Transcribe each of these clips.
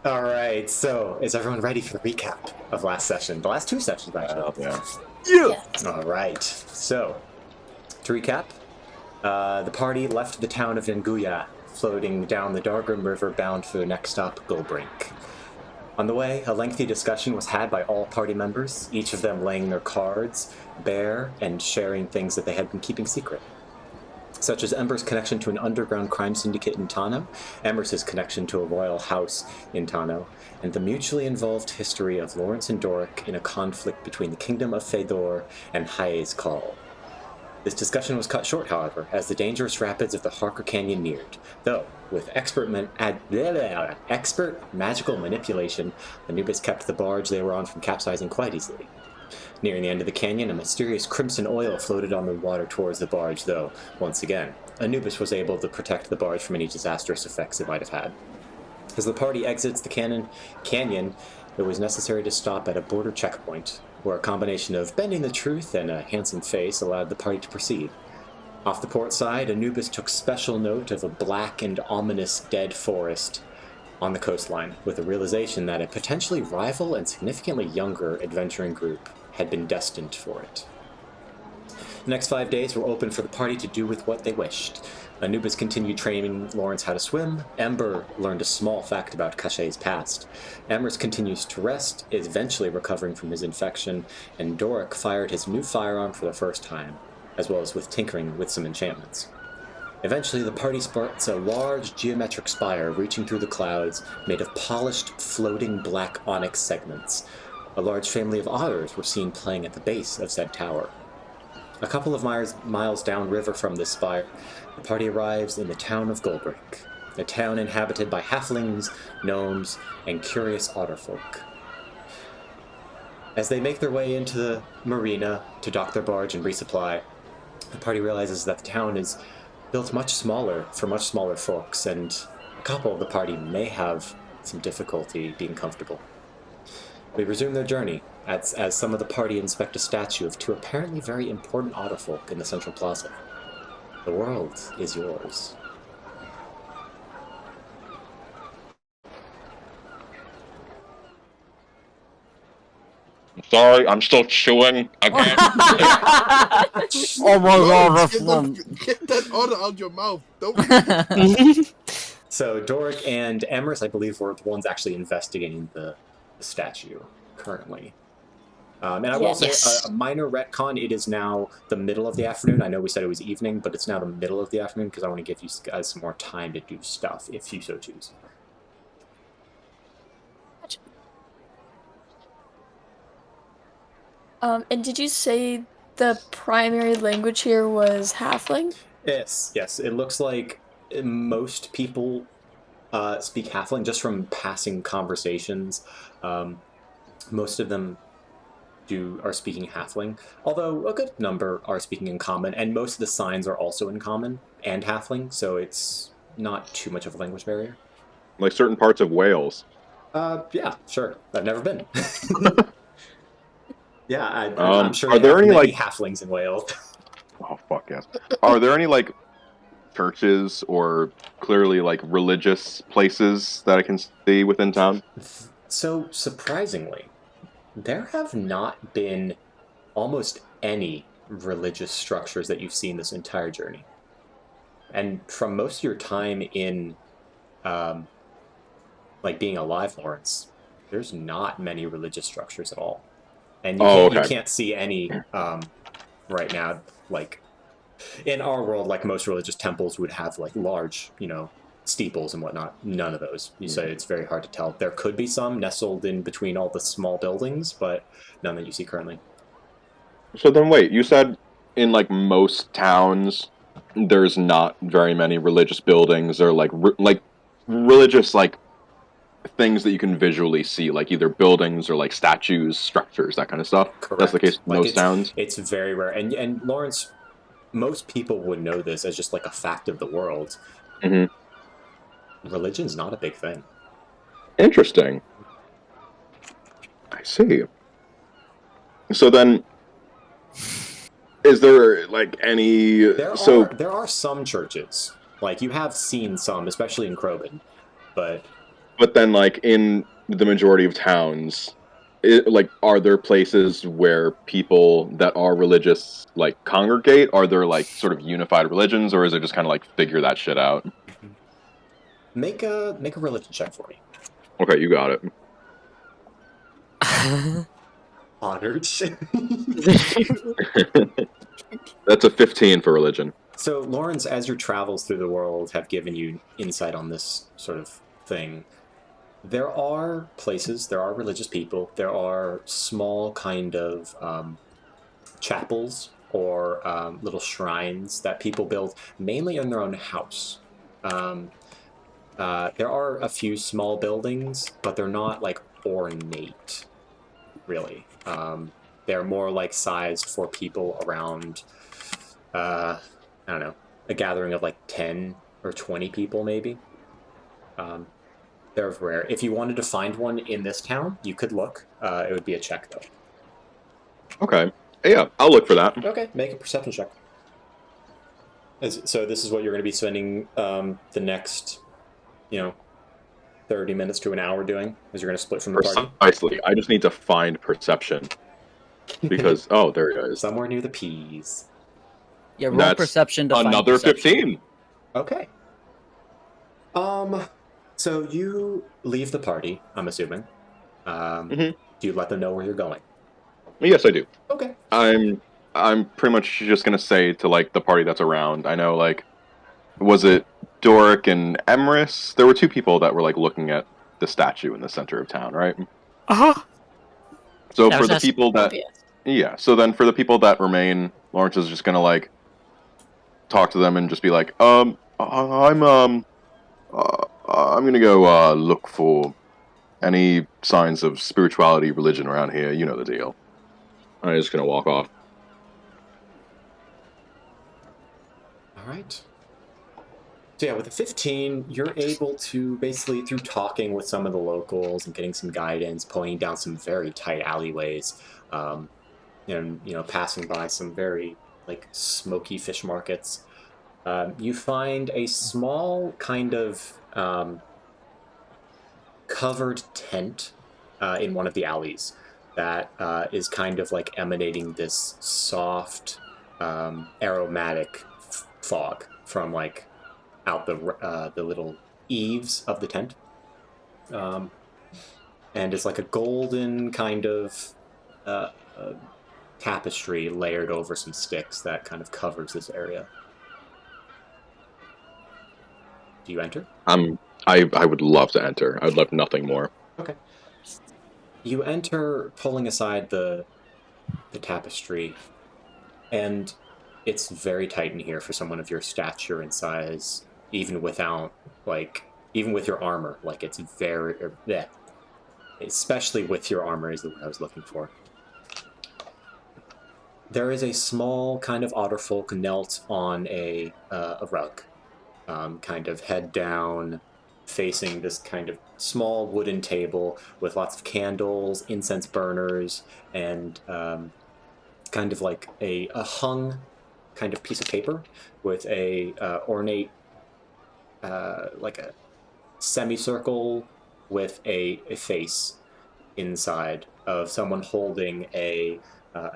All right, so is everyone ready for the recap of last session? The last two sessions, actually. Yeah. Yes. All right, so to recap, the party left the town of Nenguya, floating down the Dümmond River bound for the next stop, Gullbrink. On the way, a lengthy discussion was had by all party members, each of them laying their cards bare and sharing things that they had been keeping secret, such as Ember's connection to an underground crime syndicate in Tano, Ember's connection to a royal house in Tano, and the mutually involved history of Lawrence and Doric in a conflict between the Kingdom of Fedor and Haye's Call. This discussion was cut short, however, as the dangerous rapids of the Harker Canyon neared, though, with expert magical manipulation, Anubis kept the barge they were on from capsizing quite easily. Nearing the end of the canyon, a mysterious crimson oil floated on the water towards the barge, though, once again, Anubis was able to protect the barge from any disastrous effects it might have had. As the party exits the canyon, it was necessary to stop at a border checkpoint, where a combination of bending the truth and a handsome face allowed the party to proceed. Off the port side, Anubis took special note of a black and ominous dead forest on the coastline, with the realization that a potentially rival and significantly younger adventuring group had been destined for it. The next 5 days were open for the party to do with what they wished. Anubis continued training Lawrence how to swim. Ember learned a small fact about Cachet's past. Emrys continues to rest, eventually recovering from his infection, and Doric fired his new firearm for the first time, as well as with tinkering with some enchantments. Eventually, the party spots a large geometric spire reaching through the clouds, made of polished, floating black onyx segments. A large family of otters were seen playing at the base of said tower. A couple of miles downriver from this spire, the party arrives in the town of Gullbrink, a town inhabited by halflings, gnomes, and curious Otterfolk. As they make their way into the marina to dock their barge and resupply, the party realizes that the town is built much smaller for much smaller folks, and a couple of the party may have some difficulty being comfortable. We resume their journey, as some of the party inspect a statue of two apparently very important Otterfolk in the central plaza. The world is yours. Sorry, I'm still chewing. Okay. Oh my god, that's Get that otter out your mouth. Don't. So Doric and Emrys, I believe, were the ones actually investigating the statue currently. And I will say a minor retcon, it is now the middle of the afternoon. I know we said it was evening, but it's now the middle of the afternoon because I want to give you guys some more time to do stuff, if you so choose. And did you say the primary language here was Halfling? Yes. It looks like most people speak Halfling just from passing conversations. Most of them are speaking Halfling, although a good number are speaking in Common, and most of the signs are also in Common and Halfling, so it's not too much of a language barrier. Like certain parts of Wales. Yeah, sure. I've never been. Yeah, I'm sure are there any many like Halflings in Wales. Oh fuck yes. Are there any like churches or clearly like religious places that I can see within town? So surprisingly, there have not been almost any religious structures that you've seen this entire journey. And from most of your time in, like being alive, Lawrence, there's not many religious structures at all. And you can't see any right now. Like in our world, like most religious temples would have like large, steeples and whatnot. None of those. You say it's very hard to tell. There could be some nestled in between all the small buildings, but none that you see currently. So then wait, you said in like most towns there's not very many religious buildings or like religious like things that you can visually see, like either buildings or like statues, structures, that kind of stuff. Correct. That's the case in Like most towns. It's very rare. And Lawrence, most people would know this as just like a fact of the world. Mm-hmm. Religion's not a big thing. Interesting. I see. So then, is there like any? There are some churches. Like you have seen some, especially in Crobin, but But then, like, in the majority of towns, are there places where people that are religious, like, congregate? Are there, like, sort of unified religions, or is it just kind of, like, figure that shit out? Make a religion check for me. Okay, you got it. Honored. That's a 15 for religion. So, Lawrence, as your travels through the world have given you insight on this sort of thing, there are places, there are religious people, there are small kind of chapels or little shrines that people build mainly in their own house. There are a few small buildings, but they're not like ornate, really. They're more like sized for people around, I don't know, a gathering of like 10 or 20 people, maybe. They're rare. If you wanted to find one in this town, you could look. It would be a check, though. Okay. Yeah, I'll look for that. Okay, make a perception check. So this is what you're going to be spending the next, 30 minutes to an hour doing, as you're going to split from the party? Precisely. I just need to find perception. Because, oh, there it is. Somewhere near the P's. Yeah, roll That's perception to find another perception. 15. Okay. So you leave the party, I'm assuming. Do you let them know where you're going? Yes, I do. Okay. I'm pretty much just gonna say to, like, the party that's around. I know, like, was it Doric and Emrys? There were two people that were, like, looking at the statue in the center of town, right? Uh-huh. So That for was the us. people that, yeah. So then for the people that remain, Lawrence is just gonna, like, talk to them and just be like, I'm gonna go look for any signs of spirituality, religion around here. You know the deal. I'm just gonna walk off. All right. So yeah, with the 15, you're able to basically, through talking with some of the locals and getting some guidance, pointing down some very tight alleyways, and passing by some very like smoky fish markets, you find a small kind of covered tent in one of the alleys that is kind of like emanating this soft, aromatic fog from like out the little eaves of the tent, and it's like a golden kind of tapestry layered over some sticks that kind of covers this area. Do you enter? I would love to enter. I would love nothing more. Okay. You enter, pulling aside the tapestry, and it's very tight in here for someone of your stature and size, even with your armor. Like, it's very, especially with your armor is the word I was looking for. There is a small kind of Otterfolk knelt on a rug, kind of head down, facing this kind of small wooden table with lots of candles, incense burners, and kind of like a hung kind of piece of paper with a ornate, like a semicircle with a face inside of someone holding a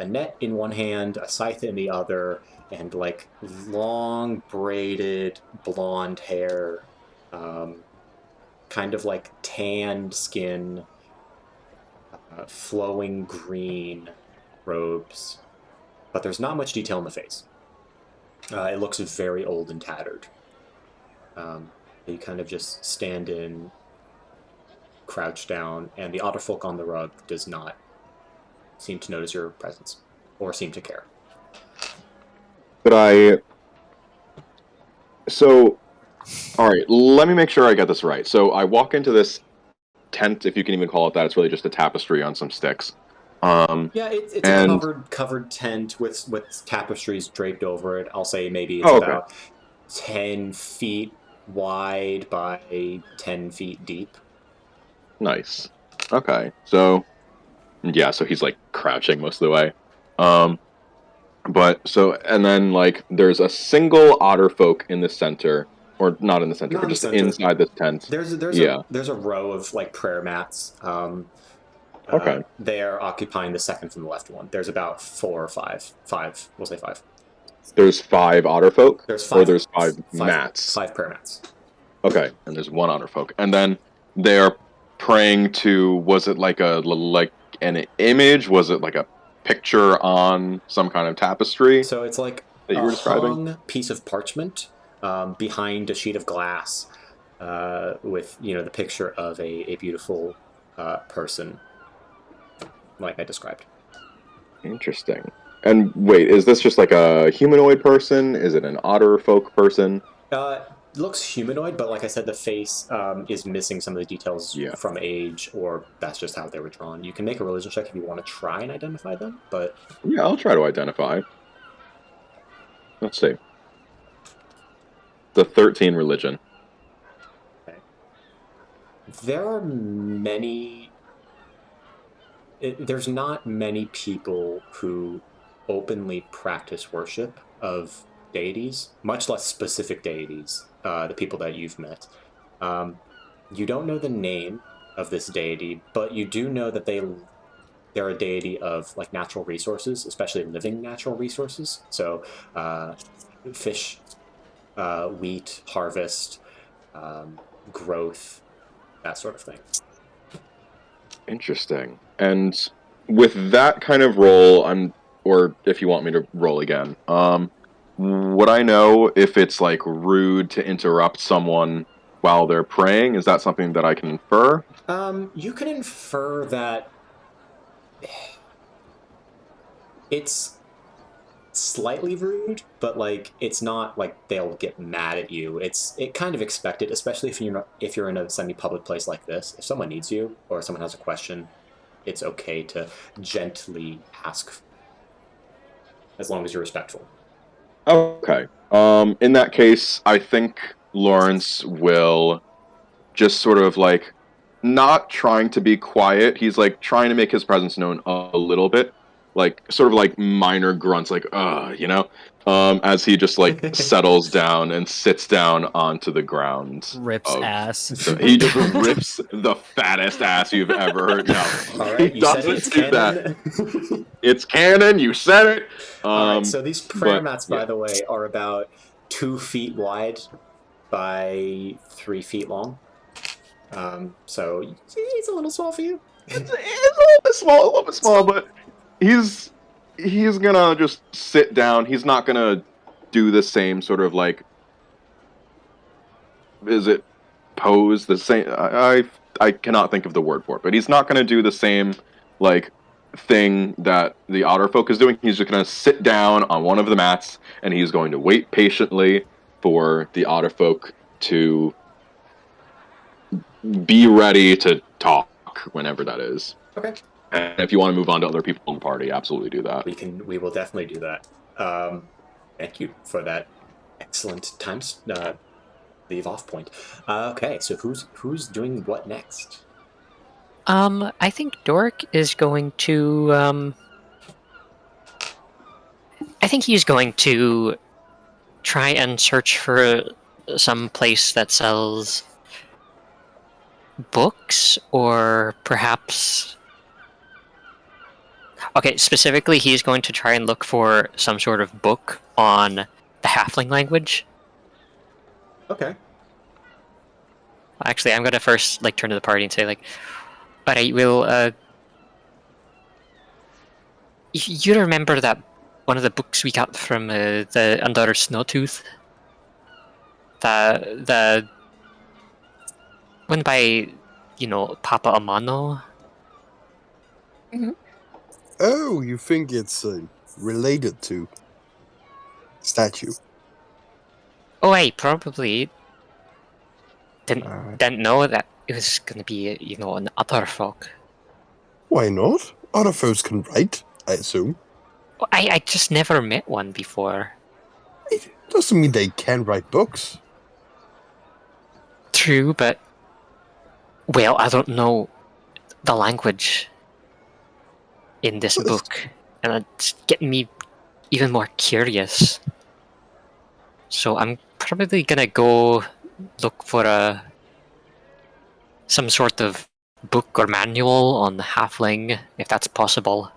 net in one hand, a scythe in the other, and like long braided blonde hair, kind of like tanned skin, flowing green robes, but there's not much detail in the face. It looks very old and tattered. You kind of just stand in, crouch down, and the Otterfolk on the rug does not seem to notice your presence or seem to care. So, all right, let me make sure I get this right. So I walk into this tent, if you can even call it that. It's really just a tapestry on some sticks. Yeah, it's a covered tent with tapestries draped over it. I'll say maybe it's about 10 feet wide by 10 feet deep. Nice. Okay, so yeah, so he's like crouching most of the way. And then like there's a single Otterfolk in the center or not in the center, Not but in the just center. inside this tent. There's Yeah. a row of like prayer mats. Okay. They are occupying the second from the left one. There's about 4 or 5. 5. We'll say 5. There's 5 Otterfolk, There's or 5. there's 5 mats. 5 prayer mats. Okay, and there's 1 Otterfolk, and then they're praying to. Was it like an image? Was it like a picture on some kind of tapestry So it's like that you a were describing? hung piece of parchment behind a sheet of glass with the picture of a beautiful person, like I described. Interesting. And wait, is this just like a humanoid person? Is it an Otterfolk person? Looks humanoid, but like I said, the face is missing some of the details Yeah. from age, or that's just how they were drawn. You can make a religion check if you want to try and identify them, but Yeah, I'll try to identify. Let's see. The 13 religion. there are many. There's not many people who openly practice worship of deities, much less specific deities. The people that you've met, you don't know the name of this deity, but you do know that they're a deity of like natural resources, especially living natural resources. So, fish, wheat, harvest, growth, that sort of thing. Interesting. And with that kind of roll, or if you want me to roll again, would I know if it's like rude to interrupt someone while they're praying? Is that something that I can infer? You can infer that it's slightly rude, but like it's not like they'll get mad at you. It kind of expected, especially if you're in a semi-public place like this. If someone needs you or someone has a question, it's okay to gently ask, as long as you're respectful. Okay. In that case, I think Lawrence will just sort of like not trying to be quiet. He's like trying to make his presence known a little bit, like sort of like minor grunts, like as he just like settles down and sits down onto the ground. Rips ass. So he just rips the fattest ass you've ever heard. No, All right, he you said doesn't it's do canon. that. It's canon. You said it. All right, so these prayer but, mats, yeah. by the way, are about 2 feet wide by 3 feet long. So it's a little small for you. It's a little bit small, but he's gonna just sit down. He's not gonna do the same sort of like, is it pose the same? I cannot think of the word for it, but he's not gonna do the same like thing that the Otterfolk is doing. He's just gonna sit down on one of the mats and he's going to wait patiently for the Otterfolk to be ready to talk whenever that is. Okay. And if you want to move on to other people in the party, absolutely do that. We will definitely do that. Thank you for that excellent leave off point. Okay, so who's doing what next? I think Dork is going to, I think he's going to try and search for some place that sells books, or perhaps... Okay, specifically, he's going to try and look for some sort of book on the Halfling language. Okay. Actually, I'm going to first like turn to the party and say like, alright, you remember that one of the books we got from the Under Snowtooth? The one by, Papa Amano? Oh, you think it's related to statue? Oh, I probably didn't know that it was going to be, an Otterfolk. Why not? Other folks can write, I assume. Well, I just never met one before. It doesn't mean they can write books. True, but... Well, I don't know the language in this book, and it's getting me even more curious. So I'm probably gonna go look for some sort of book or manual on halfling, if that's possible.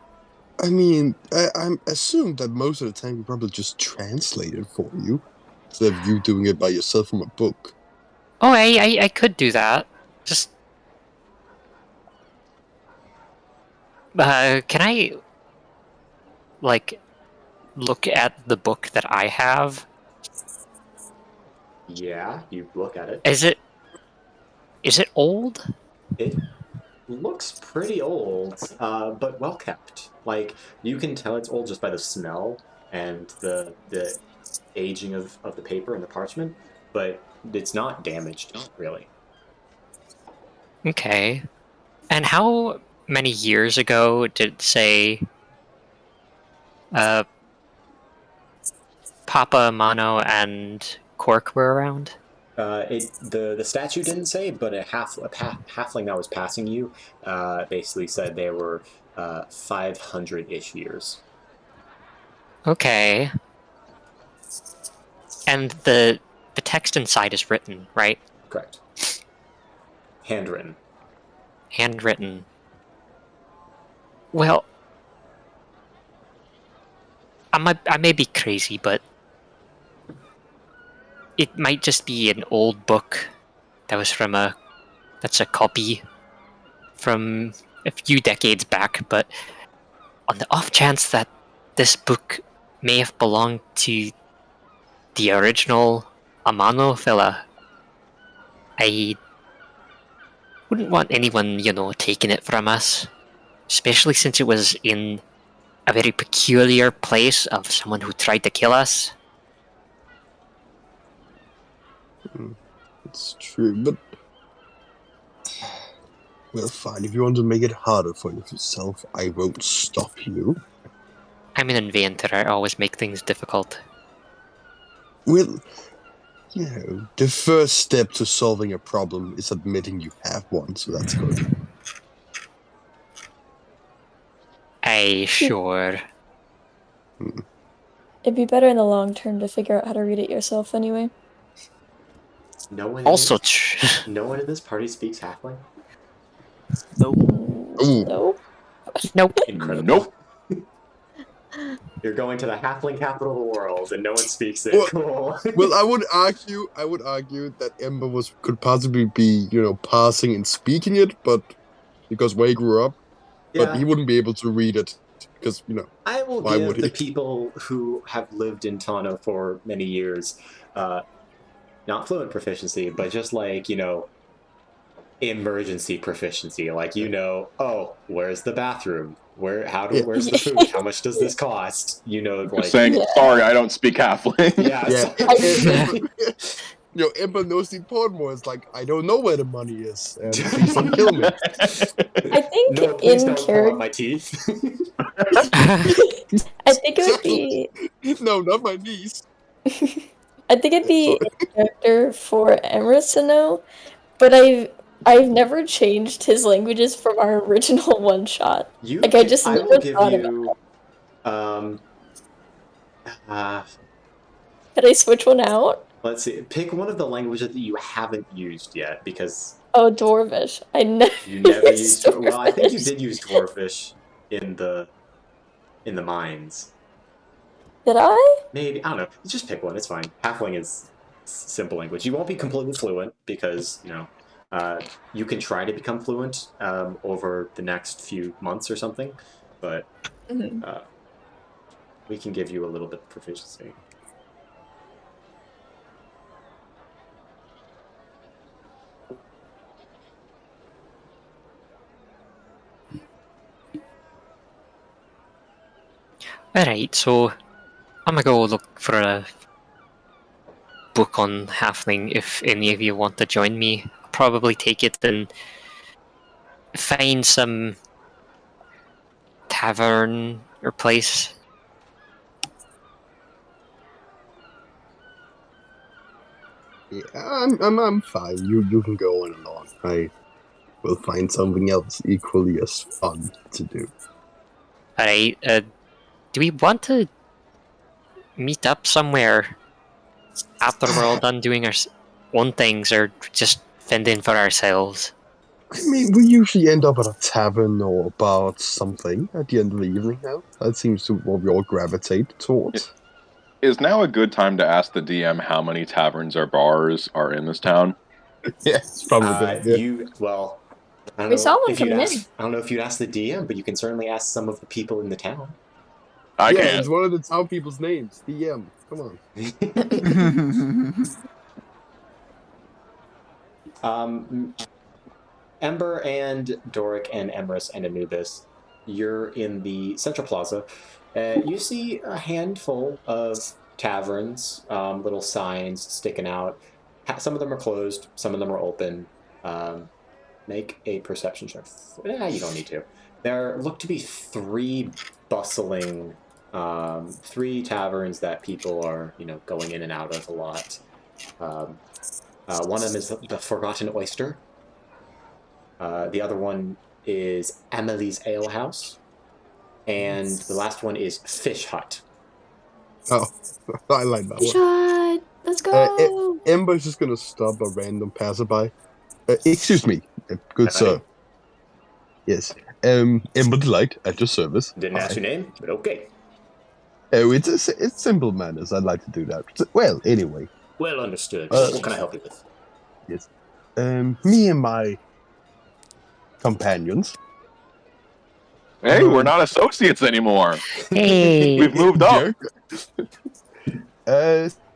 I mean, I'm assumed that most of the time we probably just translate it for you, instead of you doing it by yourself from a book. Oh, I could do that. Just can I like look at the book that I have? Yeah, you look at it. Is it old? It looks pretty old, but well kept. Like, you can tell it's old just by the smell and the aging of the paper and the parchment, but it's not damaged, really. Okay. And how many years ago did, say, Papa, Amano, and Cork were around? The statue didn't say, but a halfling that was passing you basically said they were 500-ish years. Okay. And the text inside is written, right? Correct. Handwritten. Handwritten. Well, I may be crazy, but it might just be an old book that was that's a copy from a few decades back, but on the off chance that this book may have belonged to the original Amano fella, I wouldn't want anyone, taking it from us, especially since it was in a very peculiar place of someone who tried to kill us. It's true, but well, fine. If you want to make it harder for yourself, I won't stop you. I'm an inventor. I always make things difficult. Well, the first step to solving a problem is admitting you have one, so that's good. Sure. It'd be better in the long term to figure out how to read it yourself anyway. No one. Also, No one in this party speaks halfling. Ooh. Nope. nope. Incredible. Nope. You're going to the halfling capital of the world, and no one speaks it. Well- Cool. Well, I would argue that Ember could possibly be, passing and speaking it, but because where he grew up, but he wouldn't be able to read it because, I will why give would the he? people who have lived in Tano for many years, not fluent proficiency, but just like, emergency proficiency. Like, oh, where's the bathroom? Where's the food? How much does this cost? Like Saying, Yeah. sorry, I don't speak halfling. Yeah. Ember knows the important words, like, I don't know where the money is, and please don't kill me. I think No, please in don't pull out my teeth. I think it would be. No, not my niece. I think it'd be Sorry. in character for Emrys to know, but I've never changed his languages from our original one shot. Like, I just I never will give thought about you. Could I switch one out? Let's see. Pick one of the languages that you haven't used yet, because Oh, Dwarvish. I never. you never used. Dwarvish. Well, I think you did use Dwarfish in the mines. Did I? Maybe, I don't know. Just pick one. It's fine. Halfling is simple language. You won't be completely fluent because you can try to become fluent over the next few months or something, but we can give you a little bit of proficiency. Alright, so I'm gonna go look for a book on halfling if any of you want to join me. I'll probably take it and find some tavern or place. Yeah, I'm fine. You can go on along. I will find something else equally as fun to do. Alright, do we want to meet up somewhere? after we're all done doing our own things, or just fending for ourselves? I mean, we usually end up at a tavern or a bar or something at the end of the evening now. That seems to what we all gravitate towards. Is now a good time to ask the DM how many taverns or bars are in this town? Yeah, it's probably a good idea. I don't We know saw one if you'd coming ask. in. I don't know if you'd ask the DM, but you can certainly ask some of the people in the town. I Yeah, can. it's one of the town people's names. DM. Come on. Ember and Doric and Emrys and Anubis, you're in the Central Plaza. You see a handful of taverns, little signs sticking out. Some of them are closed, some of them are open. Make a perception check. You don't need to. There look to be three bustling, three taverns that people are, going in and out of a lot. One of them is the Forgotten Oyster. The other one is Emily's Ale House. And the last one is Fish Hut. Oh, I like that one. Shot! Let's go! Ember's just gonna stop a random passerby. Excuse me, good sir. Yes. Ember Delight at your service. Didn't ask your name, but okay. Oh, it's simple manners. I'd like to do that. Well, anyway. Well understood. What can I help you with? Yes. Me and my companions. Hey, we're not associates anymore. Hey, We've moved up.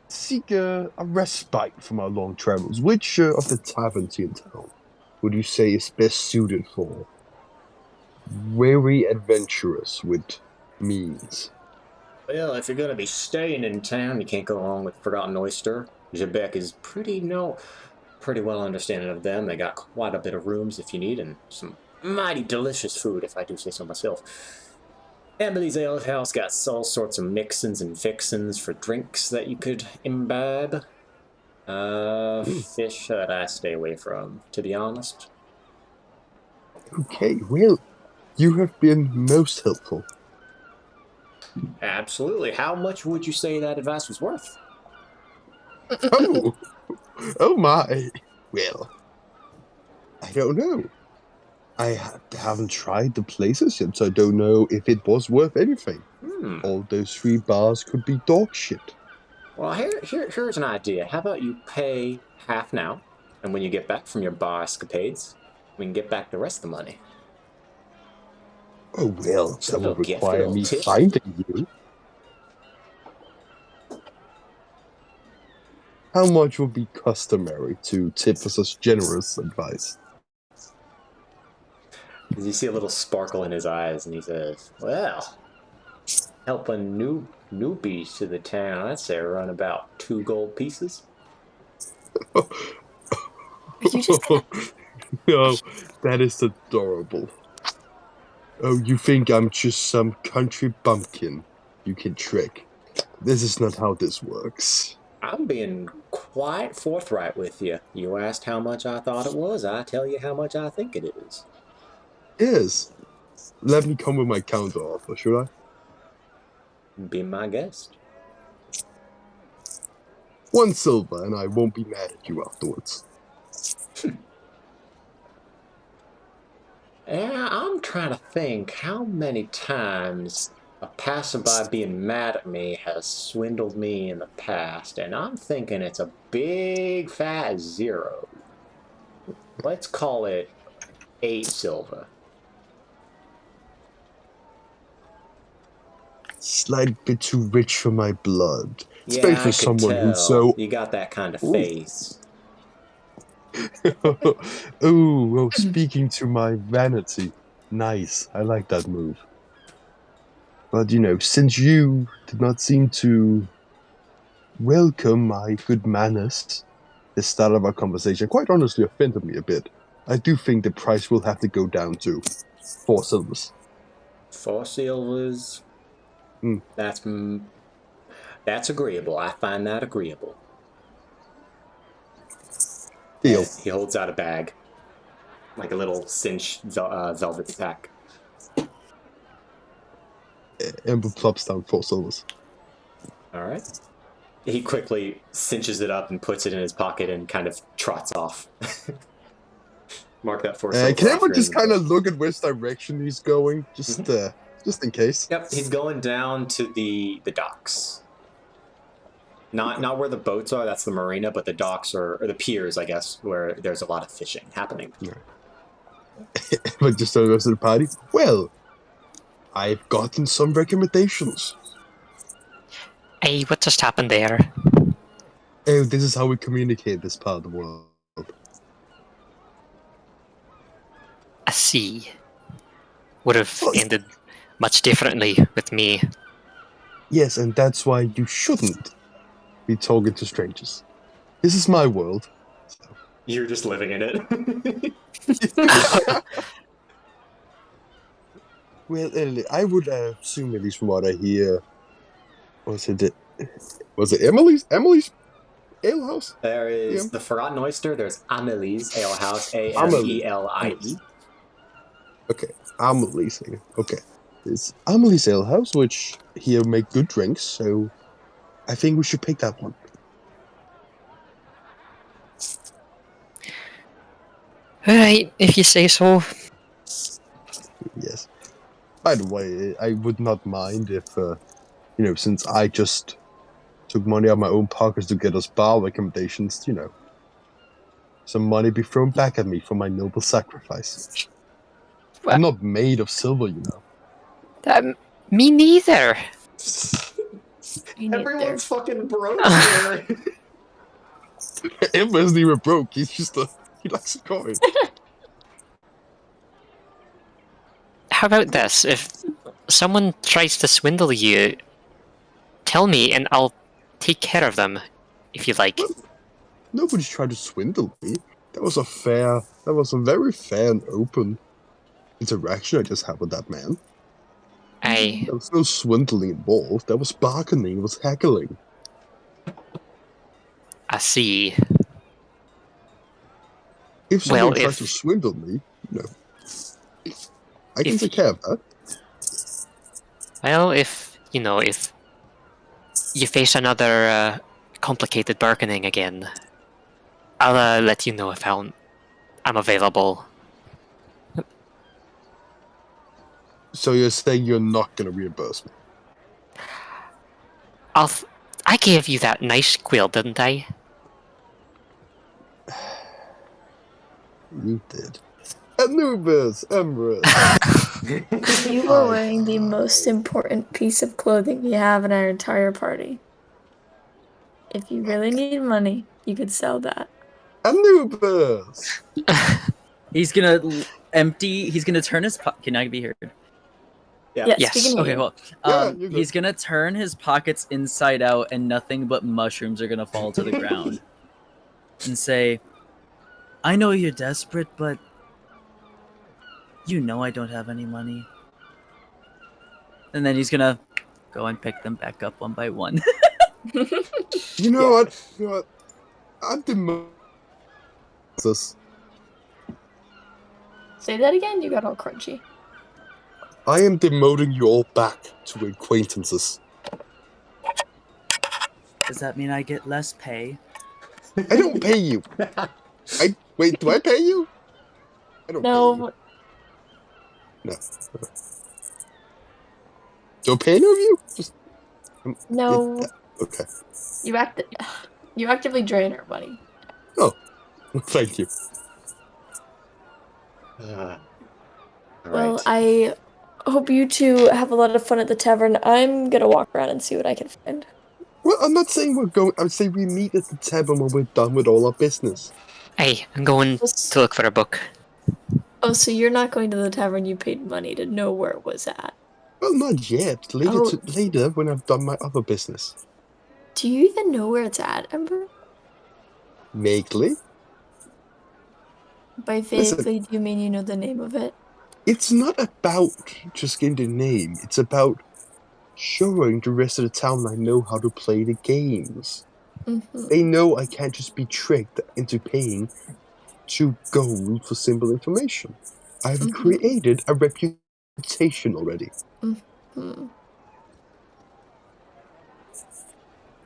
Seek a respite from our long travels. Which of the taverns here in town would you say is best suited for very adventurous with means? Well, if you're going to be staying in town, you can't go wrong with Forgotten Oyster. Jebek is pretty well understanding of them. They got quite a bit of rooms if you need, and some mighty delicious food, if I do say so myself. Emily's Ale House got all sorts of mixins and fixins for drinks that you could imbibe. Fish Hut I stay away from, to be honest. Okay, well, you have been most helpful. Absolutely. How much would you say that advice was worth? Oh my. Well, I don't know. I haven't tried the places yet, so I don't know if it was worth anything. All those 3 bars could be dog shit. Well, here's an idea. How about you pay half now, and when you get back from your bar escapades, we can get back the rest of the money. Oh, well, that would require me tip. finding you. How much would be customary to tip for such generous advice? You see a little sparkle in his eyes, and he says, well, helping newbies to the town, I'd say run about 2 gold pieces. You just No, that is adorable. Oh, you think I'm just some country bumpkin you can trick? This is not how this works. I'm being quite forthright with you. You asked how much I thought it was. I tell you how much I think it is. Yes. Let me come with my counter offer, should I? Be my guest. 1 silver, and I won't be mad at you afterwards. Yeah, I'm trying to think how many times a passerby being mad at me has swindled me in the past, and I'm thinking it's a big fat 0. Let's call it 8 silver. Slight bit too rich for my blood. Yeah, Especially I for could someone tell. who's so... You got that kind of face. Ooh, speaking to my vanity. Nice, I like that move. But, since you did not seem to welcome my good manners, the start of our conversation quite honestly offended me a bit. I do think the price will have to go down to 4 silvers. 4 silvers? That's agreeable. I find that agreeable. Deal. He holds out a bag, like a little cinch velvet sack. Ember plops down 4 silvers. All right. He quickly cinches it up and puts it in his pocket and kind of trots off. Mark that for silver. Can everyone just kind of look at which direction he's going, just in case? Yep, he's going down to the docks. Not where the boats are, that's the marina, but the docks or the piers, I guess, where there's a lot of fishing happening. But just the rest of the party. Well, I've gotten some recommendations. Hey, what just happened there? Oh, this is how we communicate this part of the world. I see. Would have ended much differently with me. Yes, and that's why you shouldn't be talking to strangers. This is my world. So. You're just living in it. Well, I would assume, at least from what I hear, was it Emily's Ale House? There is the Forgotten Oyster. There's Amelie's Ale House. Amelie. Okay, Amelie's. Okay, it's Amelie's Ale House, which here make good drinks. So, I think we should pick that one. Alright, if you say so. Yes. By the way, I would not mind if, since I just took money out of my own pockets to get us bar recommendations, some money be thrown back at me for my noble sacrifice. What? I'm not made of silver, Me neither. Everyone's fucking broke here. Em isn't even broke. He's just he likes a coin. How about this? If someone tries to swindle you, tell me and I'll take care of them, if you like. Nobody's trying to swindle me. That was a very fair and open interaction I just had with that man. There was no swindling involved. There was bargaining. It was haggling. I see. If someone tries to swindle me, I can take care of that. Well, if you face another complicated bargaining again, I'll let you know if I'm available. So you're saying you're not going to reimburse me? I gave you that nice quill, didn't I? You did. Anubis, Emrys. You were wearing the most important piece of clothing we have in our entire party. If you really need money, you could sell that. Anubis! He's gonna turn his Can I be heard? Yeah. Yes. Okay, well, Yeah, he's gonna turn his pockets inside out and nothing but mushrooms are gonna fall to the ground. And say, I know you're desperate, but you know I don't have any money. And then he's gonna go and pick them back up one by one. You know what? I'm demoting this. Say that again? You got all crunchy. I am demoting you all back to acquaintances. Does that mean I get less pay? I don't pay you. Wait, do I pay you? I don't pay you. No. Do I pay any of you? No. Okay. You actively drain our money. Oh, thank you. Well, I hope you two have a lot of fun at the tavern. I'm gonna walk around and see what I can find. Well, I'm not saying we're going. I'm saying we meet at the tavern when we're done with all our business. Hey, I'm going to look for a book. Oh, so you're not going to the tavern you paid money to know where it was at? Well, not yet. Later, when I've done my other business. Do you even know where it's at, Ember? Vaguely. By vaguely, do you mean you know the name of it? It's not about just getting the name. It's about showing the rest of the town I know how to play the games. Mm-hmm. They know I can't just be tricked into paying 2 gold for simple information. I've created a reputation already. Mm-hmm.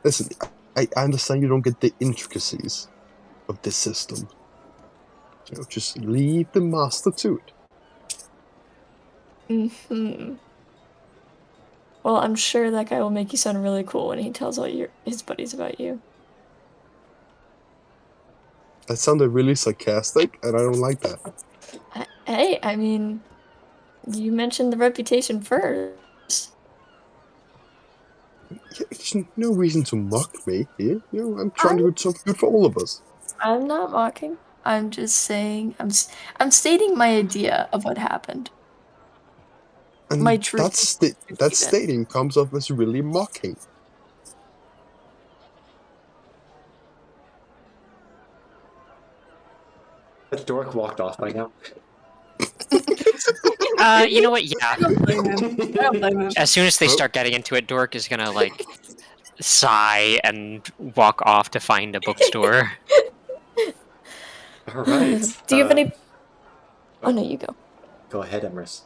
Listen, I understand you don't get the intricacies of this system. Just leave the master to it. Hmm. Well, I'm sure that guy will make you sound really cool when he tells all his buddies about you. That sounded really sarcastic, and I don't like that. Hey, I mean, you mentioned the reputation first. There's no reason to mock me here. I'm trying to do something good for all of us. I'm not mocking. I'm just saying, I'm stating my idea of what happened. And My truth. that stating comes off as really mocking. Has Dork walked off by now? You know what? Yeah. I don't blame him. As soon as they start getting into it, Dork is gonna like sigh and walk off to find a bookstore. All right. Do you have any? Oh no, you go. Go ahead, Emrys.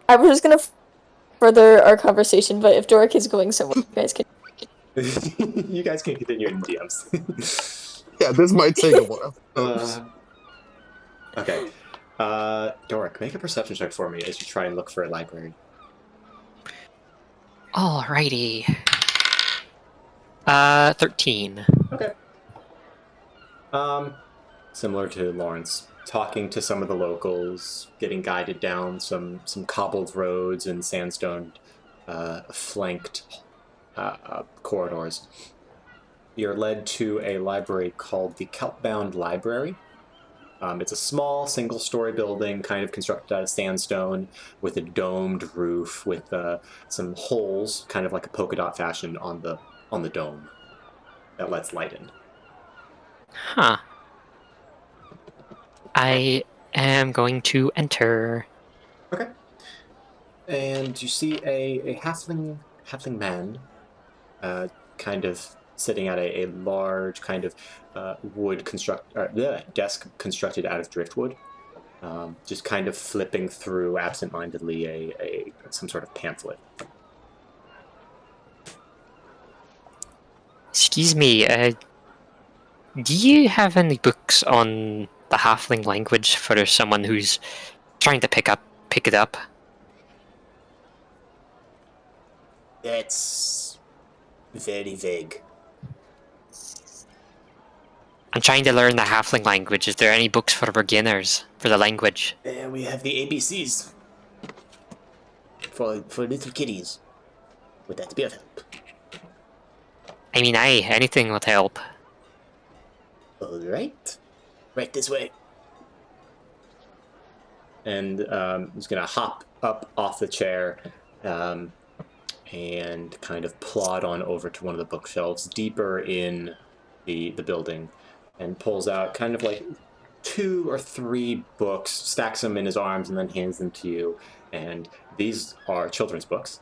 I was just gonna further our conversation, but if Doric is going somewhere, you guys can. You guys can continue in DMs. Yeah, this might take a while. Okay. Doric, make a perception check for me as you try and look for a library. Alrighty. 13. Okay. Similar to Lawrence, talking to some of the locals, getting guided down some cobbled roads and sandstone flanked corridors. You're led to a library called the Kelpbound Library. It's a small single-story building, kind of constructed out of sandstone, with a domed roof with some holes, kind of like a polka dot fashion on the dome that lets light in. Huh. I am going to enter. Okay. And you see a halfling man, kind of sitting at a large kind of desk constructed out of driftwood, just kind of flipping through absentmindedly some sort of pamphlet. Excuse me, do you have any books on the halfling language for someone who's trying to pick it up? That's very vague. I'm trying to learn the halfling language. Is there any books for beginners for the language? We have the ABCs for little kiddies. Would that be of help? I mean, anything would help. All right. Right this way. And he's going to hop up off the chair and kind of plod on over to one of the bookshelves deeper in the building and pulls out kind of like 2 or 3 books, stacks them in his arms, and then hands them to you. And these are children's books.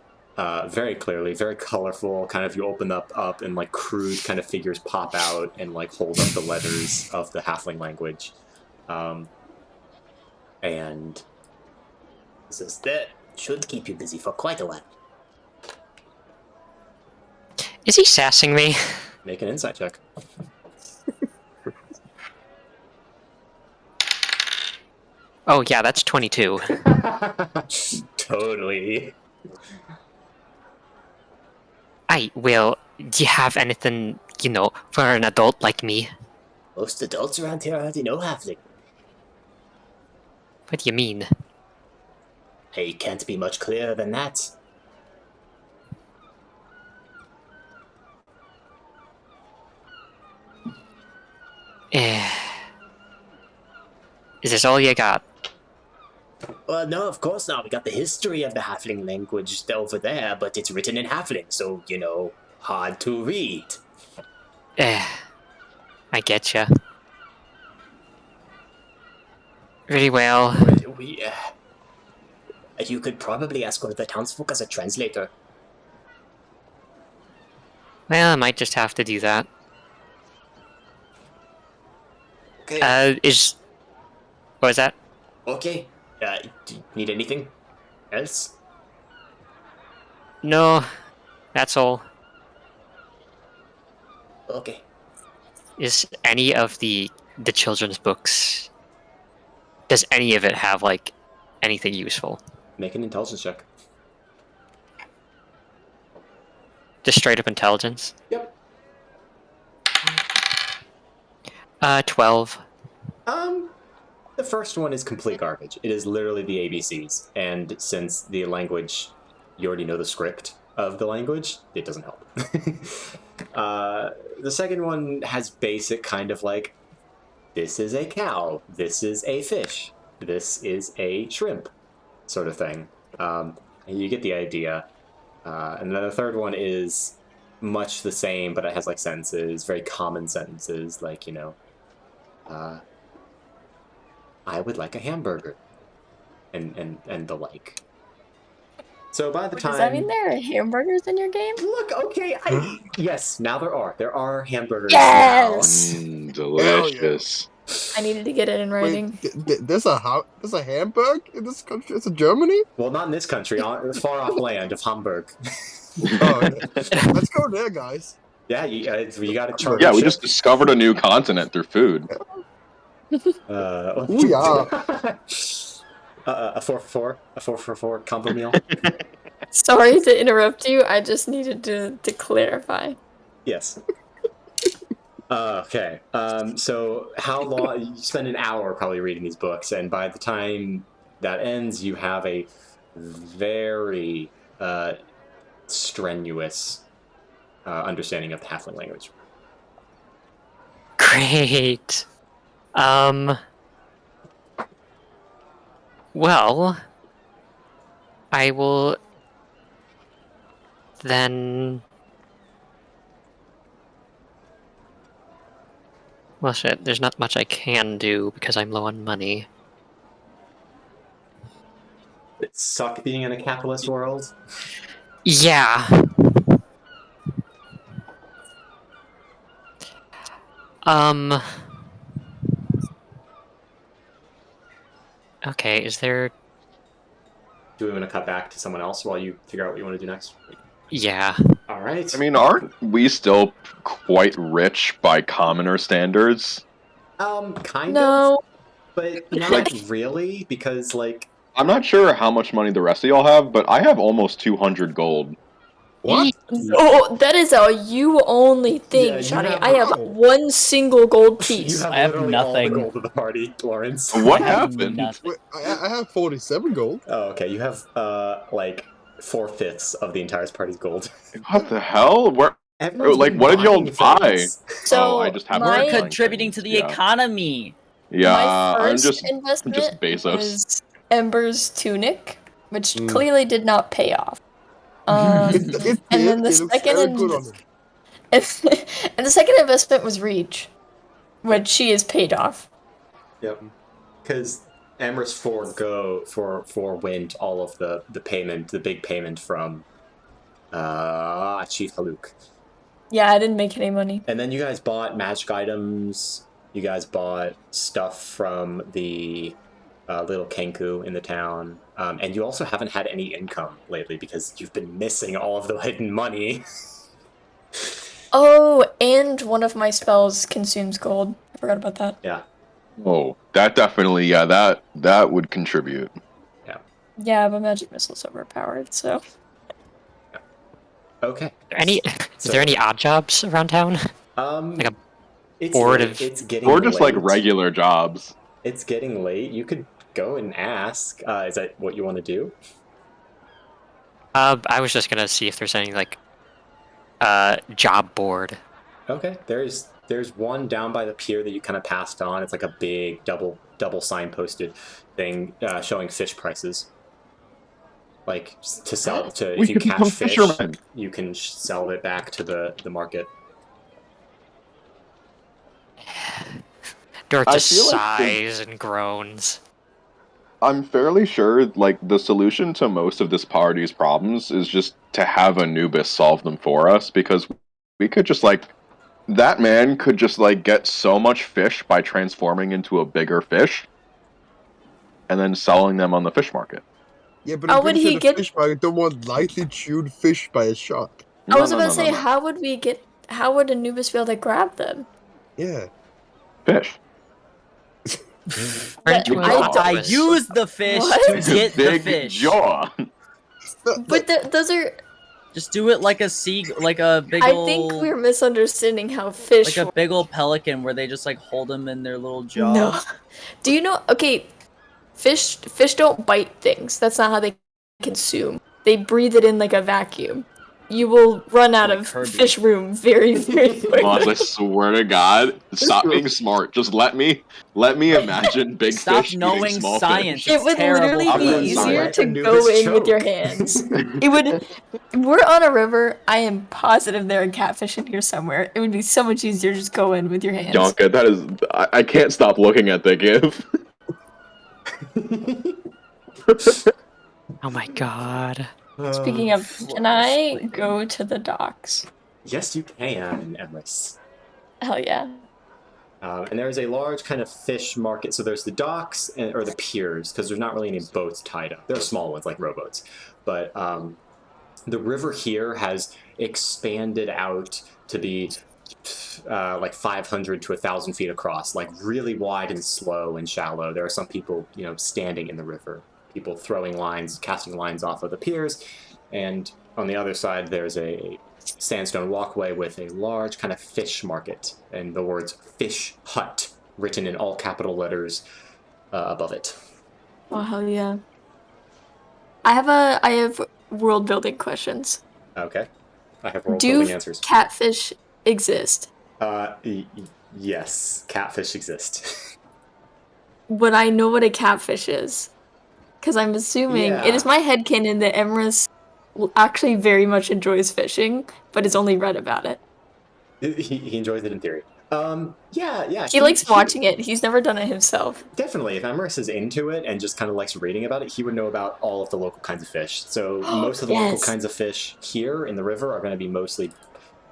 Very clearly, very colorful. Kind of you open up and like crude kind of figures pop out and like hold up the letters of the halfling language. And says that should keep you busy for quite a while. Is he sassing me? Make an insight check. Oh yeah, that's 22. Totally. Do you have anything, for an adult like me? Most adults around here already know halfling. What do you mean? Hey, can't be much clearer than that. Is this all you got? Well, no, of course not. We got the history of the halfling language over there, but it's written in halfling, so, hard to read. I getcha. Very well. You could probably ask one of the townsfolk as a translator. Well, I might just have to do that. Okay. What was that? Okay. Do you need anything else? No, that's all. Okay. Is any of the children's books? Does any of it have like anything useful? Make an intelligence check. Just straight up intelligence. Yep. 12. The first one is complete garbage. It is literally the ABCs, and since the language, you already know the script of the language, it doesn't help. The second one has basic kind of like, this is a cow, this is a fish, this is a shrimp, sort of thing. And you get the idea. And then the third one is much the same, but it has like sentences, very common sentences, like, you know, I would like a hamburger, and the like. So by the time... Does that mean there are hamburgers in your game? Look, okay, yes, now there are hamburgers Yes! Delicious. I needed to get it in writing. Wait, there's a Hamburg in this country? It's in Germany? now. Well, not in this country, far off land of Hamburg. Oh, let's go there, guys. Yeah, you got to charge. Yeah, we just discovered a new continent through food. Booyah. A 4 for 4 combo meal. Sorry to interrupt you. I just needed to clarify. Yes. Okay. So how long? You spend an hour probably reading these books, and by the time that ends, you have a very strenuous understanding of the halfling language. Great. Well, I will then... Well, shit, there's not much I can do because I'm low on money. It suck being in a capitalist world. Yeah. Okay, is there... Do we want to cut back to someone else while you figure out what you want to do next? Yeah. All right. I mean, aren't we still quite rich by commoner standards? Kind No. of, but not really, because like I'm not sure how much money the rest of y'all have, but I have almost 200 gold. What? Oh, that is a you only thing, Yeah, you Shani. have- I have one single gold you piece. have I have literally all the nothing. gold of the party, Lawrence. What I have happened? nothing. Wait, I have 47 gold. Oh, okay. You have like 4/5 of the entire party's gold. What the hell? Where? Everyone's Like, been what did y'all buying buy? things. So I just have my, Buying Contributing to the things, yeah. economy. Yeah, my I'm first just investment Bezos. was Ember's tunic, which Mm. clearly did not pay off. It And did. then the It looks second very good on him. and the second investment was Reach, which she has paid off. Yep. Because Amherst forwent all of the payment, the big payment from Chief Haluk. Yeah, I didn't make any money. And then you guys bought magic items. You guys bought stuff from the little Kenku in the town. And you also haven't had any income lately because you've been missing all of the hidden money. Oh, and one of my spells consumes gold. I forgot about that. Yeah. Oh, that definitely, yeah, that would contribute. Yeah, but magic missile's overpowered, so. Okay. Is there any odd jobs around town? Like a it's board late. of- It's getting Or just like late. regular jobs. It's getting late. You could go and ask. Is that what you want to do? I was just gonna see if there's any like job board. Okay. There's one down by the pier that you kind of passed on. It's like a big double signposted thing showing fish prices. Like to sell to We if you could become catch fish, fishermen. you can sell it back to the market. Dort I just feel like sighs and groans. I'm fairly sure, like, the solution to most of this party's problems is just to have Anubis solve them for us, because we could just, like, that man could just, like, get so much fish by transforming into a bigger fish, and then selling them on the fish market. Yeah, but How I'm would pretty he sure get- the fish market don't want lightly chewed fish by a shark. I was No, about no, to say, no. how would we get how would Anubis be able to grab them? Yeah. Fish. Turn to an I- I octopus. use the fish What? to get the Big fish. jaw. But those are. Just do it like a like a big I ol' think we're misunderstanding how fish. like a big old pelican where they just like hold them in their little jaw. No. Do you know? Okay, fish don't bite things. That's not how they consume. They breathe it in like a vacuum. You will run out Like of Kirby. fish room very, very quickly. Boss, I swear to God, stop being smart. Just let me imagine big Stop fish eating knowing small science. fish. It would terrible literally I'm be gonna easier let to Anubis go in with your choke. hands. It would. We're on a river. I am positive there are catfish in here somewhere. It would be so much easier to just go in with your hands. Yonka, that is, I can't stop looking at the GIF. Oh my god. Speaking of, can I go to the docks? Yes, you can, Emrys. Hell yeah. And there is a large kind of fish market. So there's the docks or the piers, because there's not really any boats tied up. There are small ones like rowboats, but the river here has expanded out to be like 500 to 1,000 feet across, like really wide and slow and shallow. There are some people, standing in the river, people throwing lines, casting lines off of the piers, and on the other side there's a sandstone walkway with a large kind of fish market and the words "fish hut" written in all capital letters above it. Oh hell yeah. I have world building questions. Okay, I have world Do building answers. catfish exist? Yes, catfish exist. Would I know what a catfish is? Because I'm assuming it is Yeah. my headcanon that Emrys actually very much enjoys fishing, but has only read about it. He enjoys it in theory. Yeah. He likes watching it. He's never done it himself. Definitely, if Emrys is into it and just kind of likes reading about it, he would know about all of the local kinds of fish. So most of the local Yes. kinds of fish here in the river are going to be mostly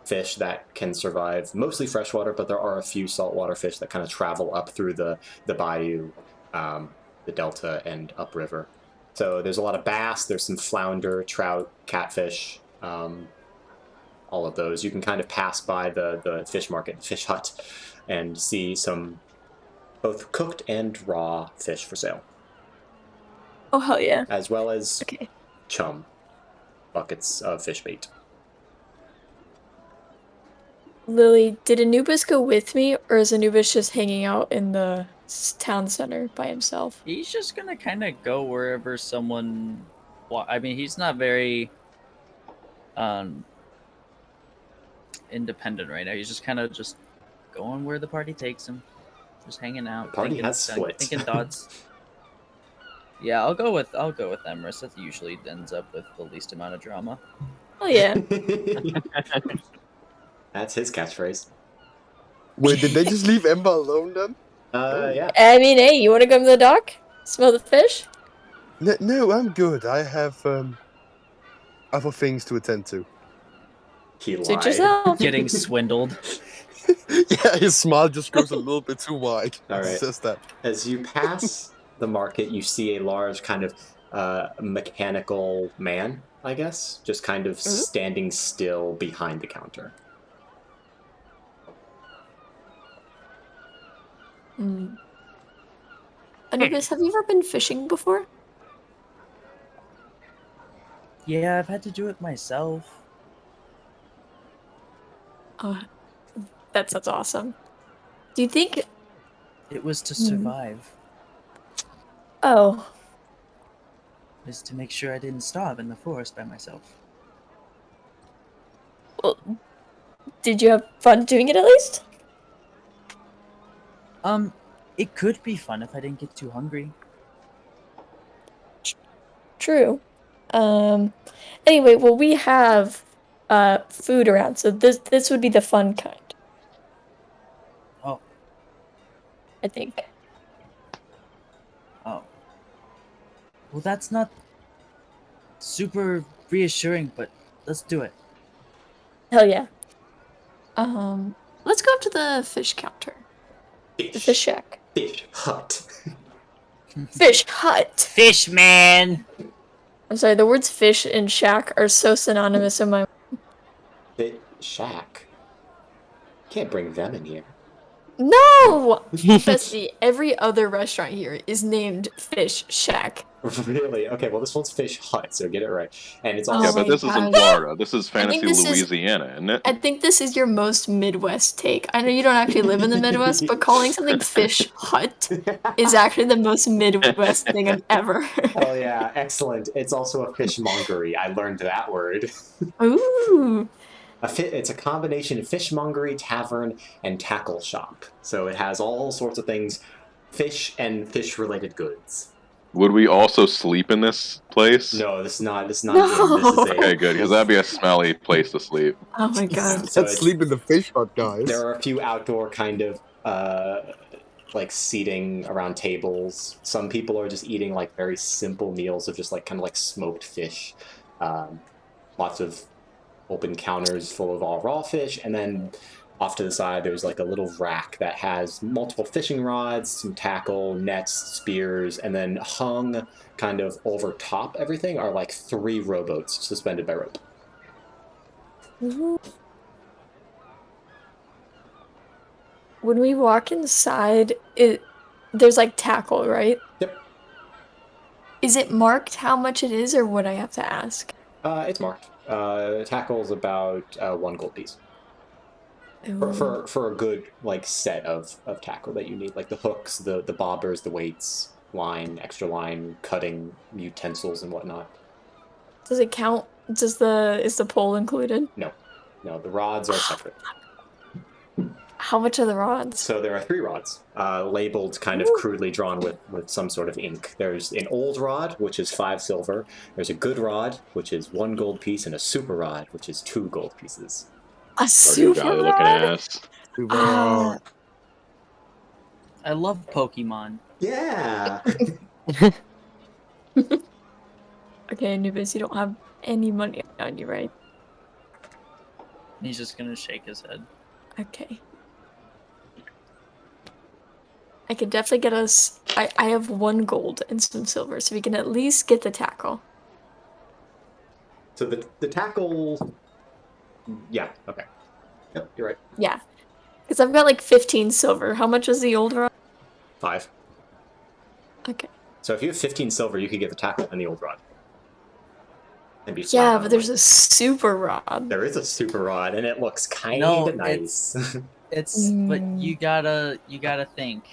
fish that can survive mostly freshwater, but there are a few saltwater fish that kind of travel up through the bayou, the delta, and upriver. So there's a lot of bass, there's some flounder, trout, catfish, all of those. You can kind of pass by the fish market, fish hut, and see some both cooked and raw fish for sale, Oh hell yeah. as well as Okay. chum, buckets of fish bait. Lily, did Anubis go with me, or is Anubis just hanging out in the town center by himself? He's just gonna kind of go wherever someone. I mean, he's not very independent right now. He's just kind of just going where the party takes him, just hanging out. Party thinking, has split. Thinking thoughts. Yeah, I'll go with Emrys. That usually ends up with the least amount of drama. Oh yeah. That's his catchphrase. Wait, did they just leave Ember alone then? Yeah. I mean, hey, you want to come to the dock? Smell the fish? No, I'm good. I have other things to attend to. He lied. Suit yourself. Getting swindled. Yeah, his smile just goes a little bit too wide. All right. It's just that. As you pass the market, you see a large kind of mechanical man, I guess, just kind of standing still behind the counter. Anubis, have you ever been fishing before? Yeah, I've had to do it myself. Oh, that sounds awesome. Do you think... It was to survive. Oh, It was to make sure I didn't starve in the forest by myself. well, did you have fun doing it at least? It could be fun if I didn't get too hungry. True. Anyway, well, we have food around, so this would be the fun kind. Oh. I think. Oh. Well, that's not super reassuring, but let's do it. Hell yeah. Let's go up to the fish counter. The fish shack. Fish hut. Fish hut! Fish man! I'm sorry, the words fish and shack are so synonymous in my... Fish shack. Can't bring them in here. No! Bestie, every other restaurant here is named Fish Shack. Really? Okay, well, this one's Fish Hut, so get it right. And it's Oh also... Yeah, but my this is in gosh. Florida. This is I think fantasy this is- Louisiana, isn't it? I think this is your most Midwest take. I know you don't actually live in the Midwest, but calling something Fish Hut is actually the most Midwest thing I've ever heard. Oh yeah, excellent. It's also a fishmongery. I learned that word. Ooh. It's a combination of fishmongery, tavern, and tackle shop. So it has all sorts of things, fish and fish-related goods. Would we also sleep in this place? No, this is not. This is not. No. This is a, Okay, good, because that'd be a smelly place to sleep. Oh my god. So Let's sleep in the fish hut, guys. there are a few outdoor kind of like seating around tables. Some people are just eating like very simple meals of just like kind of like smoked fish. Lots of open counters full of all raw fish, and then off to the side there's like a little rack that has multiple fishing rods, some tackle, nets, spears, and then hung kind of over top everything are like 3 rowboats suspended by rope. When we walk inside, there's like tackle, right? Yep. Is it marked how much it is, or would I have to ask? It's marked. Tackle's about 1 gold piece. Ooh. For a good like set of tackle that you need, like the hooks, the bobbers, the weights, line, extra line, cutting utensils and whatnot. Does it count? Is the pole included? No, the rods are separate. How much are the rods? So there are 3 rods, labeled kind of crudely drawn with some sort of ink. There's an old rod, which is 5 silver. There's a good rod, which is 1 gold piece, and a super rod, which is 2 gold pieces. A super Looking rod? ass. Ah. I love Pokemon. Yeah. Okay, Anubis, you don't have any money on you, right? He's just gonna shake his head. Okay. I could definitely get us... I have 1 gold and some silver, so we can at least get the tackle. So the tackle. Yeah. Okay. Yep, you're right. Yeah. Because I've got like 15 silver. How much is the old rod? 5. Okay. So if you have 15 silver, you could get the tackle and the old rod. And be flat Yeah, on but the there's way. a super rod. There is a super rod, and it looks kind No, of nice. But you gotta think.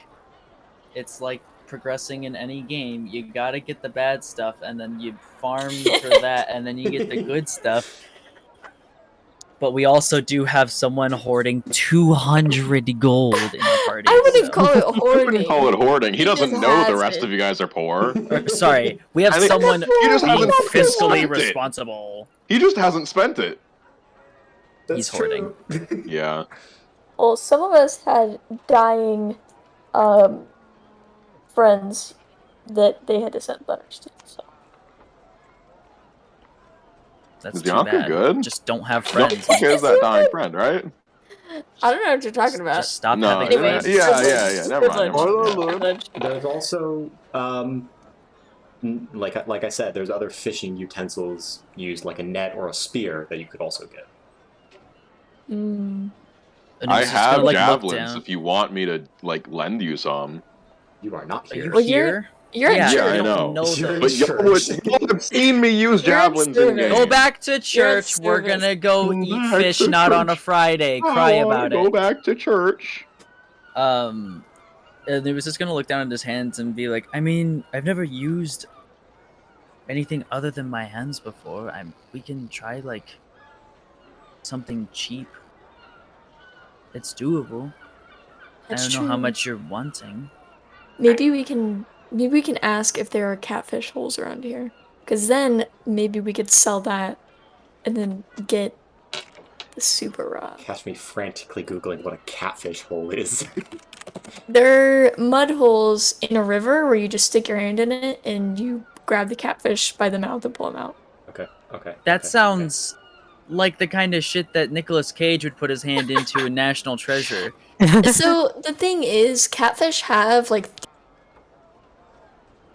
It's like progressing in any game. You gotta get the bad stuff, and then you farm for that, and then you get the good stuff. But we also do have someone hoarding 200 gold in the party. I wouldn't so- call it I wouldn't hoarding. call it hoarding. He doesn't just know the has rest it. of you guys are poor. Sorry, we have I think- someone He just being hasn't fiscally spent it. responsible. He just hasn't spent it. He's hoarding. Yeah. Well, some of us had dying friends that they had to send letters to, so. That's Is too Bianca bad. good? Just don't have Bianca friends. is that dying friend, right? I don't know what you're talking about. Just stop No, having Anyways, friends. yeah. Never mind. privilege. There's also, like I said, there's other fishing utensils used, like a net or a spear, that you could also get. Mm. And I he's just gonna, have like, look javelins down. if you want me to like lend you some. You are not Are here. you Well, here? You're Yeah, in Yeah, I church. know. You're in But y'all church. would have seen me use You're in javelins in service. game. Go back to You're in church. We're service. gonna go Go eat back fish to not on a church. Friday. I Cry wanna about go it. back to church. And he was just gonna look down at his hands and be like, I mean, I've never used anything other than my hands before. We can try like something cheap. It's doable. That's I don't know how true. much you're wanting. Maybe we can ask if there are catfish holes around here. Because then maybe we could sell that and then get the super rod. Catch me frantically Googling what a catfish hole is. They're mud holes in a river where you just stick your hand in it and you grab the catfish by the mouth and pull them out. Okay. That sounds like the kind of shit that Nicolas Cage would put his hand into in National Treasure. So the thing is, catfish have like...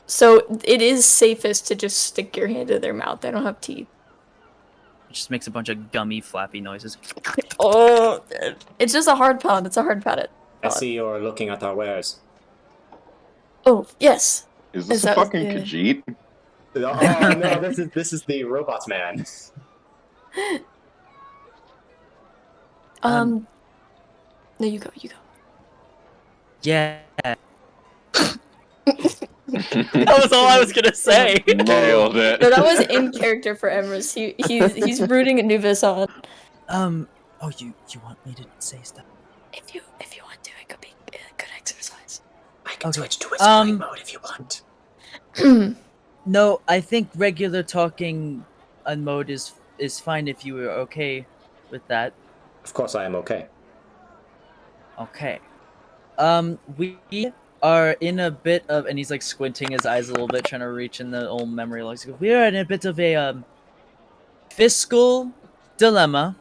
So it is safest to just stick your hand in their mouth. They don't have teeth. just makes a bunch of gummy, flappy noises. Oh, it's just a hard pound. It's a hard pound. I see you're looking at our wares. Oh, yes. Is this Is a that fucking the- Khajiit? Oh no, this is the robot man. Um, No, you go. Yeah. That was all I was gonna say. Nailed it. No, that was in character for Emrys. He's rooting Anubis on. Oh, you want me to say stuff? If you want to, it could be a good exercise. I can Okay. switch to whispering mode if you want. No, I think regular talking on mode is fine if you were okay with that. Of course, I am okay. Okay. We are in a bit of, and he's like squinting his eyes a little bit, trying to reach in the old memory logs. We are in a bit of a fiscal dilemma,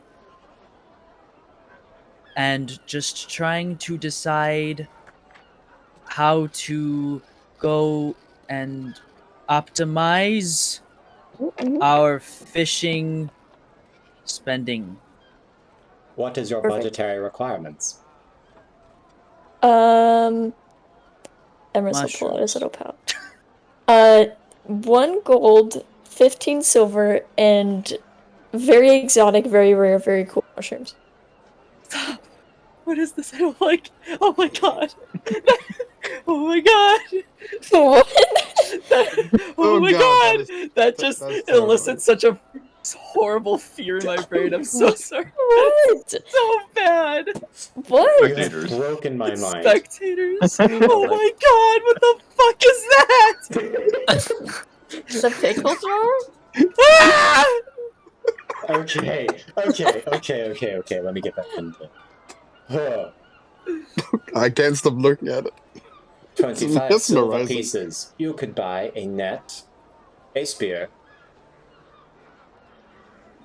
and just trying to decide how to go and optimize our fishing spending. What is your Perfect. budgetary requirements? Emrys will pull out his little pouch. 1 gold, 15 silver, and very exotic, very rare, very cool mushrooms. What is this? I don't like. Oh my god. Oh my god. What? Oh my God, god. That just that's terrible. elicits such a horrible fear in my brain. I'm so sorry. What? So bad. What? You Spectators. have broken my mind. Spectators. Oh my god. What the fuck is that? The pickle jar? Ah! Okay. Let me get back into it. Huh. I can't stop looking at it. 25 That's silver mesmerizing. pieces. You could buy a net, a spear,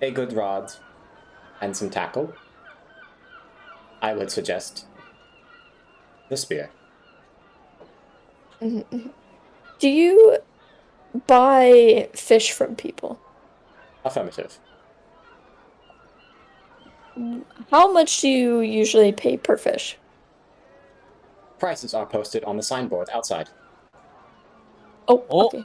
a good rod, and some tackle. I would suggest the spear. Do you buy fish from people? Affirmative. How much do you usually pay per fish? Prices are posted on the signboard outside. Oh, Oh. okay.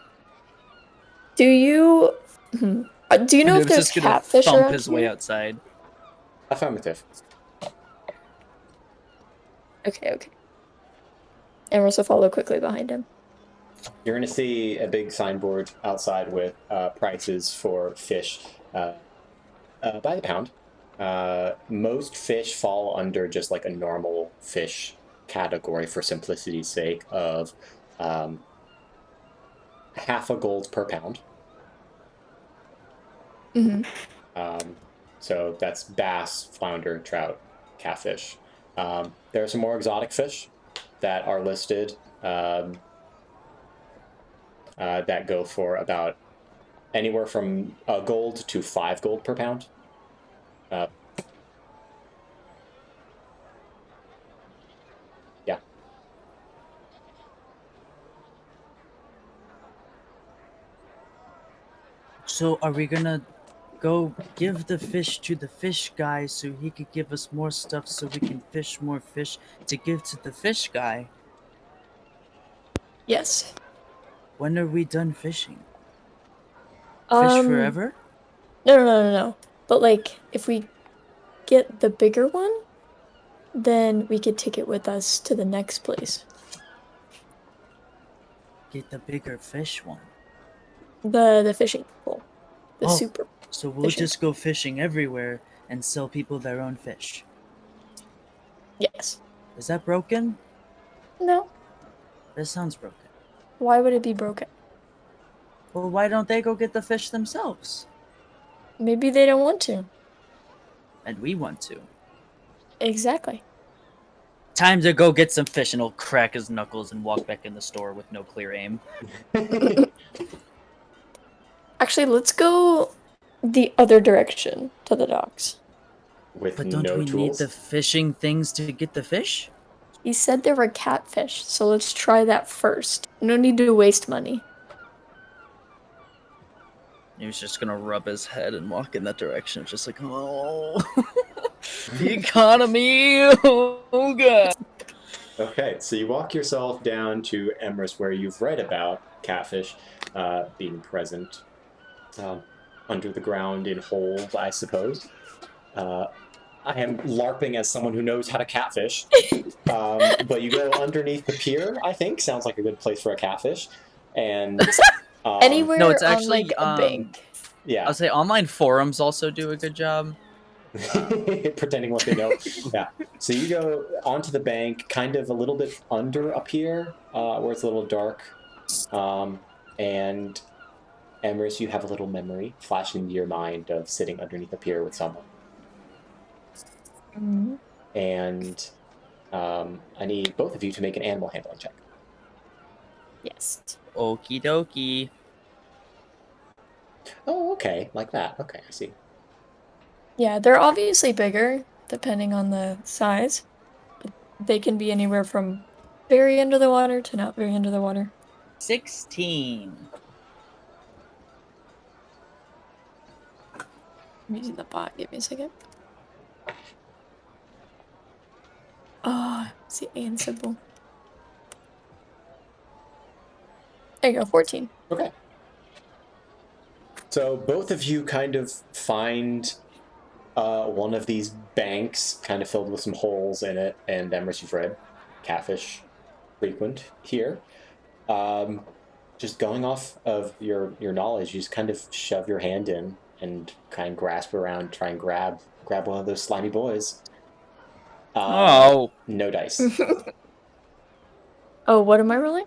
Do you know if Anubis there's is gonna catfish thump around his here? way outside. Affirmative. Okay. Emrys will follow quickly behind him. You're going to see a big signboard outside with prices for fish by the pound. Most fish fall under just like a normal fish category for simplicity's sake of half a gold per pound. So that's bass, flounder, trout, catfish. There are some more exotic fish that are listed that go for about anywhere from a gold to 5 gold per pound. Yeah. So are we gonna go give the fish to the fish guy so he could give us more stuff so we can fish more fish to give to the fish guy? Yes. When are we done fishing? Fish forever? No. But like, if we get the bigger one, then we could take it with us to the next place. Get the bigger fish one. The fishing pool. The Oh. super. So we'll Fishing. just go fishing everywhere and sell people their own fish. Yes. Is that broken? No. That sounds broken. Why would it be broken? Well, why don't they go get the fish themselves? Maybe they don't want to. And we want to. Exactly. Time to go get some fish, and he'll crack his knuckles and walk back in the store with no clear aim. Actually, let's go the other direction to the docks. With But don't no we need tools. the fishing things to get the fish? He said there were catfish, so let's try that first. No need to waste money. He was just gonna rub his head and walk in that direction. Just like, oh, the economy. Oh god. Okay, so you walk yourself down to Emrys, where you've read about catfish being present under the ground in holes, I suppose. I am LARPing as someone who knows how to catfish. But you go underneath the pier, I think. Sounds like a good place for a catfish. And Anywhere No, it's on actually, like a bank. yeah. I'll say online forums also do a good job. Pretending what they know. Yeah. So you go onto the bank, kind of a little bit under a pier, where it's a little dark. And Emrys, you have a little memory flashing into your mind of sitting underneath a pier with someone. Mhm. And I need both of you to make an animal handling check. Yes. Okie dokie. Oh, okay. Like that. Okay, I see. Yeah, they're obviously bigger, depending on the size. But they can be anywhere from very under the water to not very under the water. 16. I'm using the bot. Give me a second. Oh, it's the AN symbol. There you go, 14. Okay. So both of you kind of find one of these banks kind of filled with some holes in it, and Emrys, you've read catfish frequent here. Just going off of your knowledge, you just kind of shove your hand in and kind of grasp around, try and grab one of those slimy boys. Oh. No dice. Oh, what am I rolling?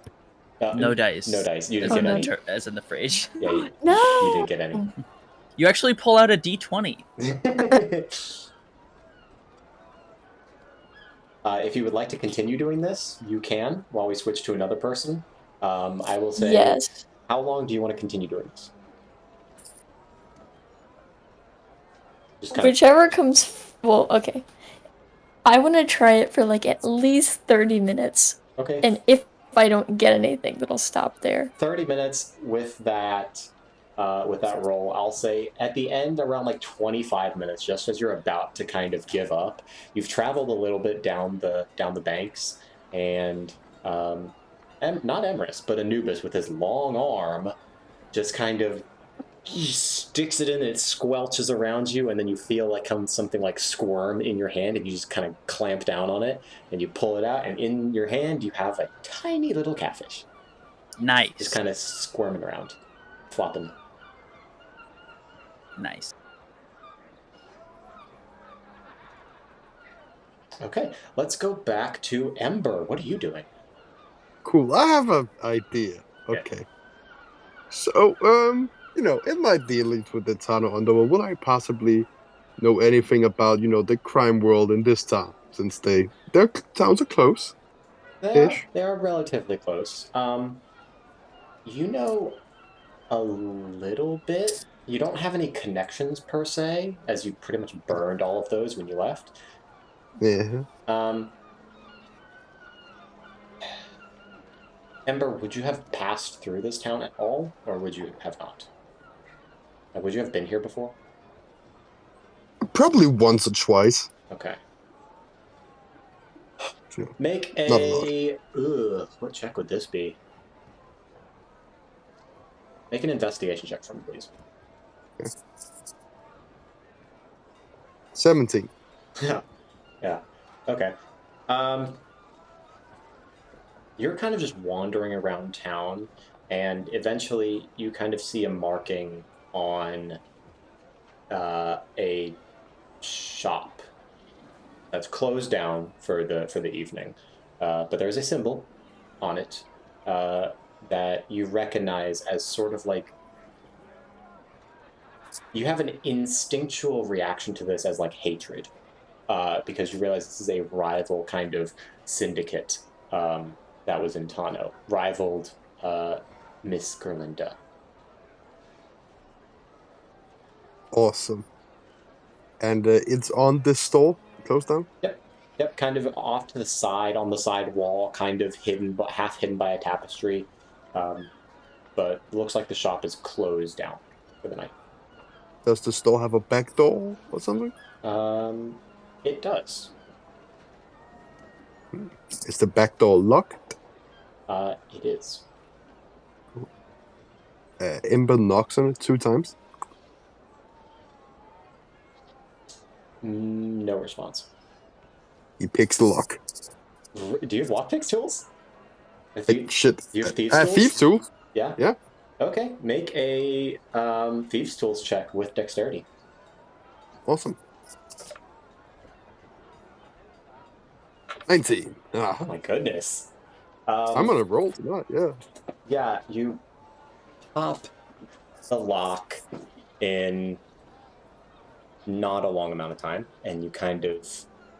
No dice. No dice. You As didn't in, get the any. as in the phrase. Yeah, you No! didn't get any. You actually pull out a d20. If you would like to continue doing this, you can while we switch to another person. I will say, Yes. how long do you want to continue doing this? Just kind Whichever comes. Well, okay. I want to try it for like at least 30 minutes. of, okay. And if I don't get anything, then I'll stop there. 30 minutes with that roll. I'll say at the end, around like 25 minutes, just as you're about to kind of give up, you've traveled a little bit down the banks, and not Emrys, but Anubis with his long arm just kind of sticks it in and it squelches around you, and then you feel like something like squirm in your hand, and you just kind of clamp down on it, and you pull it out, and in your hand you have a tiny little catfish. Nice. Just kind of squirming around, flopping. Nice. Okay, let's go back to Ember. What are you doing? Cool. I have an idea. Okay. So, in my dealings with the Tano underworld, would I possibly know anything about, the crime world in this town? Since their towns are close. They are relatively close. You know a little bit. You don't have any connections per se, as you pretty much burned all of those when you left. Yeah. Ember, would you have passed through this town at all, or would you have not? Would you have been here before? Probably once or twice. Okay. Sure. Make Not a a... what check would this be? Make an investigation check for me, please. Okay. 17. Yeah. Okay. You're kind of just wandering around town, and eventually you kind of see a marking on a shop that's closed down for the evening. But there's a symbol on it that you recognize as sort of like... You have an instinctual reaction to this as like hatred, because you realize this is a rival kind of syndicate that was in Tano, rivaled Miss Gerlinda. Awesome. And it's on this store, closed down? Yep, kind of off to the side, on the side wall, kind of hidden, but half hidden by a tapestry. But it looks like the shop is closed down. for the night. Does the store have a back door or something? It does. Is the back door locked? It is. Ember knocks on it 2 times. No response. He picks the lock. Do you have lockpick tools? Shit. You have thieves tools? Thieves too. Yeah? Yeah. Okay, make a thieves tools check with dexterity. Awesome. 19. Oh my goodness. I'm on a roll tonight, yeah. Yeah, you pop the lock in not a long amount of time, and you kind of,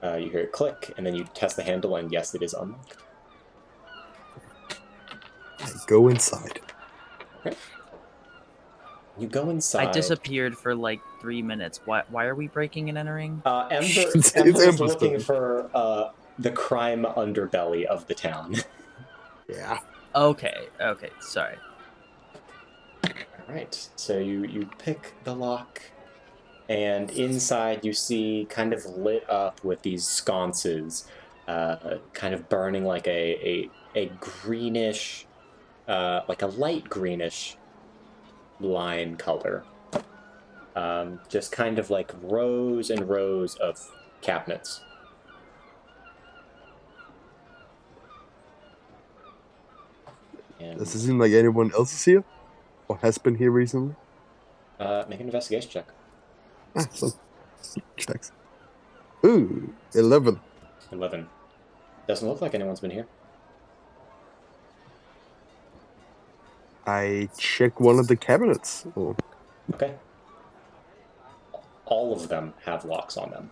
you hear it click, and then you test the handle, and yes, it is unlocked. I go inside. Okay. You go inside. I disappeared for like 3 minutes. Why are we breaking and entering? Ember It's is looking Ember's for the crime underbelly of the town. Yeah. Okay, sorry. Alright, so you pick the lock, and inside you see kind of lit up with these sconces, kind of burning like a greenish, like a light greenish line color. Just kind of like rows and rows of cabinets. And, Does it seem like anyone else is here? Or has been here recently? make an investigation check. So checks. Ooh, 11. 11. Doesn't look like anyone's been here. I check one of the cabinets. Oh. Okay. All of them have locks on them.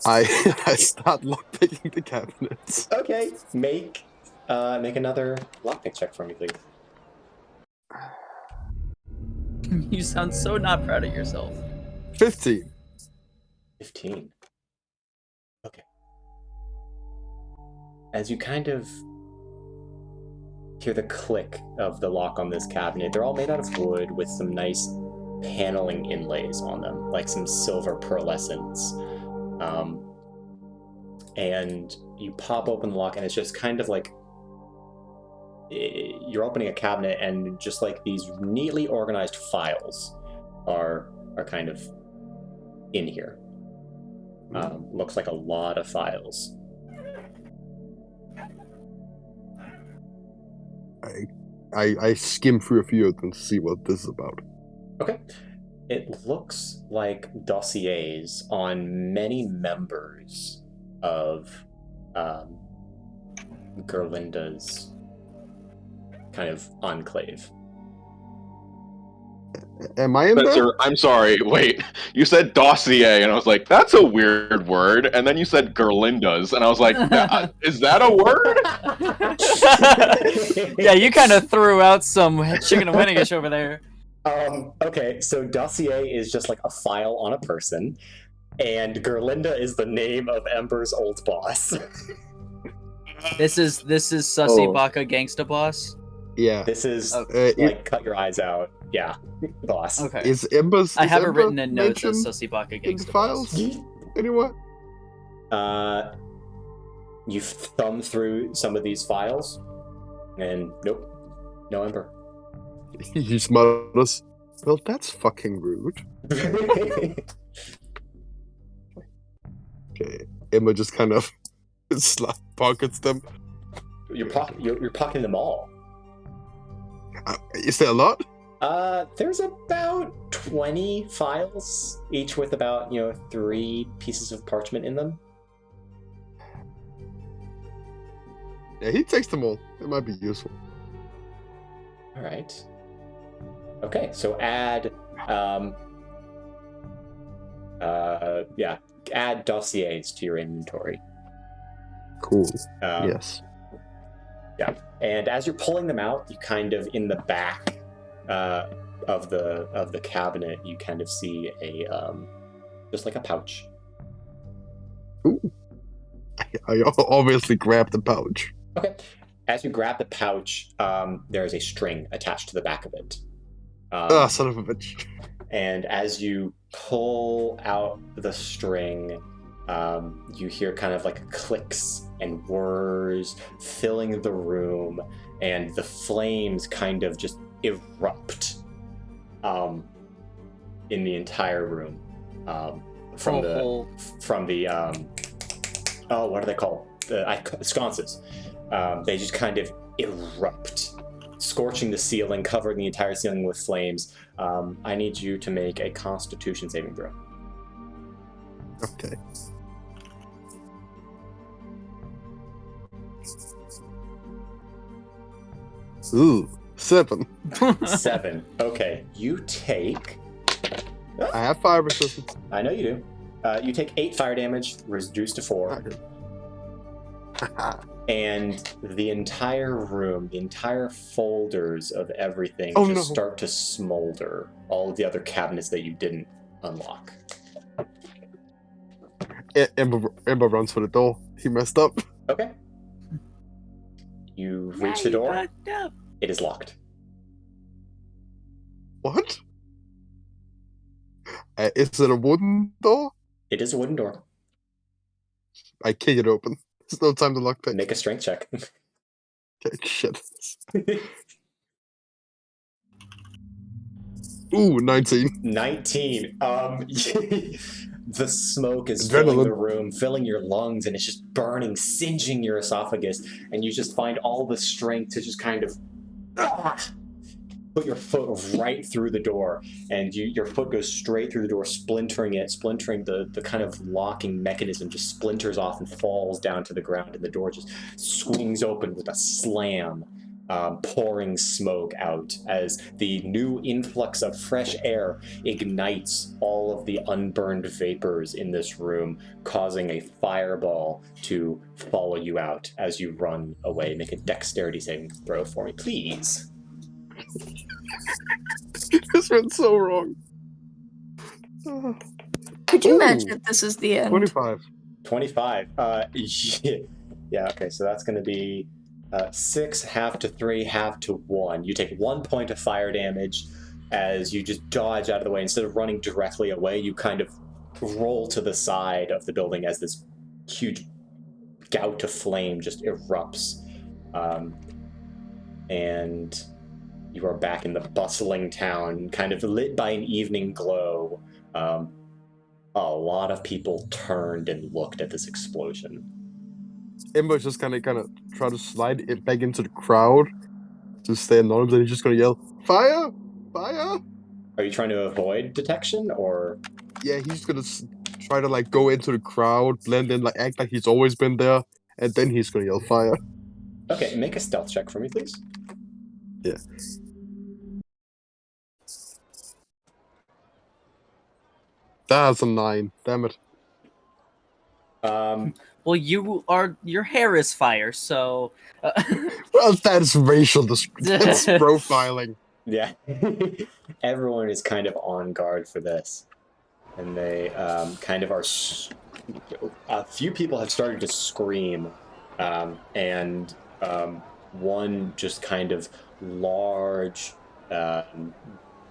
I start lockpicking the cabinets. Okay, make another lockpick check for me, please. You sound so not proud of yourself. 15. 15. Okay. As you kind of hear the click of the lock on this cabinet, they're all made out of wood with some nice paneling inlays on them, like some silver pearlescence. And you pop open the lock, and it's just kind of like you're opening a cabinet, and just like these neatly organized files are kind of in here. Looks like a lot of files. I skim through a few of them to see what this is about. Okay. It looks like dossiers on many members of Gerlinda's kind of enclave. Am I in there? Spencer, I'm sorry. Wait, you said dossier, and I was like, "That's a weird word." And then you said Gerlinda's, and I was like, "Is that a word?" Yeah, you kind of threw out some chicken and Winnigish over there. Okay, so dossier is just like a file on a person, and Gerlinda is the name of Ember's old boss. This is Sussy Baka Gangsta Boss. Yeah. This is it, cut your eyes out. Yeah, boss. Okay. is Ember's? I have it Ember written in notes as mentioned Sussy Baka in Gangsta files? Boss. Anyone? You thumb through some of these files, and nope, no Ember. He smutters. Well, that's fucking rude. Okay. Emma just kind of pockets them. You're pocketing them all. Is there a lot? There's about 20 files, each with about 3 pieces of parchment in them. Yeah, he takes them all. It might be useful. All right. Okay, so add add dossiers to your inventory. Cool. Yes. Yeah, and as you're pulling them out, you kind of in the back of the cabinet, you kind of see a just like a pouch. Ooh. I obviously grabbed the pouch. Okay. As you grab the pouch, there is a string attached to the back of it. Son of a bitch. And as you pull out the string, you hear kind of like clicks and whirs filling the room, and the flames kind of just erupt in the entire room. From the what are they called? The sconces. They just kind of erupt, scorching the ceiling, covering the entire ceiling with flames. I need you to make a Constitution saving throw. Okay. Ooh, 7. 7. Okay, you take... I have fire resistance. I know you do. You take 8 fire damage, reduced to 4. And the entire room, the entire folders of everything start to smolder. All of the other cabinets that you didn't unlock. Ember runs for the door. He messed up. Okay. You reach the door. It is locked. What? Is it a wooden door? It is a wooden door. I kick it open. There's no time to lockpick. Make a strength check. Okay, shit. Ooh, 19. 19. The smoke is Adrenaline. filling the room, filling your lungs, and it's just burning, singeing your esophagus, and you just find all the strength to just kind of put your foot right through the door, and your foot goes straight through the door, splintering the kind of locking mechanism, just splinters off and falls down to the ground, and the door just swings open with a slam, pouring smoke out as the new influx of fresh air ignites all of the unburned vapors in this room, causing a fireball to follow you out as you run away. Make a dexterity saving throw for me, please. This went so wrong. Could you imagine if this is the end? 25. 25. Yeah, okay, so that's going to be 6, half to 3, half to 1. You take 1 point of fire damage as you just dodge out of the way. Instead of running directly away, you kind of roll to the side of the building as this huge gout of flame just erupts. And you are back in the bustling town, kind of lit by an evening glow. A lot of people turned and looked at this explosion. Ember's just kind of try to slide it back into the crowd to stay anonymous, and he's just gonna yell, "Fire! Fire!" Are you trying to avoid detection, or? Yeah, he's gonna try to go into the crowd, blend in, act like he's always been there, and then he's gonna yell, "Fire!" Okay, make a stealth check for me, please. Yeah. That's a 9. Damn it. Well, your hair is fire, so. Well, that's racial that's profiling. Yeah. Everyone is kind of on guard for this. And they kind of are... A few people have started to scream. And one just kind of large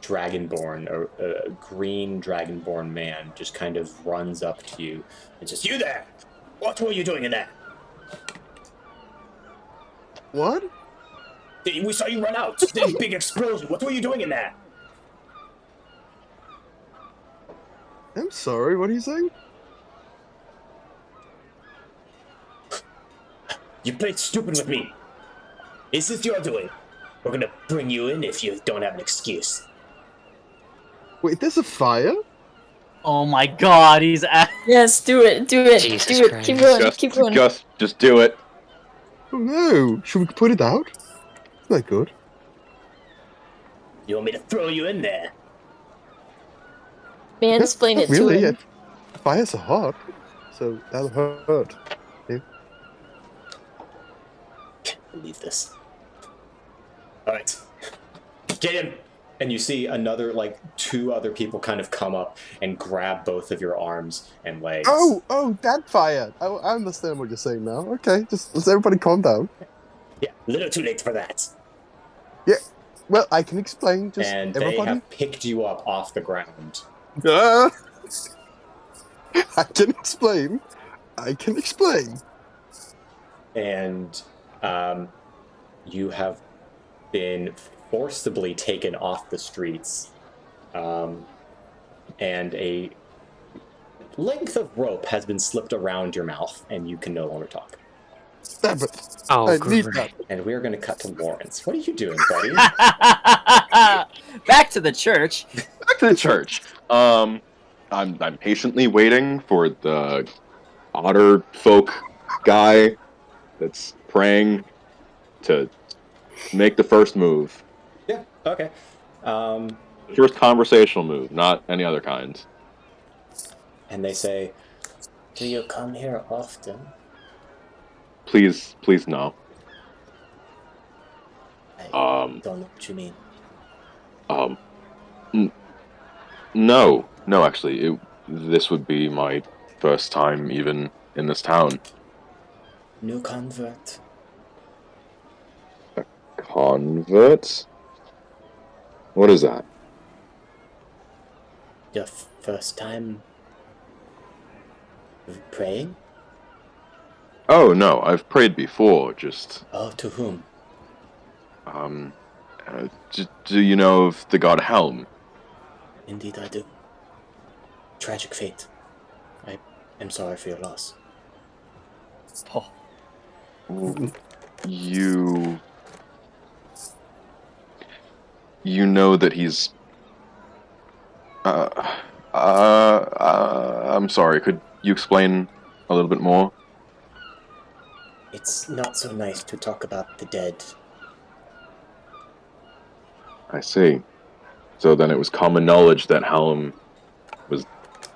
dragonborn, a green dragonborn man just kind of runs up to you and says, "You there! What were you doing in there?" What? We saw you run out. The big explosion. What were you doing in there? I'm sorry, what are you saying? You played stupid with me. Is this your doing? We're gonna bring you in if you don't have an excuse. Wait, there's a fire? Oh my god, he's at. Yes, do it, Jesus do it. Christ. Keep going, keep going. Just do it. Oh no, should we put it out? Not good. You want me to throw you in there? Mansplain it Really? to him. Fires are hot, so that'll hurt. Yeah. Can't believe this. Alright. Get him! And you see another, 2 other people kind of come up and grab both of your arms and legs. Oh, that fire! I understand what you're saying now. Okay, just everybody calm down. Yeah, a little too late for that. Well, I can explain. Just And they everybody. have picked you up off the ground. Ah! I can explain. I can explain. And you have been forcibly taken off the streets. And a length of rope has been slipped around your mouth, and you can no longer talk. Damn it. Oh, I need great. that. And we're going to cut to Lawrence. What are you doing, buddy? Back to the church. Back to the church. I'm patiently waiting for the Otterfolk guy that's praying to make the first move. Yeah, okay. First conversational move, not any other kind. And they say, do you come here often? Please no. I don't know what you mean. No, actually, this would be my first time even in this town. New convert. Convert? What is that? Your first time praying? Oh no, I've prayed before. Just Oh, to whom? do you know of the god Helm? Indeed I do. Tragic fate. I am sorry for your loss. Oh, You know that he's. I'm sorry. Could you explain a little bit more? It's not so nice to talk about the dead. I see. So then it was common knowledge that Helm was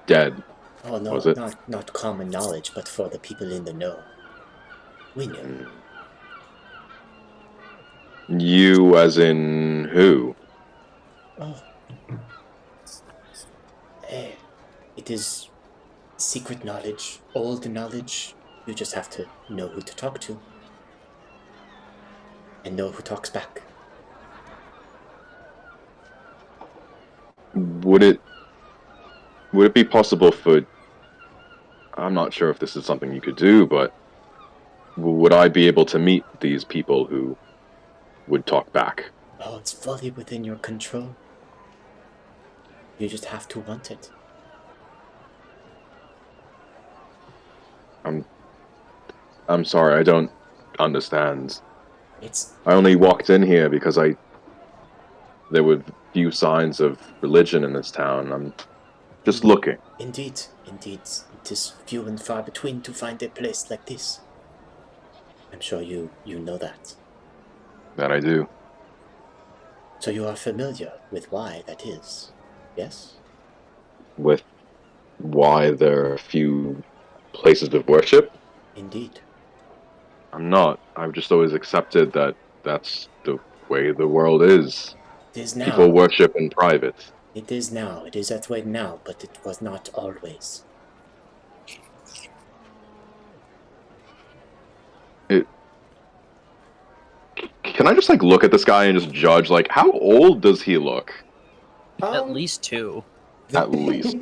dead. Oh no, Was it? not common knowledge, but for the people in the know. We knew. You, as in who? Oh. It is secret knowledge, old knowledge. You just have to know who to talk to. And know who talks back. Would it be possible for... I'm not sure if this is something you could do, but would I be able to meet these people who would talk back? Oh, it's fully within your control. You just have to want it. I'm sorry, I don't understand. It's I only walked in here because there were few signs of religion in this town. I'm just looking. indeed. It is few and far between to find a place like this. I'm sure you know that. That I do. So you are familiar with why that is, yes? With why there are few places of worship? Indeed. I'm not. I've just always accepted that that's the way the world is. It is now. People worship in private. It is now. It is that way now, but it was not always. Can I just look at this guy and just judge how old does he look? at least 2. At least.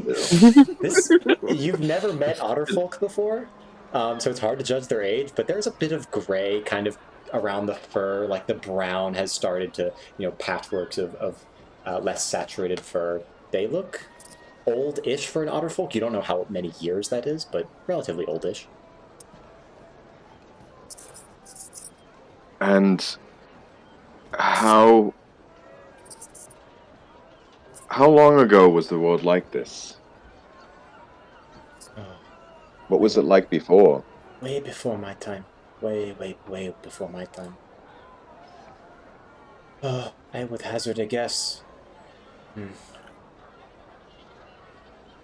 You've never met Otterfolk before, so it's hard to judge their age. But there's a bit of gray kind of around the fur, the brown has started to, patchworks of less saturated fur. They look old-ish for an Otterfolk. You don't know how many years that is, but relatively oldish. And how long ago was the world like this? What was it like before? Way before my time. Way before my time. I would hazard a guess.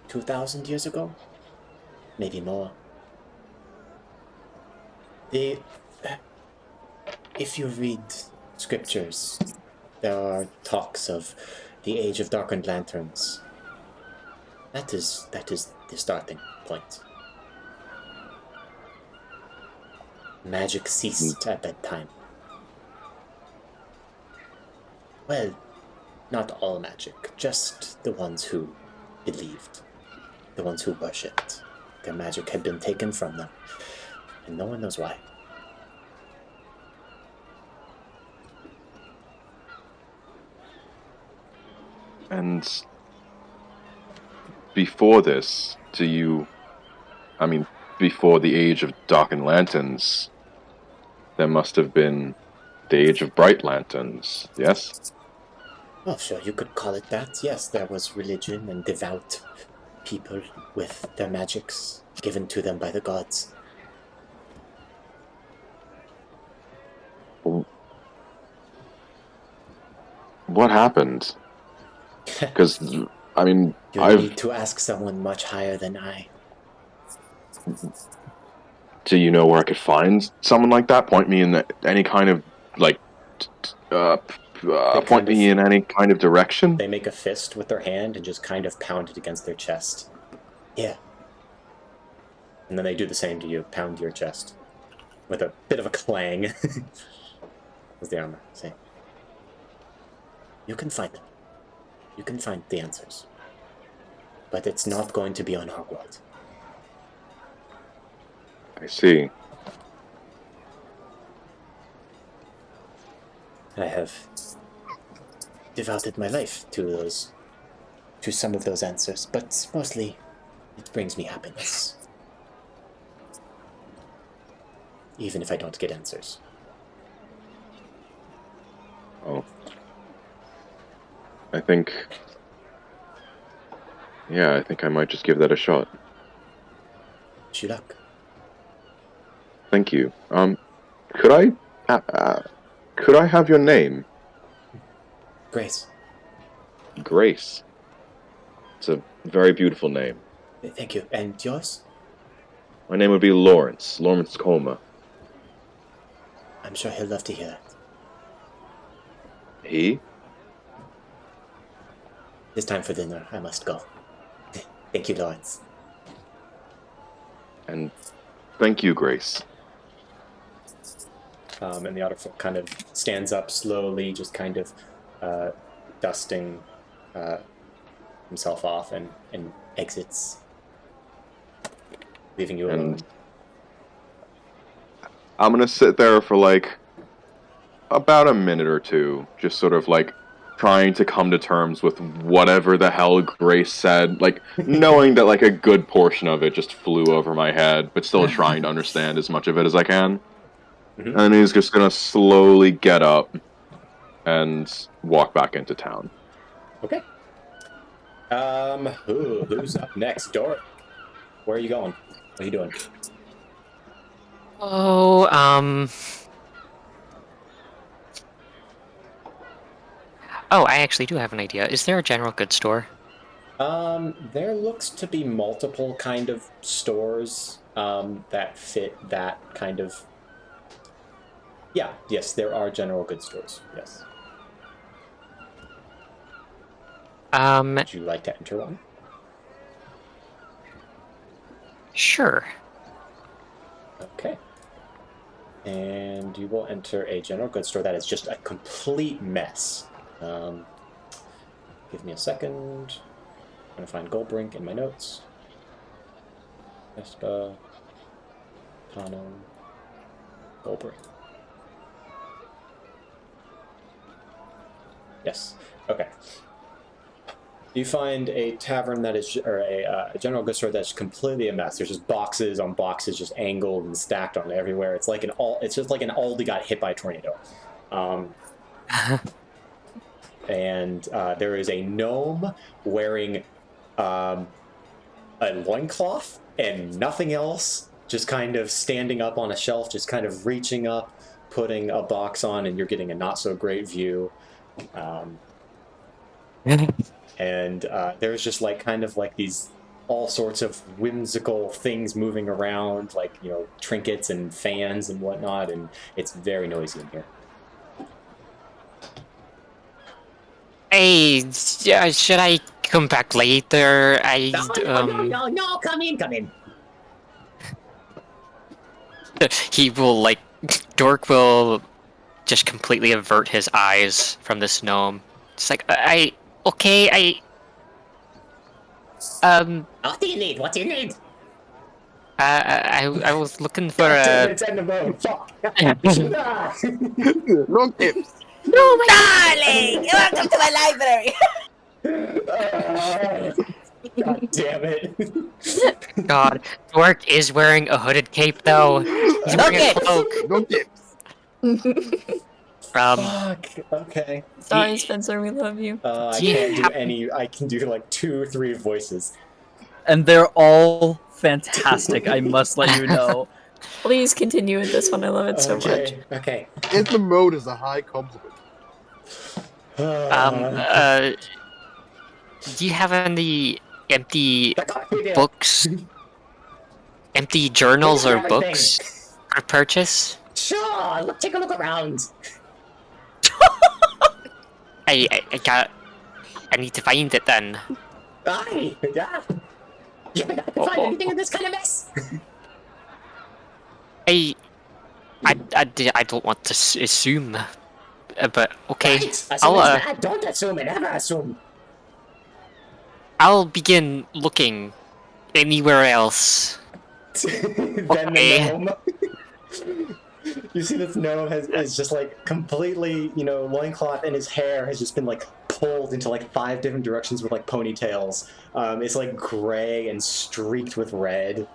2,000 years ago? Maybe more. If you read scriptures, there are talks of the age of darkened lanterns. That is the starting point. Magic ceased at that time. Well, not all magic, just the ones who believed, the ones who worshipped. Their magic had been taken from them, and no one knows why. And before this, before the age of darkened lanterns, there must have been the age of bright lanterns, yes? Well, sure, you could call it that. Yes, there was religion and devout people with their magics given to them by the gods. What happened? Because, You I've... need to ask someone much higher than I. Do you know where I could find someone like that? Point me in any kind of, like, point me in any kind of direction? They make a fist with their hand and just kind of pound it against their chest. Yeah. And then they do the same to you, pound your chest. With a bit of a clang. As the armor say. You can find them. You can find the answers. But it's not going to be on our world. I see. I have devoted my life to some of those answers, but mostly it brings me happiness. Even if I don't get answers. Oh. I think I might just give that a shot. Wish you luck. Thank you. Could I have your name? Grace. Grace. It's a very beautiful name. Thank you. And yours? My name would be Lawrence Colma. I'm sure he'll love to hear that. He? It's time for dinner. I must go. Thank you, Lawrence. And thank you, Grace. And the Otterfolk kind of stands up slowly, just kind of dusting himself off and exits, leaving you alone. And I'm gonna sit there for like about a minute or two, just sort of like trying to come to terms with whatever the hell Grace said, like knowing that like a good portion of it just flew over my head, but still trying to understand as much of it as I can. Mm-hmm. And he's just gonna slowly get up and walk back into town. Okay. Who's up next? Dor? Where are you going? What are you doing? Oh, Oh, I actually do have an idea. Is there a general goods store? There looks to be multiple kind of stores that fit that kind of... Yeah, yes, there are general goods stores, yes. Would you like to enter one? Sure. Okay. And you will enter a general goods store that is just a complete mess. Give me a second. I'm going to find Gullbrink in my notes. Vespa, Tano, Gullbrink. Yes. Okay. You find a tavern that is, or a general goods store that's completely a mess. There's just boxes on boxes, just angled and stacked on everywhere. It's like it's just like an Aldi got hit by a tornado. And there is a gnome wearing a loincloth and nothing else, just kind of standing up on a shelf, just kind of reaching up, putting a box on, and you're getting a not so great view. And there's just like kind of like these all sorts of whimsical things moving around, like, you know, trinkets and fans and whatnot, and it's very noisy in here. Hey, should I come back later? No, come in. He will, like, Dork will just completely avert his eyes from this gnome. It's like, What do you need? What do you need? I was looking for It's in the road. Fuck. Wrong tips. No, my Darling, welcome to my library. God damn it. God, Cork is wearing a hooded cape though. He's wearing a cloak. Wrong tips. Fuck. Okay. Sorry, Spencer, we love you. I can't do any. I can do like 2 or 3 voices. And they're all fantastic, I must let you know. Please continue with this one. I love it so much. Okay. In the mode is a high compliment. Do you have any empty books, empty journals or books for purchase? Sure. Take a look around. I need to find it then. Aye. Yeah. You think I can find anything in this kind of mess? I don't want to assume, but okay. Right. Assume it's bad. Don't assume it. Never assume. I'll begin looking anywhere else. Then Okay. the gnome. You see this gnome is just like completely, loincloth, and his hair has just been like pulled into like 5 different directions with like ponytails. It's like gray and streaked with red.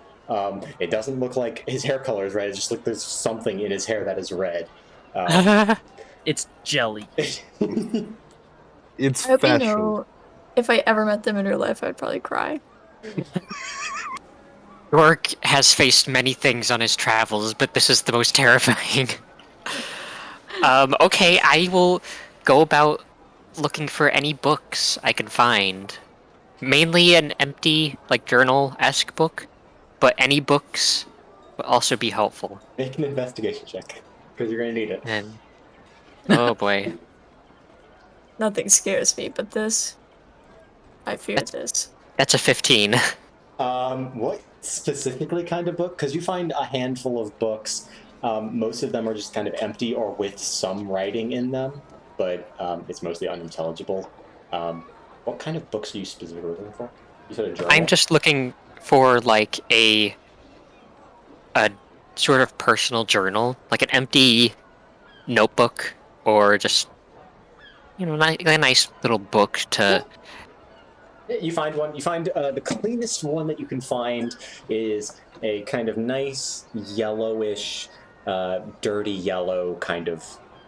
It doesn't look like his hair color is red. It's just like there's something in his hair that is red. It's jelly. It's I hope you fashion. know, if I ever met them in real life, I'd probably cry. Cork has faced many things on his travels, but this is the most terrifying. Okay, I will go about looking for any books I can find. Mainly an empty, like, journal-esque book, but any books would also be helpful. Make an investigation check, because you're gonna need it. And oh boy. Nothing scares me, but this. I fear this. That's a 15. What specifically kind of book? Because you find a handful of books. Most of them are just kind of empty or with some writing in them, but it's mostly unintelligible. What kind of books are you specifically looking for? You said a journal? I'm just looking for, like, a sort of personal journal, like an empty notebook, or just, a nice little book to... You find one. You find the cleanest one that you can find is a kind of nice yellowish, dirty yellow kind of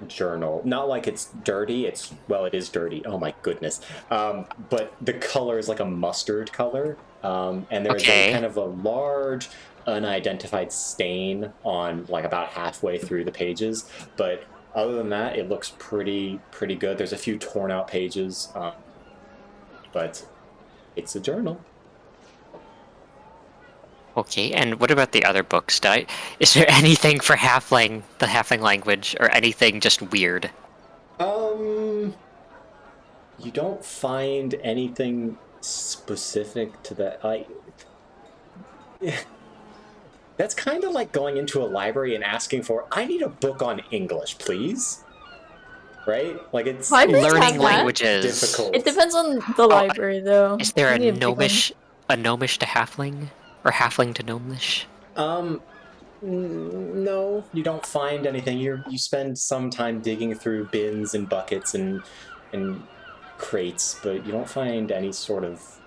journal. Not like it's dirty. It is dirty. Oh my goodness. But the color is like a mustard color, and there's a kind of a large unidentified stain on like about halfway through the pages. But other than that, it looks pretty good. There's a few torn out pages, but it's a journal. Okay, and what about the other books? Is there anything for the halfling language, or anything just weird? You don't find anything specific to that. That's kind of like going into a library and asking for, I need a book on English, please. Right? Like, it's Libraries have Learning that. languages. difficult. It depends on the library, though. Is there a You need pick one. gnomish to halfling? Or halfling to gnomish? No, you don't find anything. You spend some time digging through bins and buckets and crates, but you don't find any sort of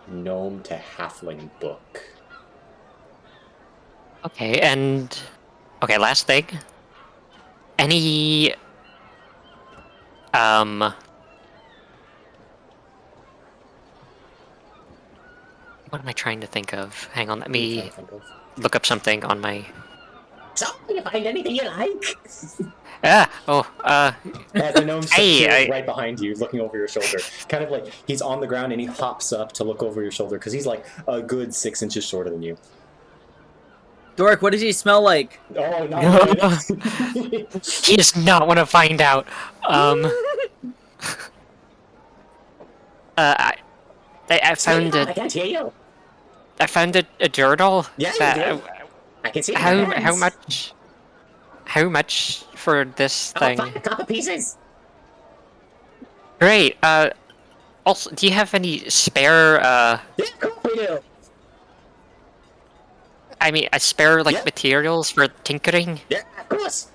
gnome to halfling book. Okay, last thing. Any... What am I trying to think of? Hang on, let me look up something on my... So, you find anything you like? The gnome right behind you, looking over your shoulder. Kind of like he's on the ground and he hops up to look over your shoulder because he's like a good 6 inches shorter than you. Dork, what does he smell like? Oh, not He does not want to find out. I found I can't hear you. I found a journal. Yeah, that, you did. I can see how hands. How much for this thing? 5 copper pieces. Great. Also, do you have any spare? Yeah, of course we do. I mean, a spare like Yeah. materials for tinkering. Yeah, of course.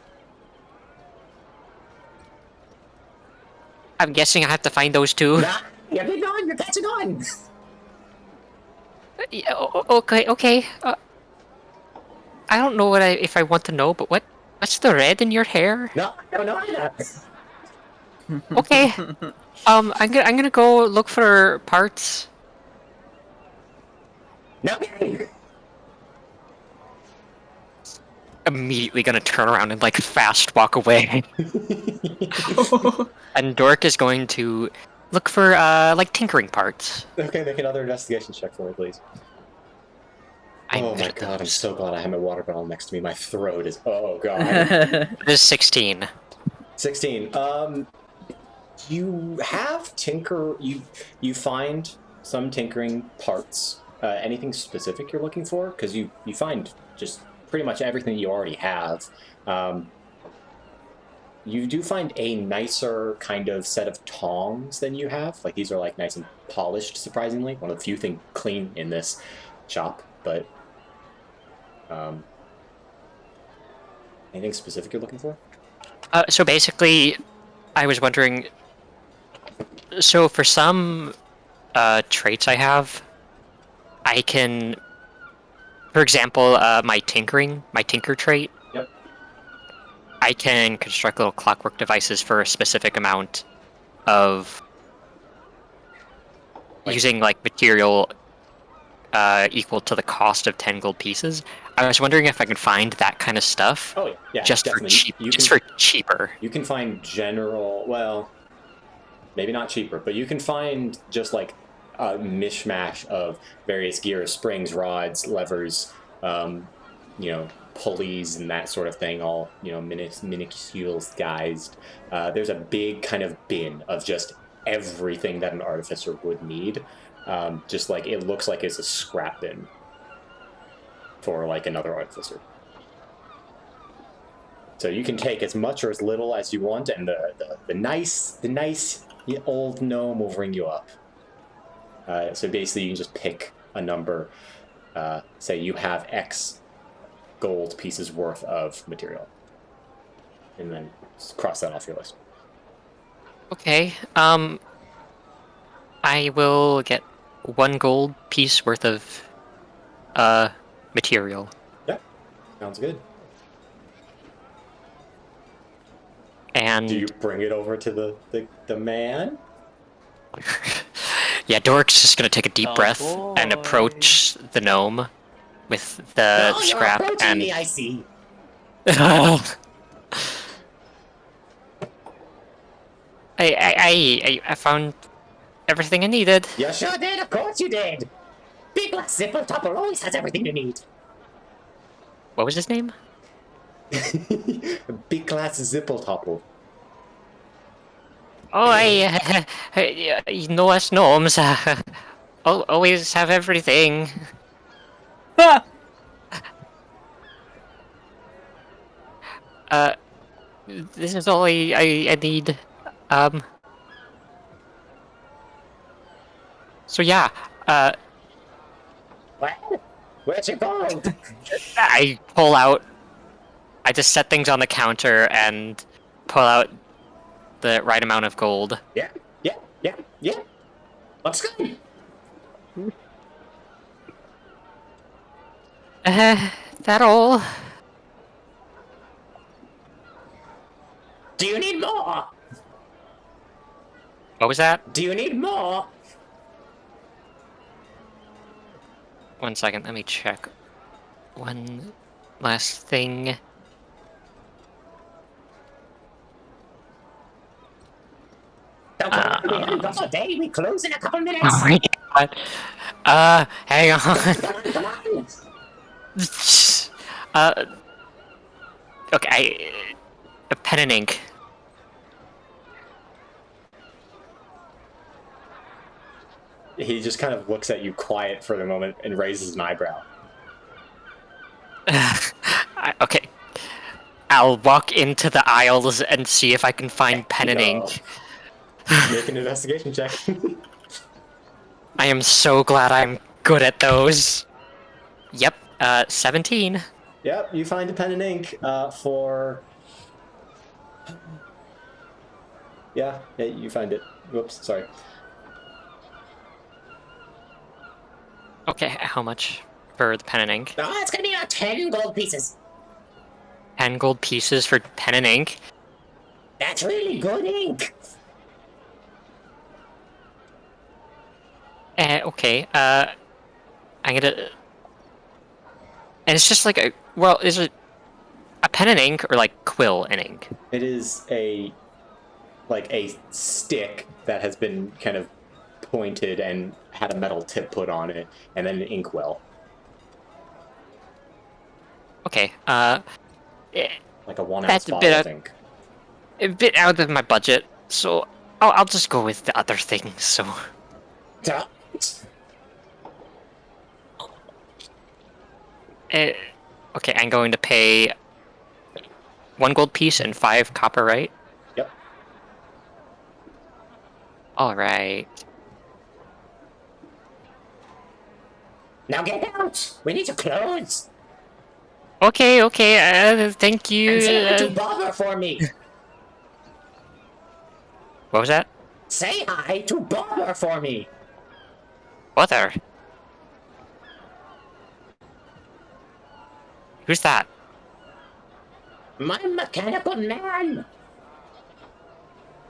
I'm guessing I have to find those too. Nah, you're getting on. You're catching on. Yeah, okay. I don't know if I want to know, but what's the red in your hair? No, I don't know either. Okay. I'm gonna go look for parts. No. Immediately gonna turn around and like fast walk away. And Dork is going to look for like tinkering parts. Okay, make another investigation check for me, please. Oh my god, I'm so glad I have my water bottle next to me. My throat is. Oh god. This is 16. 16. You have tinker. You find some tinkering parts. Anything specific you're looking for? Because you find just pretty much everything you already have. You do find a nicer kind of set of tongs than you have. Like these are like nice and polished, surprisingly. One of the few things clean in this shop, but anything specific you're looking for? So basically, I was wondering. So for some traits I have, I can, for example, my tinker trait. Yep. I can construct little clockwork devices for a specific amount of using like material equal to the cost of 10 gold pieces. I was wondering if I can find that kind of stuff. Oh yeah, just definitely. for cheap, for cheaper. You can find general, well, maybe not cheaper, but you can find just like a mishmash of various gears, springs, rods, levers, pulleys and that sort of thing, all, minuscule guised. There's a big kind of bin of just everything that an artificer would need. Just like, it looks like it's a scrap bin for like another artificer. So you can take as much or as little as you want, and the nice old gnome will ring you up. So basically, you can just pick a number. Say you have X gold pieces worth of material, and then cross that off your list. Okay. I will get 1 gold piece worth of material. Yeah, sounds good. And do you bring it over to the man? Yeah, Dork's just gonna take a deep breath and boy. approach the gnome with the scrap you're and. me, I see. I found everything I needed. You sure did. Of course you did. Big Black Zipper Topper always has everything you need. What was his name? Big class Zippeltopple. Oh, you know us gnomes. Always have everything. This is all I need. So yeah, What? Where's your gold? I pull out. I just set things on the counter and pull out the right amount of gold. Yeah. Let's go. That all? Do you need more? What was that? Do you need more? 1 second, let me check. One last thing. Don't worry, we haven't got all day. We close in a couple minutes. Oh my god. Hang on. Come on. Okay, a pen and ink. He just kind of looks at you quiet for the moment and raises an eyebrow. Okay. I'll walk into the aisles and see if I can find pen and ink. Make an investigation check. I am so glad I'm good at those. Yep, 17. Yep, you find a pen and ink for... Yeah, you find it. Whoops, sorry. Okay, how much for the pen and ink? Oh, it's gonna be about 10 gold pieces. 10 gold pieces for pen and ink? That's really good ink. Okay, I'm gonna... And it's just like a... Well, is it a pen and ink or like quill and ink? It is a stick that has been kind of pointed and had a metal tip put on it, and then an inkwell. Okay, Like a 1 ounce That's a bottle bit of ink. a bit out of my budget, so I'll just go with the other things, so... Okay, I'm going to pay 1 gold piece and 5 copper, right? Yep. Alright. Now get out. We need to close. Okay, thank you. And say hi to Bobber for me. What was that? Say hi to Bobber for me. Bother. Who's that? My mechanical man.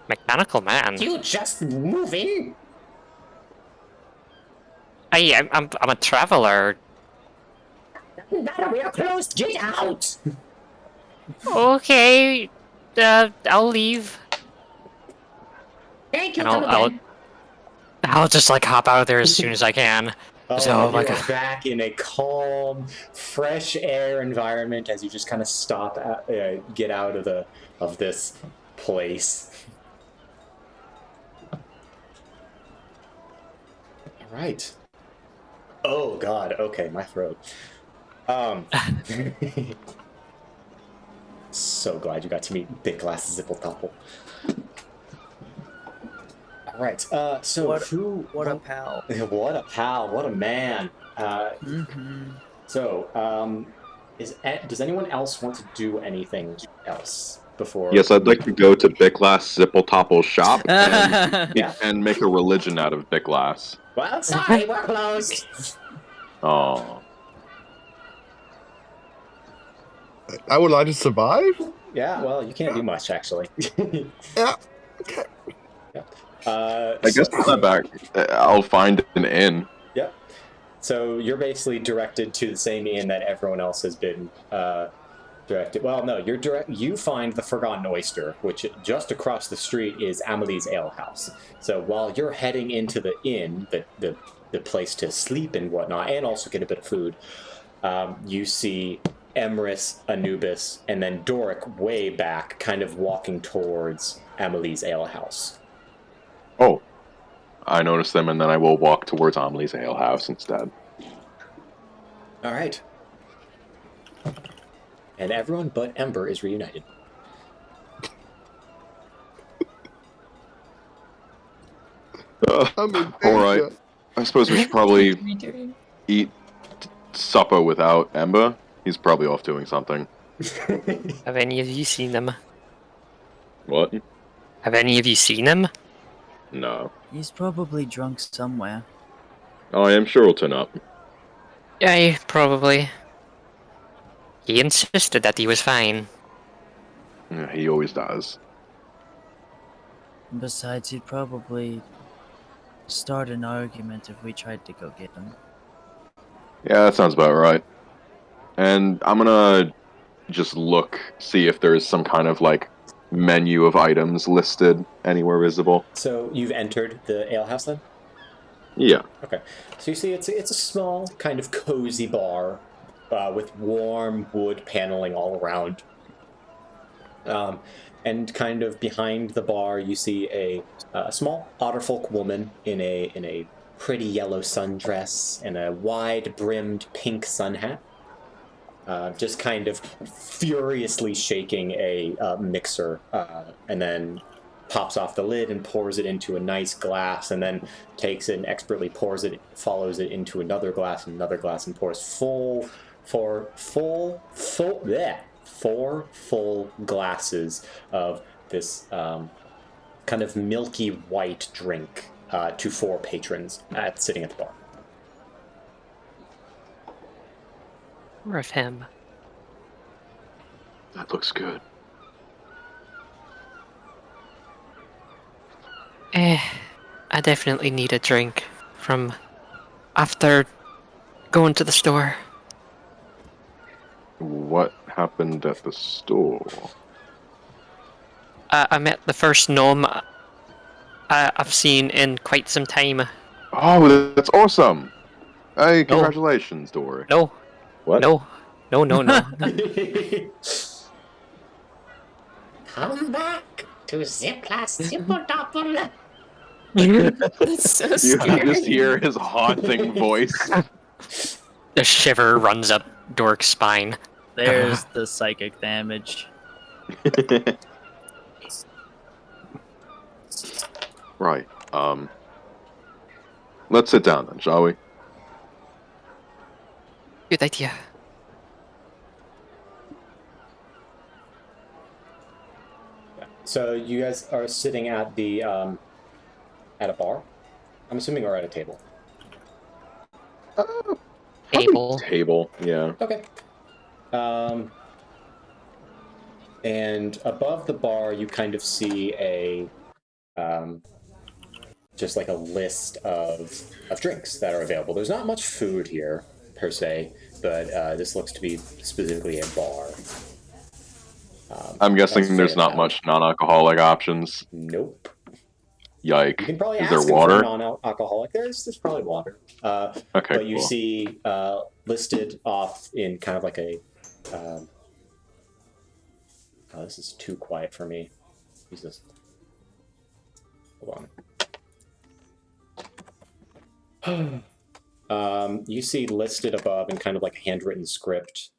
Mechanical man. You just move in. I'm a traveler. Doesn't matter, we are closed. Get out. Okay, I'll leave. Thank you. And Come again. I'll just like hop out of there as soon as I can. Oh, So, and like, you're back in a calm, fresh air environment as you just kind of stop, get out of this place. All right. Oh God. Okay, my throat. So glad you got to meet Big Glass Zippeltopple. All right. So What a pal. What a pal! What a man! So, does anyone else want to do anything else before? Yes, I'd like to go to Bicklass Zippeltopple's shop and, Yeah. and make a religion out of Bicklass. Well, sorry, we're closed. Oh. I would like to survive. Yeah. Well, you can't do much actually. Yeah. Okay. I guess on that back, I'll find an inn. Yep. So you're basically directed to the same inn that everyone else has been directed. Well, no, you find the Forgotten Oyster, which just across the street is Amelie's Ale House. So while you're heading into the inn, the place to sleep and whatnot, and also get a bit of food, you see Emrys, Anubis, and then Doric way back, kind of walking towards Amelie's Ale House. Oh. I notice them, and then I will walk towards Amelie's Ale House instead. All right. And everyone but Ember is reunited. Alright. I suppose we should probably eat supper without Ember. He's probably off doing something. Have any of you seen them? What? Have any of you seen him? No. He's probably drunk somewhere. Oh, I am sure he'll turn up. Yeah, probably. He insisted that he was fine. Yeah, he always does. Besides, he'd probably start an argument if we tried to go get him. Yeah, that sounds about right. And I'm gonna just see if there's some kind of, like, menu of items listed anywhere visible. So you've entered the alehouse then? Yeah. Okay. So you see it's a small, kind of cozy bar with warm wood paneling all around. And kind of behind the bar, you see a small Otterfolk woman in a pretty yellow sundress and a wide-brimmed pink sun hat. just kind of furiously shaking a mixer, and then pops off the lid and pours it into a nice glass, and then takes it and expertly follows it into another glass, and pours four full glasses of this kind of milky white drink to 4 patrons sitting at the bar. More of him. That looks good. I definitely need a drink from after going to the store. What happened at the store? I met the first gnome I've seen in quite some time. Oh, that's awesome! Hey, congratulations, Dory. No. What? No. Come back to Zipla Simple Doppel. That's so You scary. just hear his haunting voice. The shiver runs up Dork's spine. There's the psychic damage. Right. Let's sit down then, shall we? Good idea. So you guys are sitting at the at a bar, I'm assuming, or at a table. Table. Table, yeah. Okay. And above the bar, you kind of see a just like a list of drinks that are available. There's not much food here per se, but this looks to be specifically a bar. I'm guessing That's there's fair not to much non-alcoholic options. Nope. Yike. You can probably Is ask there them water? for non-alcoholic. There's probably water. Okay, But you cool. see listed off in kind of like a... oh, this is too quiet for me. Jesus. Hold on. You see listed above in kind of like a handwritten script.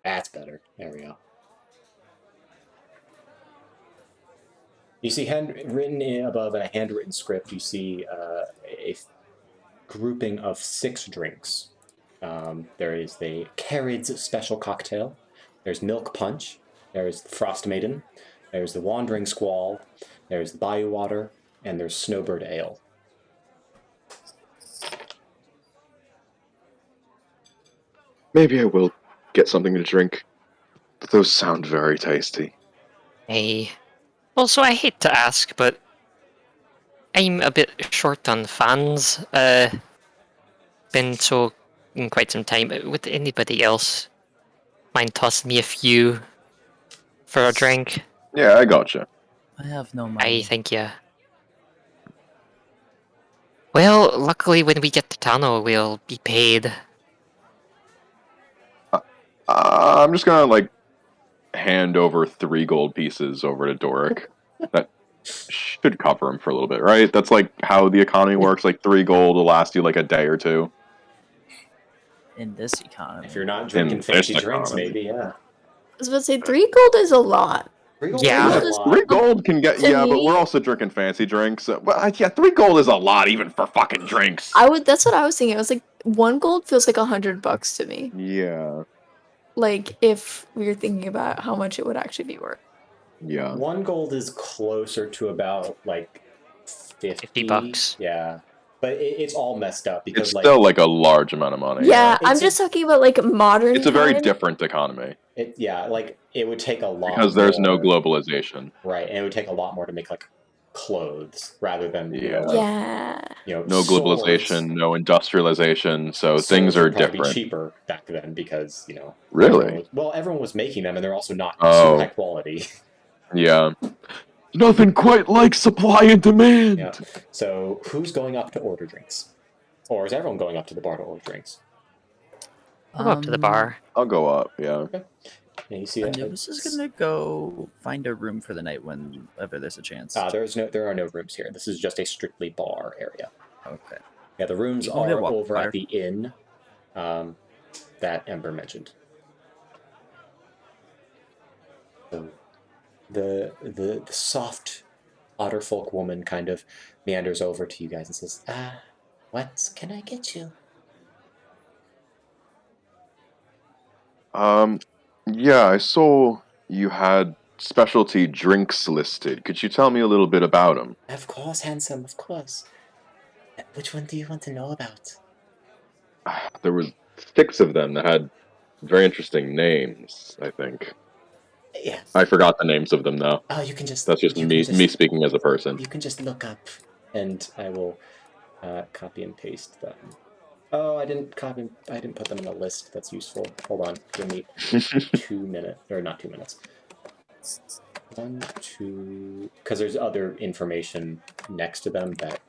That's better. There we go. You see written in above in a handwritten script, you see a grouping of 6 drinks. There is the Carrids Special Cocktail. There's Milk Punch. There's the Frost Maiden. There's the Wandering Squall. There's the Bayou Water. And there's Snowbird Ale. Maybe I will get something to drink. But those sound very tasty. Hey. Also, I hate to ask, but I'm a bit short on fans. Been so in quite some time. Would anybody else mind tossing me a few for a drink? Yeah, I gotcha. I have no money. I thank you. Well, luckily when we get to Tano, we'll be paid. I'm just gonna, like, hand over 3 gold pieces over to Doric. That should cover him for a little bit, right? That's, like, how the economy works. Like, 3 gold will last you, like, a day or 2. In this economy. If you're not drinking In fancy this drinks, economy. maybe, yeah. I was about to say 3 gold is a lot. 3 gold Yeah. is a lot. 3 gold can get... To Yeah, but me- we're also drinking fancy drinks. Well, yeah, 3 gold is a lot even for fucking drinks. That's what I was thinking. I was like, 1 gold feels like $100 to me. Yeah. Like, if we were thinking about how much it would actually be worth. Yeah. 1 gold is closer to about, like, 50 $50. Yeah. But it's all messed up because, It's like... still, like, a large amount of money. Yeah, I'm It's just talking about, like, modern It's a very time. different economy. Like, it would take a lot Because there's no more- globalization. Right, and it would take a lot more to make, like, clothes rather than, Yeah. Yeah. No globalization, no industrialization, so things Swords are would probably be different. cheaper back then because, Really? everyone was making them and they're also not Oh. super high quality. Yeah. Nothing quite like supply and demand. Yeah. So, who's going up to order drinks? Or is everyone going up to the bar to order drinks? I'll go up to the bar. I'll go up, yeah. Yeah, you see that? Anubis is gonna go find a room for the night whenever there's a chance. There are no rooms here. This is just a strictly bar area. Okay. Yeah, the rooms You can get are over fire. at the inn. that Ember mentioned. So the soft Otterfolk woman kind of meanders over to you guys and says, what can I get you? Yeah, I saw you had specialty drinks listed. Could you tell me a little bit about them? Of course, handsome, of course. Which one do you want to know about? There were 6 of them that had very interesting names, I think. Yeah. I forgot the names of them, though. Oh, you can just... That's just me speaking as a person. You can just look up, and I will copy and paste them. Oh, I didn't put them in a list. That's useful. Hold on. Give me 2 minutes. Or not 2 minutes. 1, 2... Because there's other information next to them that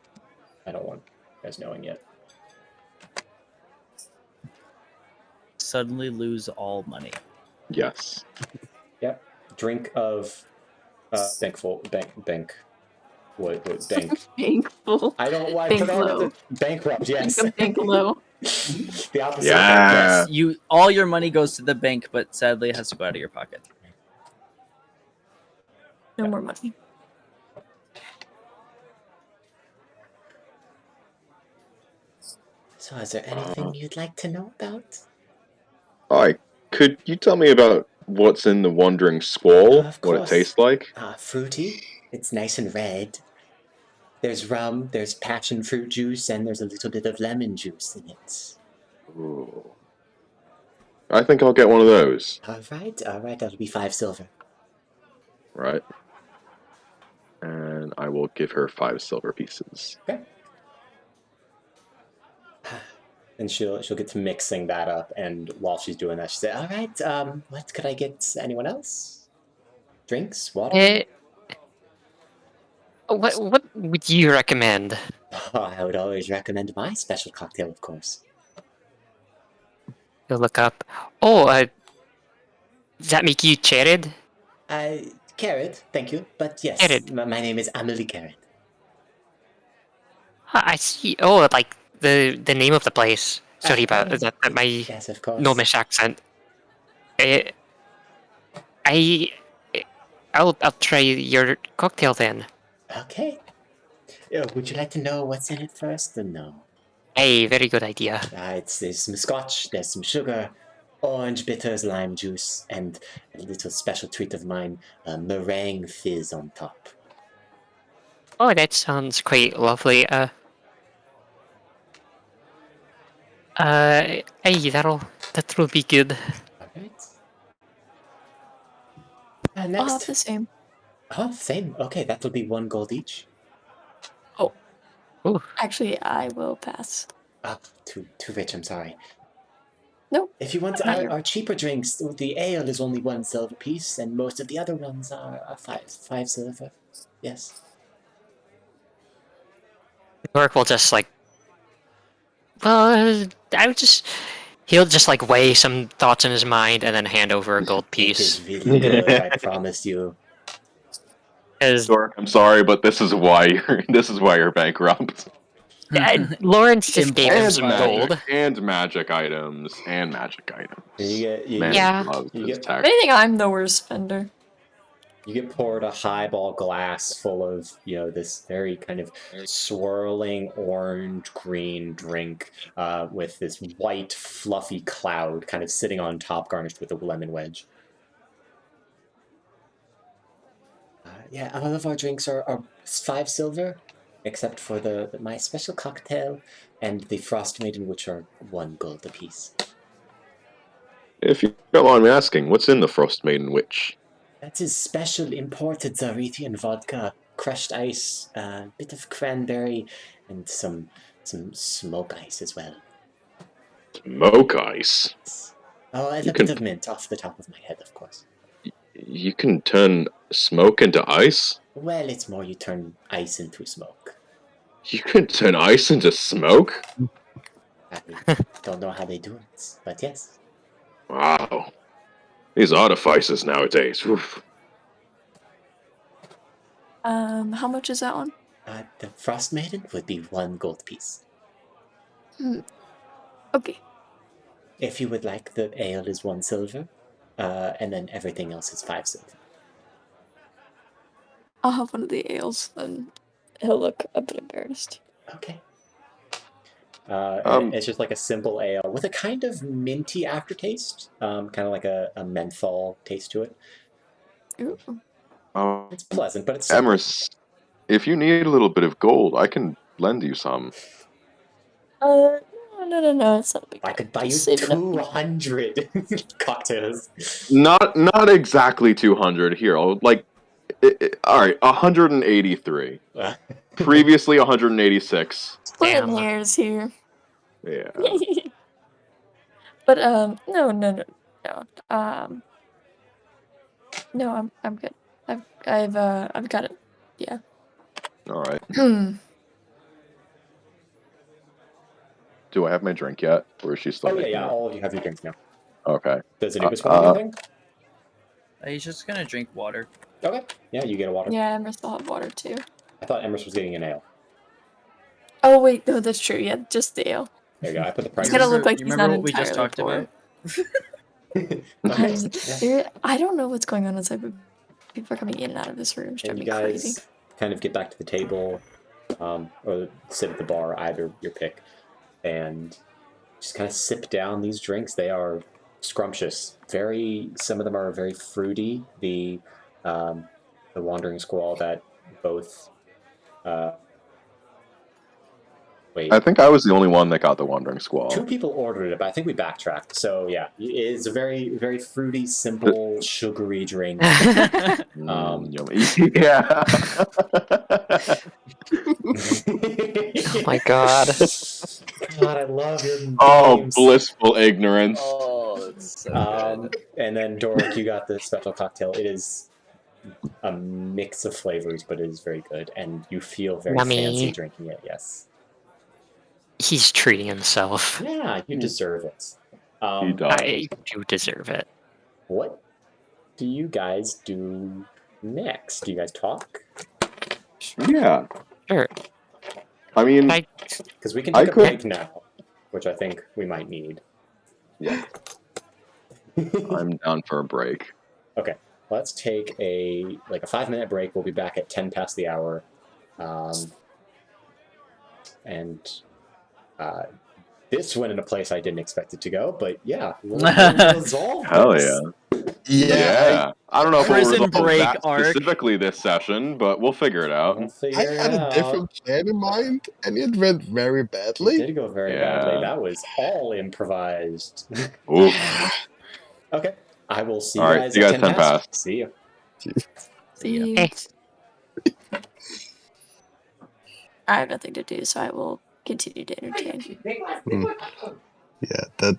I don't want you guys knowing yet. Suddenly lose all money. Yes. Yep. Drink of bank. What bank? Bankful. I don't why Bank pronounce low. it bankrupt, yes. Think of bank low. The opposite Yeah. of Yes, all your money goes to the bank, but sadly it has to go out of your pocket. No more money. So is there anything you'd like to know about? Hi. Could you tell me about what's in the Wandering Squall? Of What it course. tastes like? Fruity. It's nice and red. There's rum, there's passion fruit juice, and there's a little bit of lemon juice in it. Ooh. I think I'll get one of those. Alright, that'll be 5 silver. Right. And I will give her 5 silver pieces. Okay. And she'll get to mixing that up, and while she's doing that, she said, alright, what could I get anyone else? Drinks? Water? What would you recommend? Oh, I would always recommend my special cocktail, of course. You'll look up. Oh, does that make you Jared? Carrot, thank you. But yes, Carrot. my name is Amelie Carrot. I see. Oh, like the name of the place. Sorry about Oh, that. My yes, of course. Gnomish accent. I'll try your cocktail then. Okay. Would you like to know what's in it first, or no? Hey, very good idea. There's some scotch, there's some sugar, orange bitters, lime juice, and a little special treat of mine, meringue fizz on top. Oh, that sounds quite lovely. Hey, that'll be good. Alright. I'll Next. have the same. Oh, same. Okay, that'll be 1 gold each. Ooh. Actually, I will pass. Too rich, I'm sorry. Nope. If you want Not our cheaper drinks, the ale is only 1 silver piece, and most of the other ones are 5 silver. Yes. Cork will just well, he'll just weigh some thoughts in his mind and then hand over a gold It is piece. really good, I promise you. Dork, I'm sorry, but this is why you're bankrupt. Lawrence just gave him And some magic, gold. and magic items. You Man Yeah. loves you his get- tax. I think I'm the worst spender. You get poured a highball glass full of, this very kind of swirling orange-green drink with this white, fluffy cloud kind of sitting on top, garnished with a lemon wedge. All of our drinks are 5 silver, except for my special cocktail and the Frost Maiden, which are 1 gold apiece. If you don't mind me asking, what's in the Frost Maiden Witch? That is special imported Zarethian vodka, crushed ice, a bit of cranberry, and some smoke ice as well. Smoke ice. Oh, and You a bit can- of mint off the top of my head, of course. You can turn smoke into ice? Well, it's more you turn ice into smoke. You can turn ice into smoke? I don't know how they do it, but yes. Wow. These artificers nowadays. Oof. How much is that one? The Frost Maiden would be 1 gold piece. Okay. If you would like, the ale is 1 silver, and then everything else is 5 silver. I'll have one of the ales, and he'll look a bit embarrassed. Okay. And it's just like a simple ale with a kind of minty aftertaste, kind of like a menthol taste to it. Ooh. It's pleasant, but it's simple. Emrys, if you need a little bit of gold, I can lend you some. No, it's not a big I deal. could buy you Just saving up. 200 cocktails. Not exactly 200 here. All right, 183. Previously 186. Splitting Damn. hairs here. Yeah. But no. No, I'm good. I've got it. Yeah. All right. Hmm. Do I have my drink yet, or is she still? Oh yeah, making yeah. it? All of you have your drinks now. Okay. Does Anubis want anything? He's just gonna drink water. Okay. Yeah, you get a water. Yeah, Emrys will have water too. I thought Emrys was getting an ale. Oh wait, no, that's true. Yeah, just the ale. There you go. I put the price. He's gonna look like you he's remember not what we just entirely talked poor. about? I don't know what's going on inside, but people are coming in and out of this room. It's And driving you me guys crazy. kind of get back to the table, or sit at the bar, either your pick, and just kind of sip down these drinks. They are scrumptious. Some of them are very fruity. The Wandering Squall that both. Wait. I think I was the only one that got the Wandering 2 Squall. people ordered it, but I think we backtracked. So yeah, it's a very, very fruity, simple, sugary drink. Yummy. Yeah. Oh my god. God, I love your names. Oh, blissful ignorance. Oh, that's so good. And then Doric, you got the special cocktail. It is a mix of flavors, but it is very good, and you feel very Yummy. fancy drinking it. Yes. He's treating himself. Yeah, you deserve it. He does. I do deserve it. What do you guys do next? Do you guys talk? Yeah. Sure. I mean, Because we can I take a could- break now, which I think we might need. yeah. I'm down for a break. Okay, let's take a 5-minute break. We'll be back at 10 past the hour, and this went in a place I didn't expect it to go. But yeah, we'll resolve Hell this. Yeah. I don't know if we'll Prison resolve break that arc. specifically this session, but we'll figure it out. We'll figure I it had a out. different plan in mind, and it went very It badly. did go very Yeah. badly. That was all improvised. Oof. Okay, I will see All you right, guys see you at guys 10 10 past. past. See you. See ya. Hey. I have nothing to do, so I will continue to entertain. Yeah, that.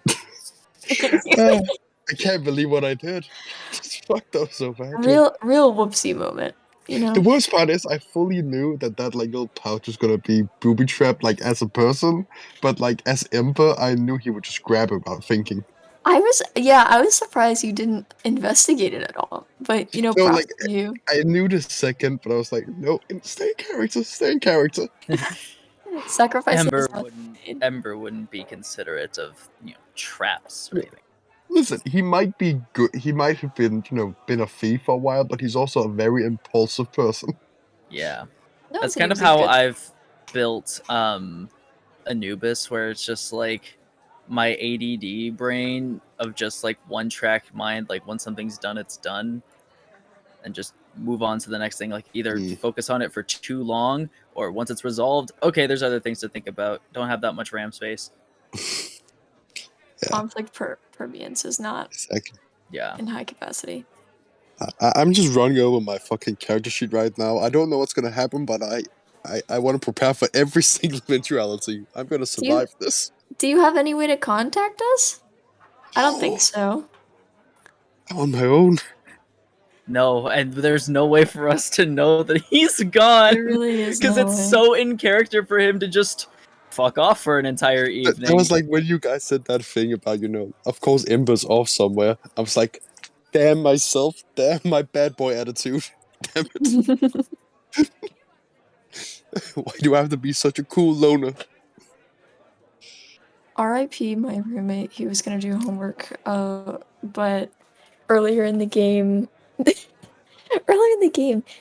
I can't believe what I did. Just fucked up so badly. real whoopsie moment. You know. The worst part is I fully knew that little pouch was gonna be booby trapped as a person, but as Ember, I knew he would just grab it without thinking. I was surprised you didn't investigate it at all. But No, props to you. I knew the second, but I was like, no, stay in character. Sacrifice Ember wouldn't be considerate of traps or anything. Listen, he might be good. He might have been, been a thief for a while, but he's also a very impulsive person. Yeah. No, That's he kind of was a how good- I've built Anubis, where it's just my ADD brain of just one track mind. Once something's done, it's done, and just move on to the next thing. Either focus on it for too long, or once it's resolved, okay, there's other things to think about. Don't have that much RAM space. Yeah. Conflict permeance is not Exactly. Yeah. in high capacity. I'm just running over my fucking character sheet right now. I don't know what's gonna happen, but I want to prepare for every single eventuality. I'm gonna survive this. Do you have any way to contact us? I don't think so. I'm on my own. No, and there's no way for us to know that he's gone. There really is Because no it's way. so in character for him to just fuck off for an entire evening. That was when you guys said that thing about, of course Ember's off somewhere. I was like, damn myself, damn my bad boy attitude. Damn it. Why do I have to be such a cool loner? R.I.P. my roommate. He was gonna do homework. But earlier in the game,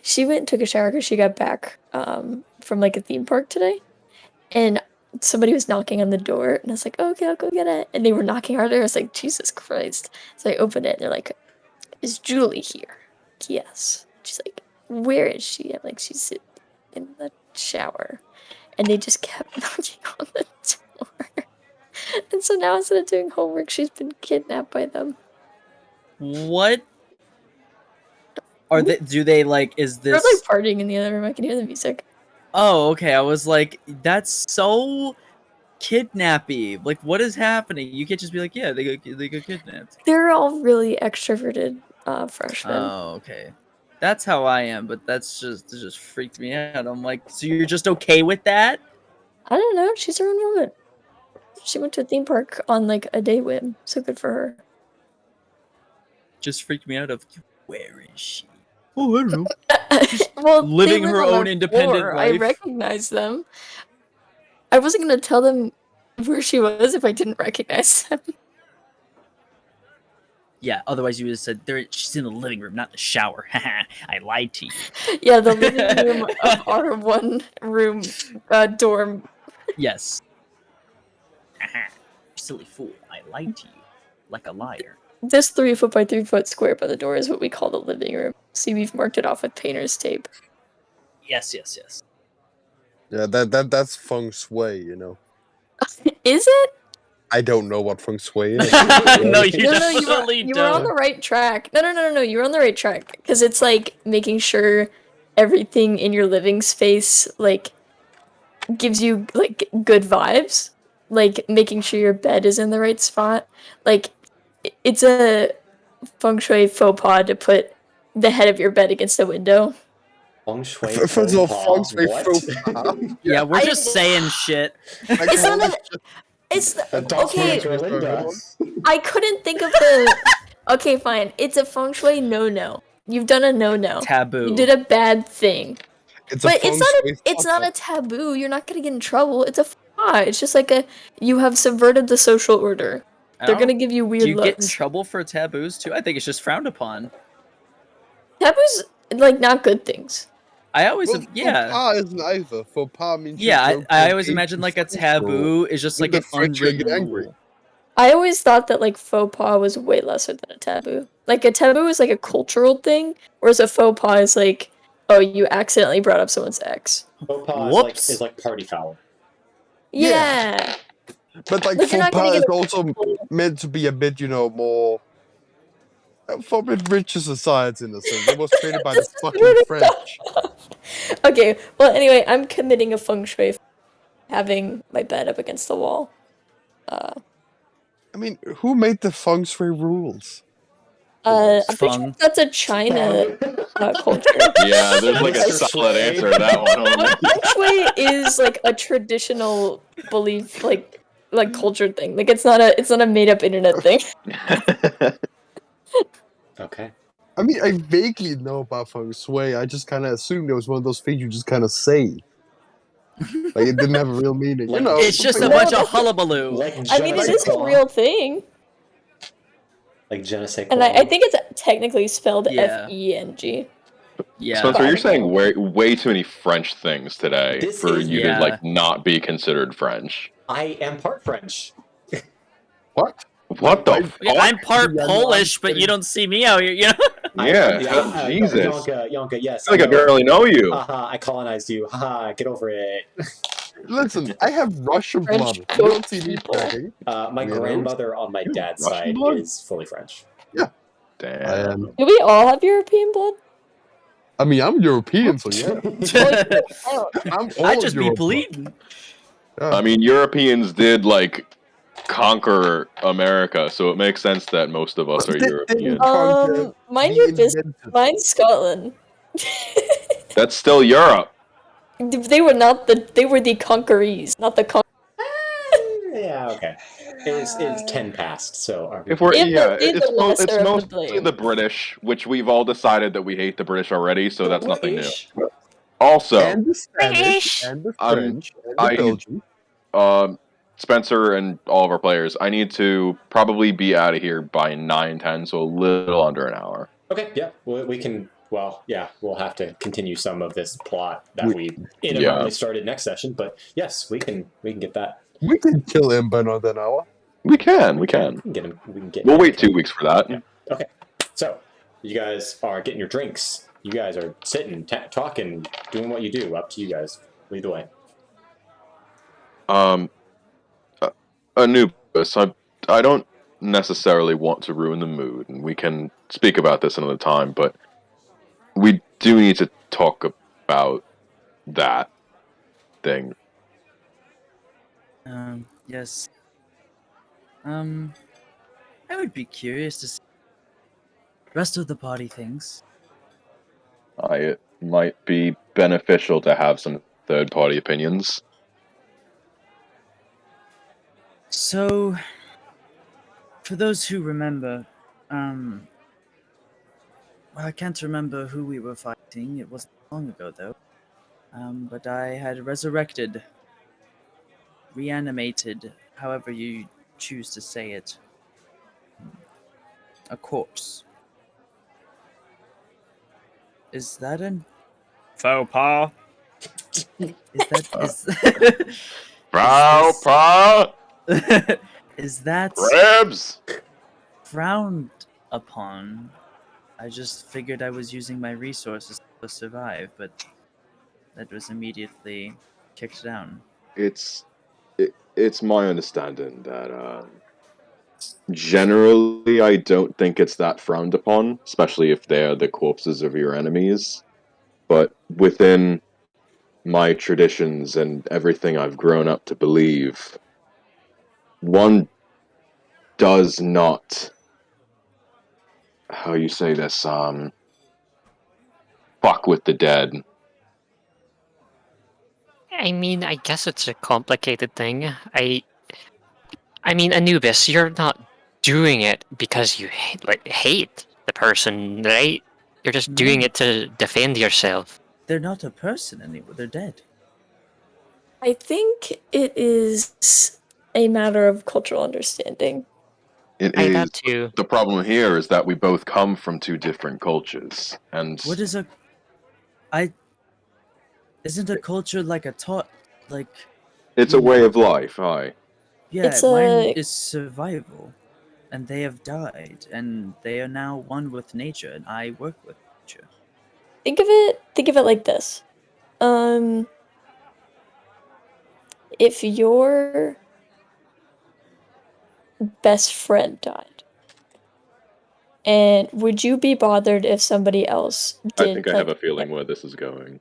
she went and took a shower because she got back from like a theme park today, and somebody was knocking on the door, and I was like, oh, okay, I'll go get it. And they were knocking harder. I was like, Jesus Christ! So I opened it, and they're like, is Julie here? Yes. She's like, where is she? I'm like, she's in the shower. And they just kept knocking on the door. And so now instead of doing homework, she's been kidnapped by them. What? Are they? Do they like? Is They're this? like partying in the other room. I can hear the music. Oh, okay. I was like, that's so kidnappy. Like, what is happening? You can't just be like, yeah, they got kidnapped. They're all really extroverted freshmen. Oh, okay. That's how I am, but it just freaked me out. I'm like, so you're just okay with that? I don't know. She's her own woman. She went to a theme park on like a day whim. So good for her. Just freaked me out. Of where is she? Oh, I don't know. Well, Living they live her on own the independent floor. I life. recognize them. I wasn't gonna tell them where she was if I didn't recognize them. Yeah, otherwise you would have said she's in the living room, not the shower. I lied to you. Yeah, the living room of our one room dorm. Yes. Silly fool, I lied to you. Like a liar. This 3 foot by 3 foot square by the door is what we call the living room. See, we've marked it off with painter's tape. Yes. Yeah, that's feng shui, you know. Is it? I don't know what feng shui is. No, you No, definitely you were on don't. the right track. No, you were on the right track. Because it's like making sure everything in your living space, like, gives you, like, good vibes. Like, making sure your bed is in the right spot. Like, it's a feng shui faux pas to put the head of your bed against a window. Feng shui. First of all, feng faux shui pas? faux pas. Yeah, we're I- just saying shit. Like, It's not holy a- It's Don't okay. speak for Linda. I couldn't think of the. Okay, fine. It's a feng shui no. You've done a no. Taboo. You did a bad thing. It's a But feng it's not shui it's fuck not a up. taboo. You're not gonna get in trouble. It's a faux pas. It's just like you have subverted the social order. They're Oh, gonna give you weird do you looks. get in trouble for taboos too? I think it's just frowned upon. Taboos like not good things. I always, Well, yeah. Faux pas isn't either. Faux pas means Yeah, you I broke always an imagine like a ancient French rule. taboo is just like The an French are gonna get unwritten angry. rule. I always thought that like faux pas was way lesser than a taboo. Like a taboo is like a cultural thing, whereas a faux pas is like, oh, you accidentally brought up someone's ex. Faux pas Whoops. is like party foul. Yeah. But like Like, you're faux not gonna pas is get a- also meant to be a bit, you know, more for a bit richer society in a sense. It was created by the This is fucking really French. Okay, well, anyway, I'm committing a feng shui having my bed up against the wall. I mean, who made the feng shui rules? I'm pretty sure Feng. that's a China culture. Yeah, there's like a Mr. solid Shui. answer to that one. homie. Feng shui is like a traditional belief, like culture thing. Like it's not a made up internet thing. Okay. I mean, I vaguely know about feng shui. I just kind of assumed it was one of those things you just kind of say. Like it didn't have a real meaning. Like, you know, It's just a No, bunch of that's- hullabaloo. Like I mean, it is a real thing, Like je ne sais and quoi. I think it's technically spelled Yeah. Feng. Yeah. Spencer, you're saying way too many French things today This for is- you Yeah. to like not be considered French. I am part French. what? What the fuck? Yeah, I'm part Yeah, no, Polish, I'm but kidding. you don't see me out here, you know? Yeah, Jesus. Yonka, yes. I feel like I barely know you. Haha, I colonized you. Haha, get over it. Listen, I have Russian French blood. You don't see me people. bragging. My Weirdos. grandmother on my dad's Russian side blood? is fully French. Damn. Do we all have European blood? I mean, I'm European, so yeah. I'm all I just be Europe blood. bleeding. Yeah. I mean, Europeans did like conquer America, so it makes sense that most of us are They European. didn't. Mind We your business. invented- Mine's Scotland. That's still Europe. They were not they were the conquerees, not the Yeah, okay. It's 10 past, so are we... If we're They're the- yeah, they're the lesser it's of the mostly blame. the British, which we've all decided that we hate the British already, so that's nothing new. British. Also, and the Spanish, and the I'm- French, and the I- Belgian. um, Spencer and all of our players, I need to probably be out of here by 9:10, so a little under an hour. Okay, yeah, we can. Well, yeah, we'll have to continue some of this plot that We- we inadvertently started next session. But yes, we can get that. We can kill him by not an hour. We can. We can get him. We can get. We'll him wait killed. 2 weeks for that. Yeah. Okay. So you guys are getting your drinks. You guys are sitting, talking, doing what you do. Up to you guys. Lead the way. Anubis, I don't necessarily want to ruin the mood, and we can speak about this another time, but we do need to talk about that thing. Yes. I would be curious to see the rest of the party thinks. It might be beneficial to have some third-party opinions. So, for those who remember, well, I can't remember who we were fighting. It wasn't long ago, though. But I had reanimated, however you choose to say it, a corpse. Is that an faux pas? Is that Ribs! frowned upon? I just figured I was using my resources to survive, but that was immediately kicked down. It's my understanding that generally I don't think it's that frowned upon, especially if they're the corpses of your enemies. But within my traditions and everything I've grown up to believe, one does not, how you say this, fuck with the dead. I mean, I guess it's a complicated thing. I mean, Anubis, you're not doing it because you hate the person, right? You're just doing it to defend yourself. They're not a person anymore. They're dead. I think it is a matter of cultural understanding. It I is. that too. The problem here is that we both come from two different cultures, and What is isn't a culture like a it's a way of life. Aye. Yeah, It's mine a- is survival, and they have died, and they are now one with nature, and I work with nature. Think of it like this. If your best friend died, and would you be bothered if somebody else did? I think I have a feeling where this is going.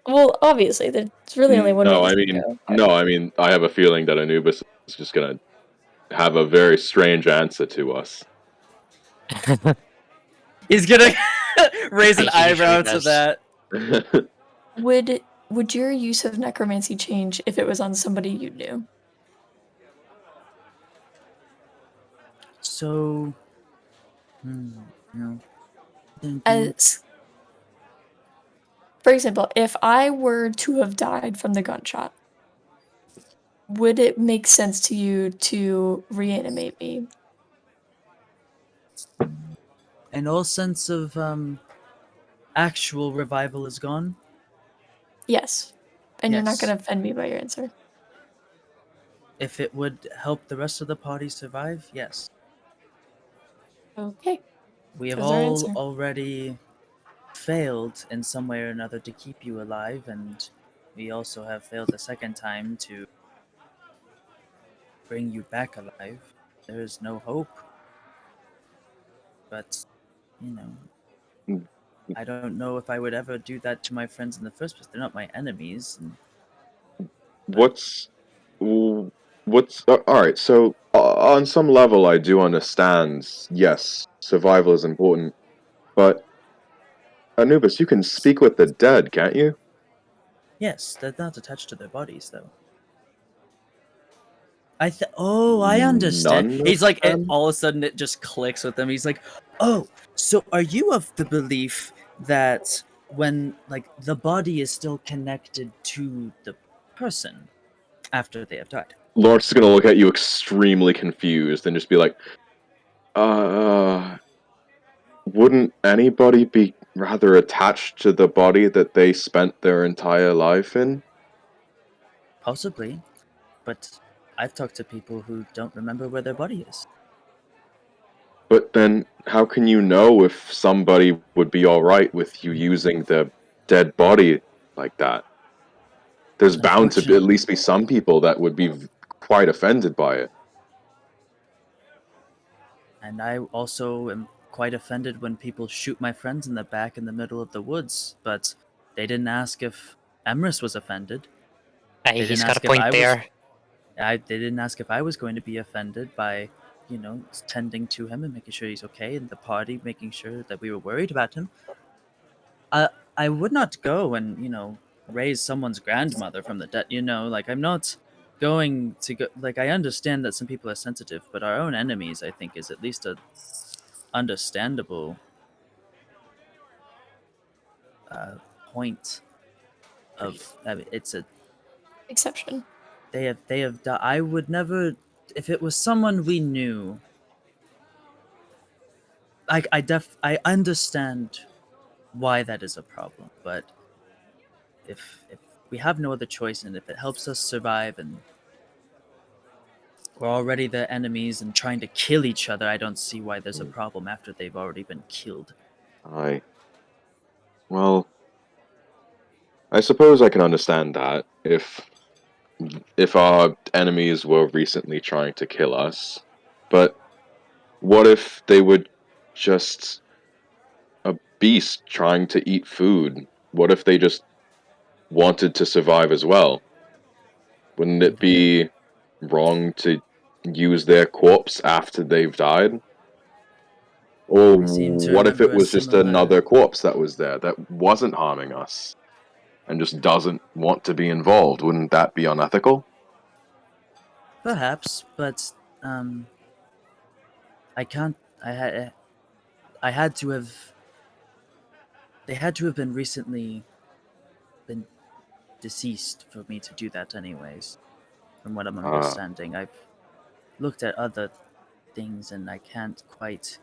Well, obviously, there's really only one way No, this I can mean, go. no, I mean, I have a feeling that Anubis is just gonna have a very strange answer to us. He's gonna raise an I usually eyebrow to does. that. Would your use of necromancy change if it was on somebody you knew? So, no. As, for example, if I were to have died from the gunshot, would it make sense to you to reanimate me? And all sense of actual revival is gone. Yes. And you're not Yes. going to offend me by your answer. If it would help the rest of the party survive, yes. Okay. We have That's our all answer. already failed in some way or another to keep you alive, and we also have failed a second time to bring you back alive. There is no hope. But, I don't know if I would ever do that to my friends in the first place. They're not my enemies. What's all right? So on some level, I do understand. Yes, survival is important, but Anubis, you can speak with the dead, can't you? Yes, they're not attached to their bodies, though. I understand. None He's of like, them? all of a sudden it just clicks with him. He's like, oh, so are you of the belief that when, the body is still connected to the person after they have died? Lawrence is going to look at you extremely confused and just be like, wouldn't anybody be rather attached to the body that they spent their entire life in? Possibly, but I've talked to people who don't remember where their body is. But then, how can you know if somebody would be alright with you using the dead body like that? There's bound to at least be some people that would be quite offended by it. And I also am quite offended when people shoot my friends in the back in the middle of the woods, but they didn't ask if Emrys was offended. They He's didn't got a ask if point I there. they didn't ask if I was going to be offended by, tending to him and making sure he's okay, and the party making sure that we were worried about him. I would not go and, raise someone's grandmother from the dead, like I'm not going to go, like I understand that some people are sensitive, but our own enemies, I think, is at least a understandable point of, I mean, it's a Exception. they have I would never, if it was someone we knew, I understand why that is a problem, but if we have no other choice, and if it helps us survive, and we're already the enemies and trying to kill each other, I don't see why there's a problem after they've already been killed. Well, I suppose I can understand that if our enemies were recently trying to kill us, but what if they were just a beast trying to eat food? What if they just wanted to survive as well? Wouldn't it be wrong to use their corpse after they've died? Or I seem to what if it remember a was just similar. another corpse that was there that wasn't harming us and just doesn't want to be involved? Wouldn't that be unethical? Perhaps, but I can't. I had to have. They had to have been recently been deceased for me to do that, anyways. From what I'm understanding, I've looked at other things and I can't quite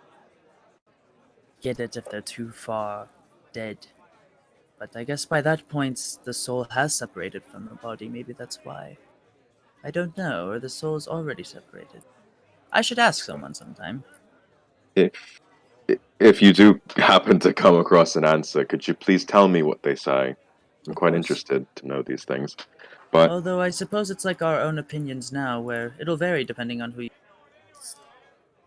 get it if they're too far dead. But I guess by that point, the soul has separated from the body. Maybe that's why. I don't know, or the soul's already separated. I should ask someone sometime. If you do happen to come across an answer, could you please tell me what they say? I'm Of quite course. interested to know these things. But Although I suppose it's like our own opinions now, where it'll vary depending on who you...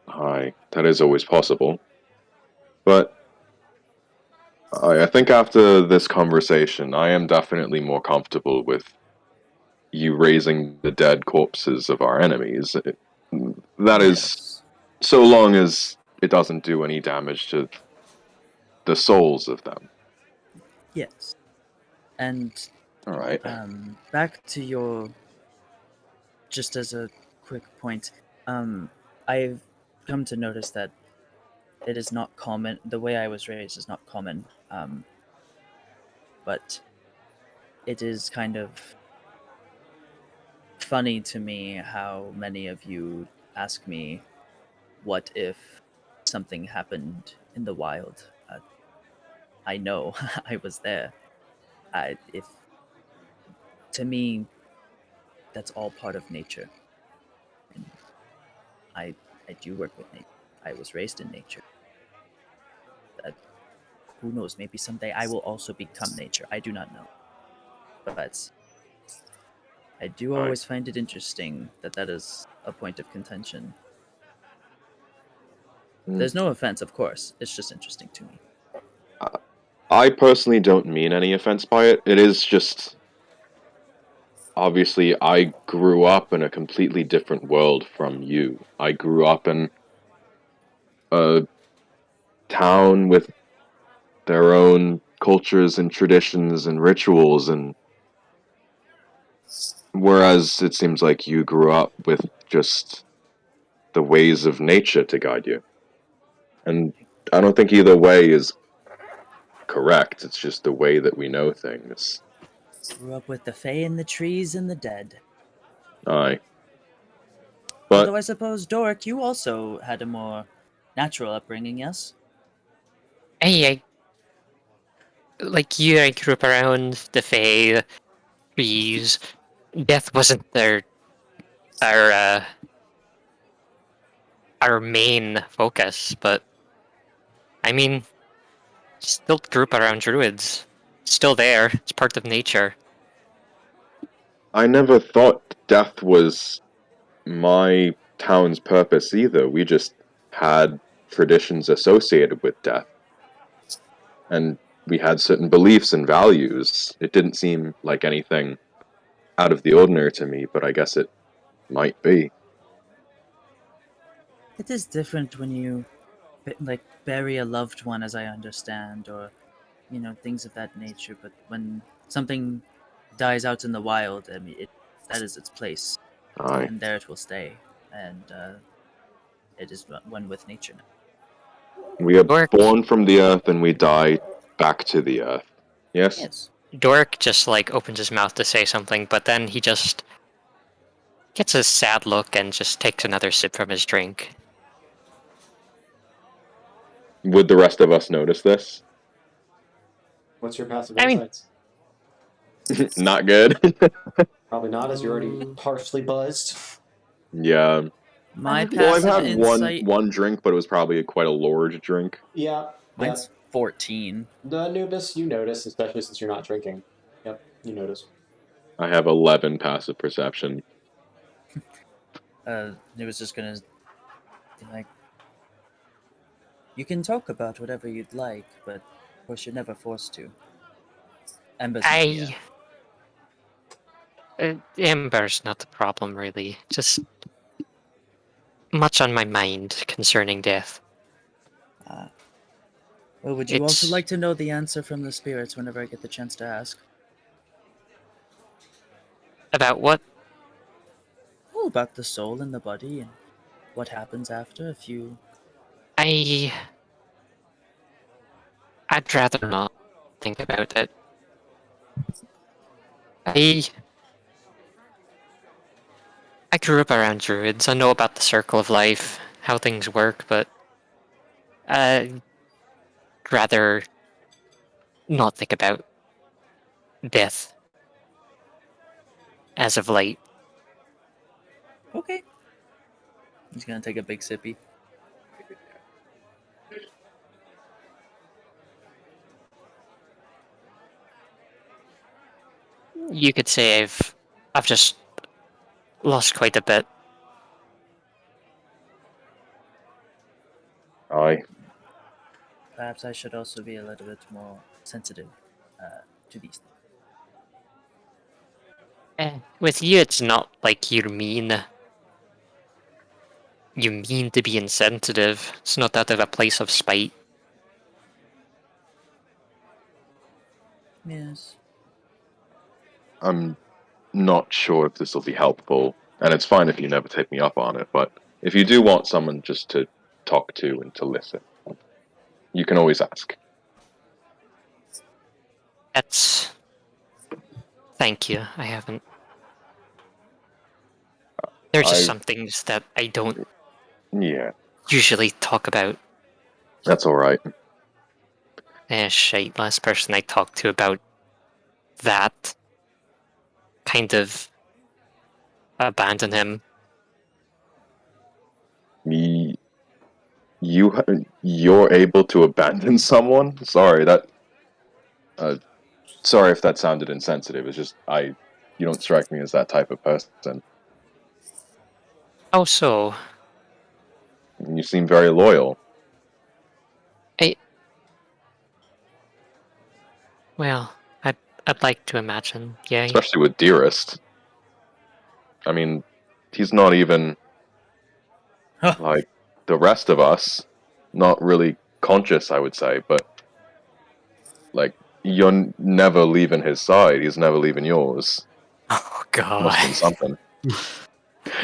hi, that is always possible. But I think after this conversation, I am definitely more comfortable with you raising the dead corpses of our enemies. That is, Yes. so long as it doesn't do any damage to the souls of them. Yes. And All right. back to your... Just as a quick point, I've come to notice that it is not common. The way I was raised is not common. But it is kind of funny to me how many of you ask me, what if something happened in the wild? I know, I was there. If to me, that's all part of nature. And I do work with nature. I was raised in nature. Who knows? Maybe someday I will also become nature. I do not know, but I do All right. always find it interesting that that is a point of contention. There's no offense, of course. It's just interesting to me. I personally don't mean any offense by it. It is just, obviously, I grew up in a completely different world from you. I grew up in a town with their own cultures and traditions and rituals, and whereas it seems like you grew up with just the ways of nature to guide you. And I don't think either way is correct. It's just the way that we know things. Grew up with the fae and the trees and the dead. Aye. But Although I suppose, Doric, you also had a more natural upbringing, yes? Like you, I grew up around the Fae, trees. Death wasn't our uh, our main focus, but I mean, still grew up around druids. Still there. It's part of nature. I never thought death was my town's purpose either. We just had traditions associated with death. And we had certain beliefs and values. It didn't seem like anything out of the ordinary to me, but I guess it might be. It is different when you, like, bury a loved one, as I understand, or, things of that nature. But when something dies out in the wild, I mean, that is its place, Aye. and there it will stay. And it is one with nature now. We are Dork. born from the earth and we die back to the earth. Yes? Yes. Doric just like opens his mouth to say something, but then he just gets a sad look and just takes another sip from his drink. Would the rest of us notice this? What's your passive I mean- insights? Not good. Probably not, as you're already partially buzzed. Yeah. My Well, I've passive had insight. one drink, but it was probably quite a large drink. Yeah. Mine's 14. The Anubis, you notice, especially since you're not drinking. Yep, you notice. I have 11 passive perception. It was just gonna be like, you can talk about whatever you'd like, but of course you're never forced to. Ember's not here. Ember's not the problem, really. Just much on my mind concerning death. Well, would you also It's- like to know the answer from the spirits whenever I get the chance to ask? About what? Oh, about the soul and the body and what happens after if you... I'd rather not think about it. I grew up around druids. I know about the circle of life, how things work, but I'd rather not think about death as of late. Okay. He's gonna take a big sippy. You could say I've just lost quite a bit. Aye. Perhaps I should also be a little bit more sensitive to these things. With you, it's not like you mean to be insensitive. It's not out of a place of spite. Yes. I'm not sure if this will be helpful, and it's fine if you never take me up on it, but if you do want someone just to talk to and to listen, you can always ask. That's... Thank you, I haven't. There are just some things that I don't Yeah, usually talk about. that's alright. Shite, last person I talked to about that kind of abandoned him. You're able to abandon someone? Sorry, sorry if that sounded insensitive. It's just, you don't strike me as that type of person. Oh, so... You seem very loyal. Well, I'd like to imagine, yeah. Especially with Dearest. I mean, he's not even like the rest of us. Not really conscious, I would say, but like you're never leaving his side. He's never leaving yours. Oh Must have been god. something.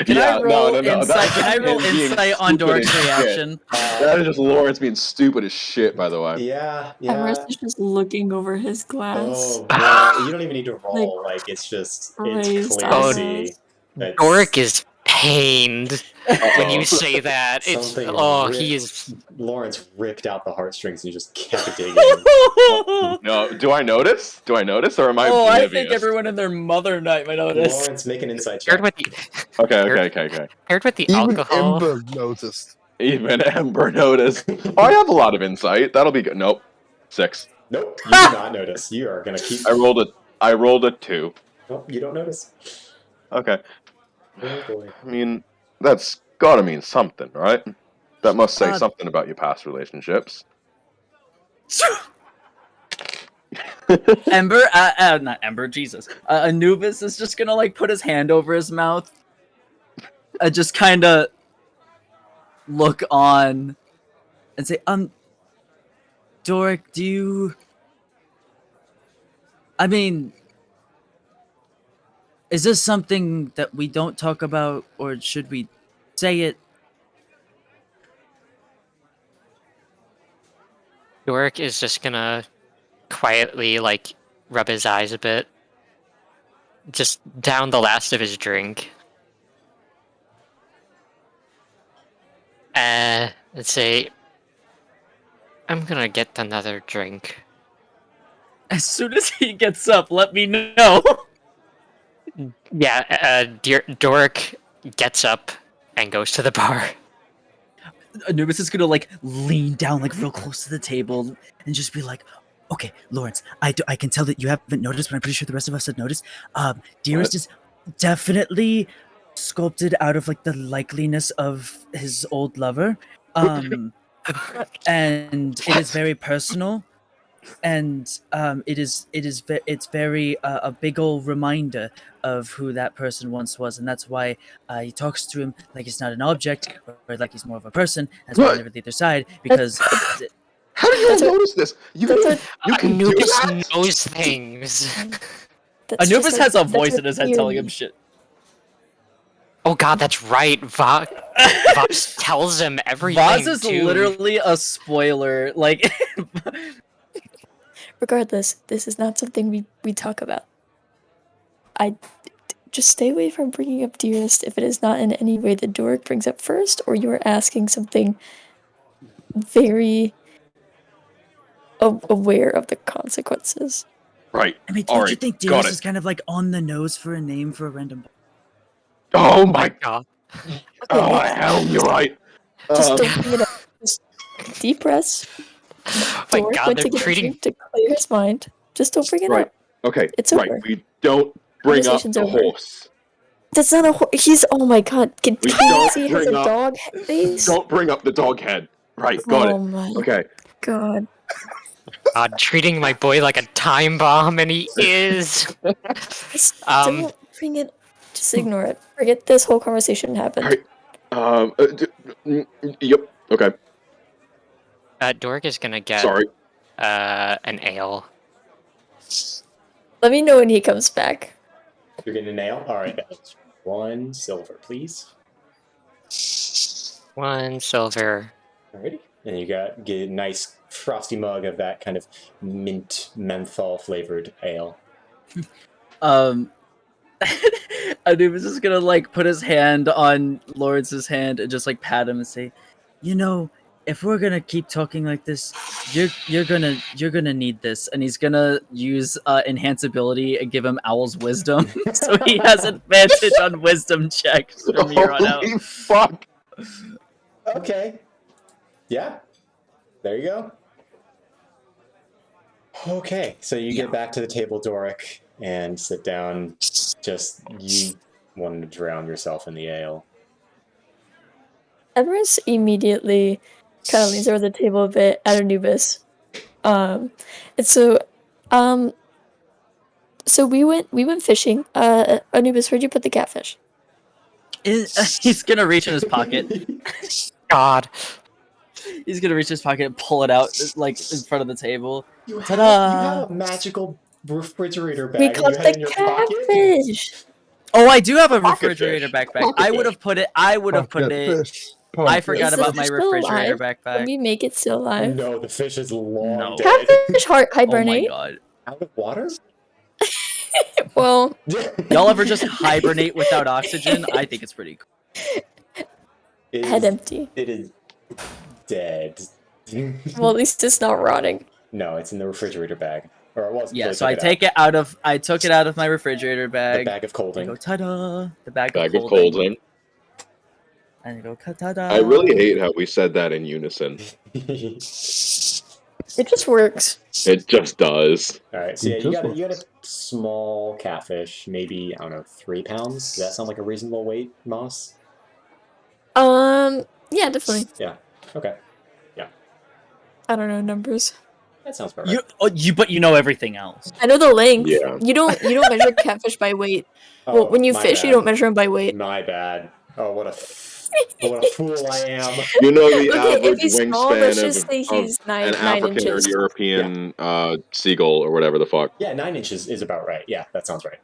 Can I roll insight? Can I roll is being insight on stupid Doric's as shit. reaction? That is just Lawrence being stupid as shit, by the way. Yeah, Everest yeah. is just looking over his glass. Oh, well, you don't even need to roll. Like, it's just, it's raised clear to eyebrows. see. That's- Doric is pained when you say that. It's he is. Lawrence ripped out the heartstrings and just kept digging. No, do I notice? Do I notice, or am I? Oh, oblivious? I think everyone and their mother might notice. Lawrence, make an insight check. Paired with the Okay. paired with the Even alcohol. Ember noticed. Even Ember noticed. Oh, I have a lot of insight. That'll be good. Nope. 6. Nope, you do not notice. You are gonna keep. I rolled a 2. Nope, you don't notice. Okay. Oh boy. I mean, that's gotta mean something, right? That must say God. something about your past relationships. Ember, not Ember, Jesus. Anubis is just gonna like put his hand over his mouth, just kind of look on, and say, Doric, do you? I mean, is this something that we don't talk about, or should we say it? Doric is just gonna quietly like rub his eyes a bit, just down the last of his drink, and say, "I'm gonna get another drink." As soon as he gets up, let me know. Yeah, Doric gets up and goes to the bar. Anubis is gonna like lean down like real close to the table and just be like, "Okay, Lawrence, I can tell that you haven't noticed, but I'm pretty sure the rest of us have noticed. Dearest is definitely sculpted out of like the likeliness of his old lover, and it is very personal, and it's very a big old reminder of who that person once was, and that's why he talks to him like he's not an object or like he's more of a person, as well on either side, because." How do you notice this? You can do Anubis that? knows things. Anubis has a voice in his head telling him shit. Oh god, that's right. Vox tells him everything. Voz is too. literally a spoiler. Like, Regardless, this is not something we talk about. Just stay away from bringing up Dearest if it is not in any way that Doric brings up first, or you are asking something very aware of the consequences. Right. I mean, All don't right. you think Got Dearest it. is kind of like on the nose for a name for a random? Oh my god. Oh hell, you're right. Just don't bring it up. Just deep breaths. My Doric god, went they're to get a treating. drink to clear his mind. Just don't bring it Right. up. Okay. It's right. over. We don't bring up Conversation's the over. horse. That's not a he's. Oh my god. Can We you don't see he has a bring up- dog face? Don't bring up the dog head. Right. Got Oh it. my Okay. god. God, treating my boy like a time bomb, and he is. Just Um, don't bring it. Just ignore it. Forget this whole conversation happened. Right. Yep. Okay. Doric is gonna get Sorry. an ale. Let me know when he comes back. You're getting a nail? Alright. 1 silver, please. 1 silver. Alrighty. And you get a nice frosty mug of that kind of mint menthol flavored ale. Anubis is gonna like put his hand on Lawrence's hand and just like pat him and say, "You know, if we're gonna keep talking like this, you're gonna need this." And he's gonna use enhance ability and give him Owl's wisdom, so he has advantage on wisdom checks from here on out. Holy fuck. Okay. Yeah. There you go. Okay, so you get back to the table, Doric, and sit down. Just, you wanted to drown yourself in the ale. Everest immediately kind of leans over the table a bit at Anubis. And so we went fishing. Anubis, where'd you put the catfish? He's gonna reach in his pocket. God. He's gonna reach his pocket and pull it out like in front of the table. You have Ta-da! a magical refrigerator bag We and caught you had it in the your pocket? catfish. Oh, I do have a Pocket refrigerator fish. backpack. Pocket I would have put it. I would have put Pocket it. fish. I Pocket forgot Is about the my fish still refrigerator alive? Can backpack. we make it still alive? No, the fish is long No. dead. Catfish Oh my hibernate? god! Out of water? Well, Y'all ever just hibernate without oxygen? I think it's pretty cool. It Head is, empty. it is dead. Well, at least it's not rotting. No, it's in the refrigerator bag. Or it was. Yeah, until so they I took take it out of. I took it out of my refrigerator the bag. bag of I colding. go ta-da! The bag Bag of of colding. colding. And I go ta-da! I really hate how we said that in unison. It just works. It just does. All right, so It yeah, just you got a small catfish, maybe I don't know, 3 pounds. Does that sound like a reasonable weight, Moss? Yeah, definitely. Yeah. Okay. I don't know numbers. That sounds about right. But you know everything else. I know the length. Yeah. You don't measure catfish by weight. Oh, Well, when you my fish, you bad. don't measure them by weight. My bad. Oh, what a fool I am. You know the Okay, if average he's small, let's wingspan just say of he's an nine African inches. or European seagull or whatever the fuck. Yeah, 9 inches is about right. Yeah, that sounds right.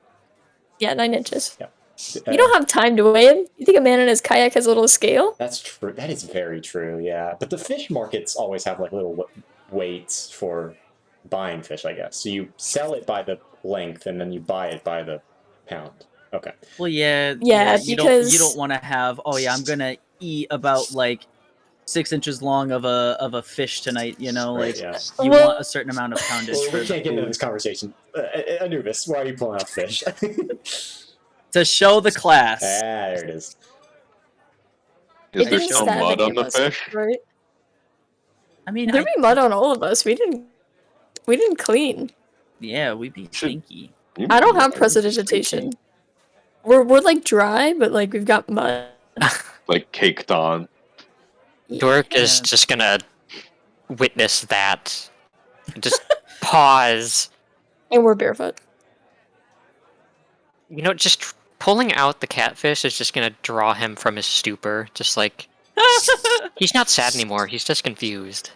Yeah, 9 inches. Yeah. You don't have time to weigh him. You think a man in his kayak has a little scale? That's true. That is very true. Yeah, but the fish markets always have like little weights for buying fish, I guess. So you sell it by the length, and then you buy it by the pound. Okay. Well, yeah. Yeah, you because don't want to have. Oh yeah, I'm gonna eat about like 6 inches long of a fish tonight. You know, Right, like yeah. you Well- want a certain amount of poundage Well, for we the can't get into food. this conversation. Anubis, why are you pulling out fish? To show the class. There it is. Is It there didn't still stab mud any on of the us, fish? right? I mean, There'd be mud on all of us. We didn't clean. yeah, we'd be stinky. I don't have precipitation. We're like dry, but like we've got mud. Like caked on. Dork is Yeah. just gonna witness that. Just pause. And we're barefoot. You know, just pulling out the catfish is just gonna draw him from his stupor. Just like he's not sad anymore. He's just confused.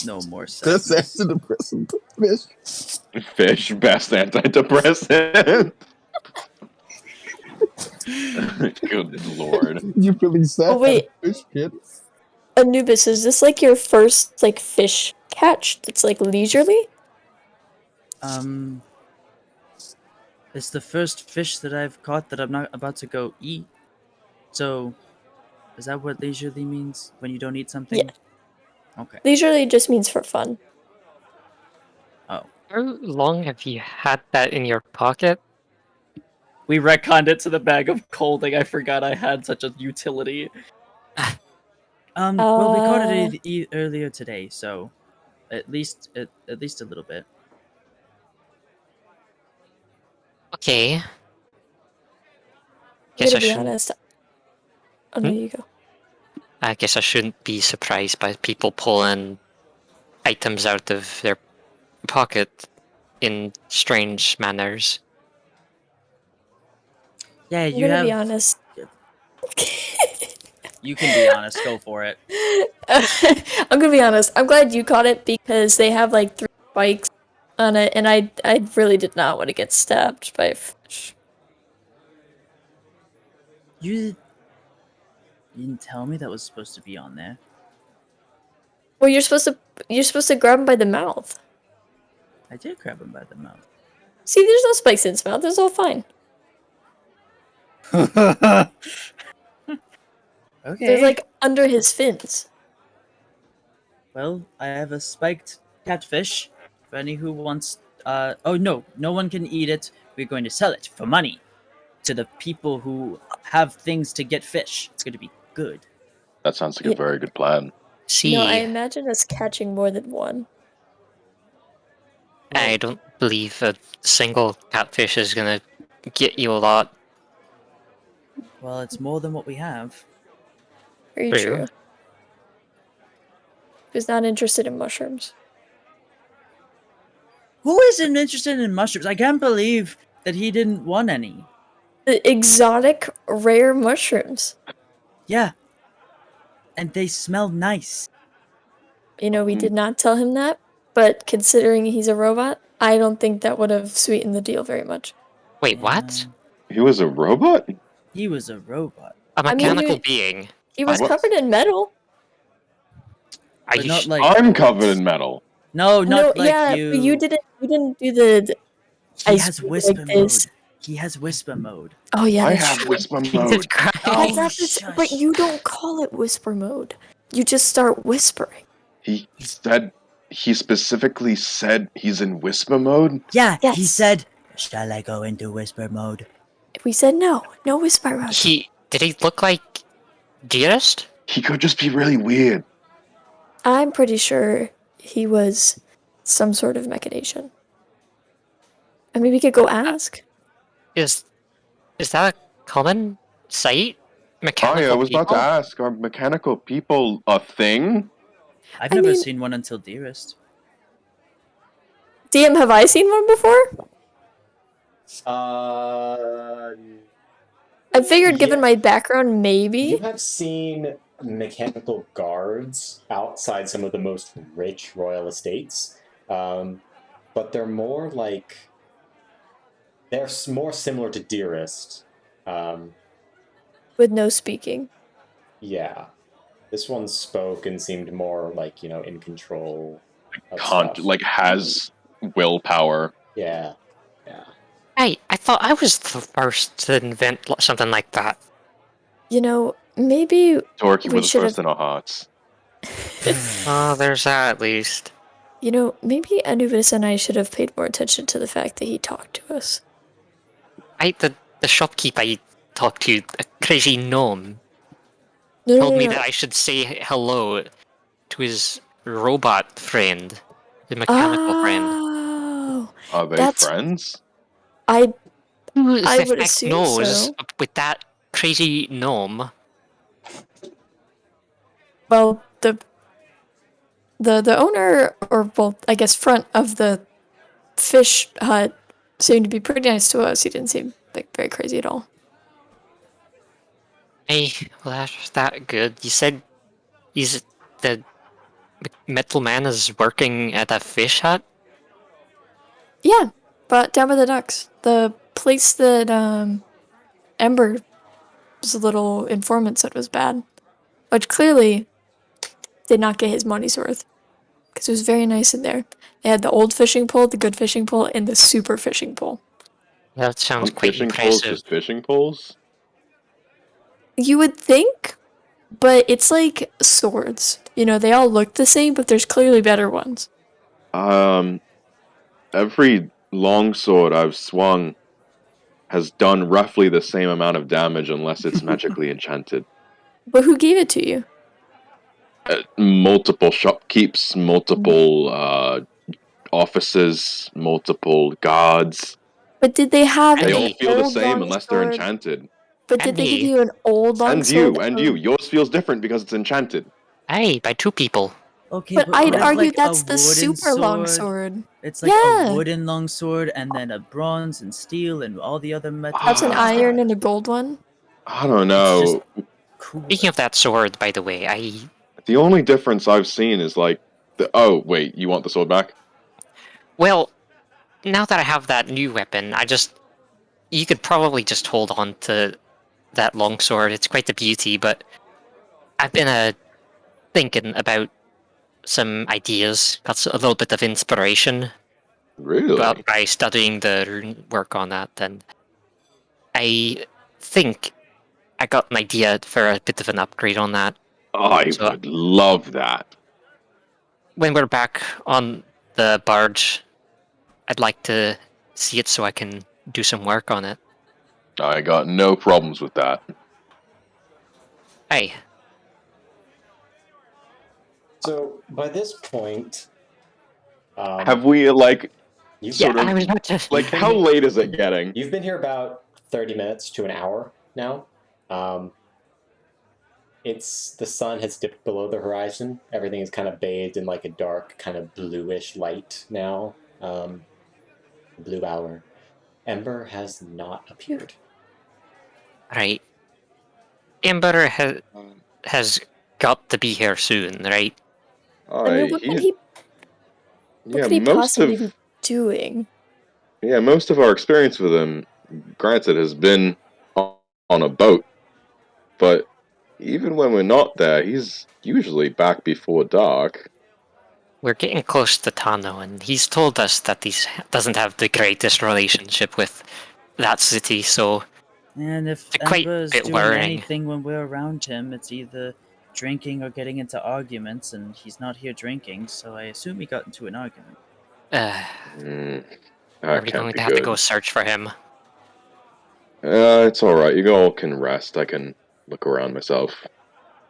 No more That's sadness. antidepressant fish. Fish, best antidepressant. Good lord. You feeling sad? Oh, wait. Fish kid? Anubis, is this like your first like fish catch that's like leisurely? It's the first fish that I've caught that I'm not about to go eat. So, is that what leisurely means? When you don't eat something? Yeah. Okay. Leisurely just means for fun. Oh. How long have you had that in your pocket? We retconned it to the bag of colding. I forgot I had such a utility. Well, we caught it earlier today, so at least a little bit. I'm Okay. Guess gonna I be shouldn't. honest. Oh, no, you go. I guess I shouldn't be surprised by people pulling items out of their pocket in strange manners. Yeah, I'm you gonna be have. honest. You can be honest. Go for it. I'm gonna be honest. I'm glad you caught it because they have like 3 spikes on it, and I really did not want to get stabbed by a fish. You didn't tell me that was supposed to be on there. Well, you're supposed to grab him by the mouth. I did grab him by the mouth. See, there's no spikes in his mouth. It's all fine. Okay. They're like under his fins. Well, I have a spiked catfish. For any who wants. Oh no, no one can eat it. We're going to sell it for money to the people who have things to get fish. It's going to be good. That sounds like a Yeah. very good plan. See, No, I imagine us catching more than one. I don't believe a single catfish is gonna get you a lot. Well, it's more than what we have. Very True. true. Who's not interested in mushrooms? Who isn't interested in mushrooms? I can't believe that he didn't want any. The exotic, rare mushrooms. Yeah. And they smell nice. You know, we did not tell him that, but considering he's a robot, I don't think that would have sweetened the deal very much. Wait, what? He was a robot? He was a robot. A mean, mechanical you- being? He was What? covered in metal. Are But you not sh- like I'm covered in metal. No, not no, like yeah, you. but you didn't do the He I has speak whisper like this. mode. He has whisper mode. Oh yeah, I that's have true. whisper Jesus mode. Christ. Oh, But shush. you don't call it whisper mode. You just start whispering. He specifically said he's in whisper mode. Yeah, he Yes. said, "Shall I go into whisper mode?" We said no whisper mode. Did he look like Dearest? He could just be really weird. I'm pretty sure he was some sort of machination. I mean, we could go ask. Is that a common sight? Mechanical I was about to people? ask, are mechanical people a thing? I've I never mean- seen one until Dearest. DM, have I seen one before? I figured, given Yeah. my background, You maybe. have seen mechanical guards outside some of the most rich royal estates, but they're more like more similar to Dearest. With no speaking. Yeah, this one spoke and seemed more like in control. Of stuff. Has willpower. Yeah. Hey, I thought I was the first to invent something like that. Maybe Torque, you We were the should first have- in our hearts. Oh, there's that at least. maybe Anubis and I should have paid more attention to the fact that he talked to us. The shopkeep I talked to, a crazy gnome, No, told me that I should say hello to his robot friend, the mechanical friend. Oh, Are they That's- friends? Who I the would heck assume knows so. with that crazy gnome? well, the owner, or well, I guess front of the fish hut seemed to be pretty nice to us. He didn't seem like very crazy at all. Hey, well, that's that good. You said the metal man is working at a fish hut? Yeah, but down by the docks, the place that Ember's little informant said was bad, which clearly did not get his money's worth, because it was very nice in there. They had the old fishing pole, the good fishing pole, and the super fishing pole. That sounds Aren't quite fishing poles impressive. just fishing poles? You would think, but it's like swords. They all look the same, but there's clearly better ones. Every longsword I've swung has done roughly the same amount of damage unless it's magically enchanted. But who gave it to you? Multiple shopkeeps, multiple officers, multiple guards. But did they have They an all feel the old same unless they're longsword? enchanted. But did they give Andy. you an old longsword? And you. Yours feels different because it's enchanted. Hey, by two people. Okay, But I'd there's argue like that's a the wooden super longsword. It's like Yeah. a wooden longsword, and then a bronze and steel and all the other metals. That's an Ah. iron and a gold one. I don't know. Cool. Speaking of that sword, by the way, The only difference I've seen is like oh wait, you want the sword back? well, now that I have that new weapon, you could probably just hold on to that longsword. It's quite the beauty, but I've been thinking about some ideas, got a little bit of inspiration Really? by studying the rune work on that, and I think I got an idea for a bit of an upgrade on that. I So- would love that. When we're back on the barge, I'd like to see it so I can do some work on it. I got no problems with that. Hey, So by this point, Have we you've yeah, sort of- I was about to. how late is it getting? You've been here about 30 minutes to an hour now. The sun has dipped below the horizon. Everything is kind of bathed in like a dark, kind of bluish light now. Blue hour. Ember has not appeared. Right. Ember has got to be here soon, right? I mean, what could he possibly be doing? Most of our experience with him, granted, has been on a boat. But even when we're not there, he's usually back before dark. We're getting close to Tano, and he's told us that he doesn't have the greatest relationship with that city, so And if it's quite Ember is bit doing worrying. anything when we're around him, it's either drinking or getting into arguments, and he's not here drinking, so I assume he got into an argument. Are That we can't going be to have to good. go search for him? It's alright. You all can rest. I can look around myself.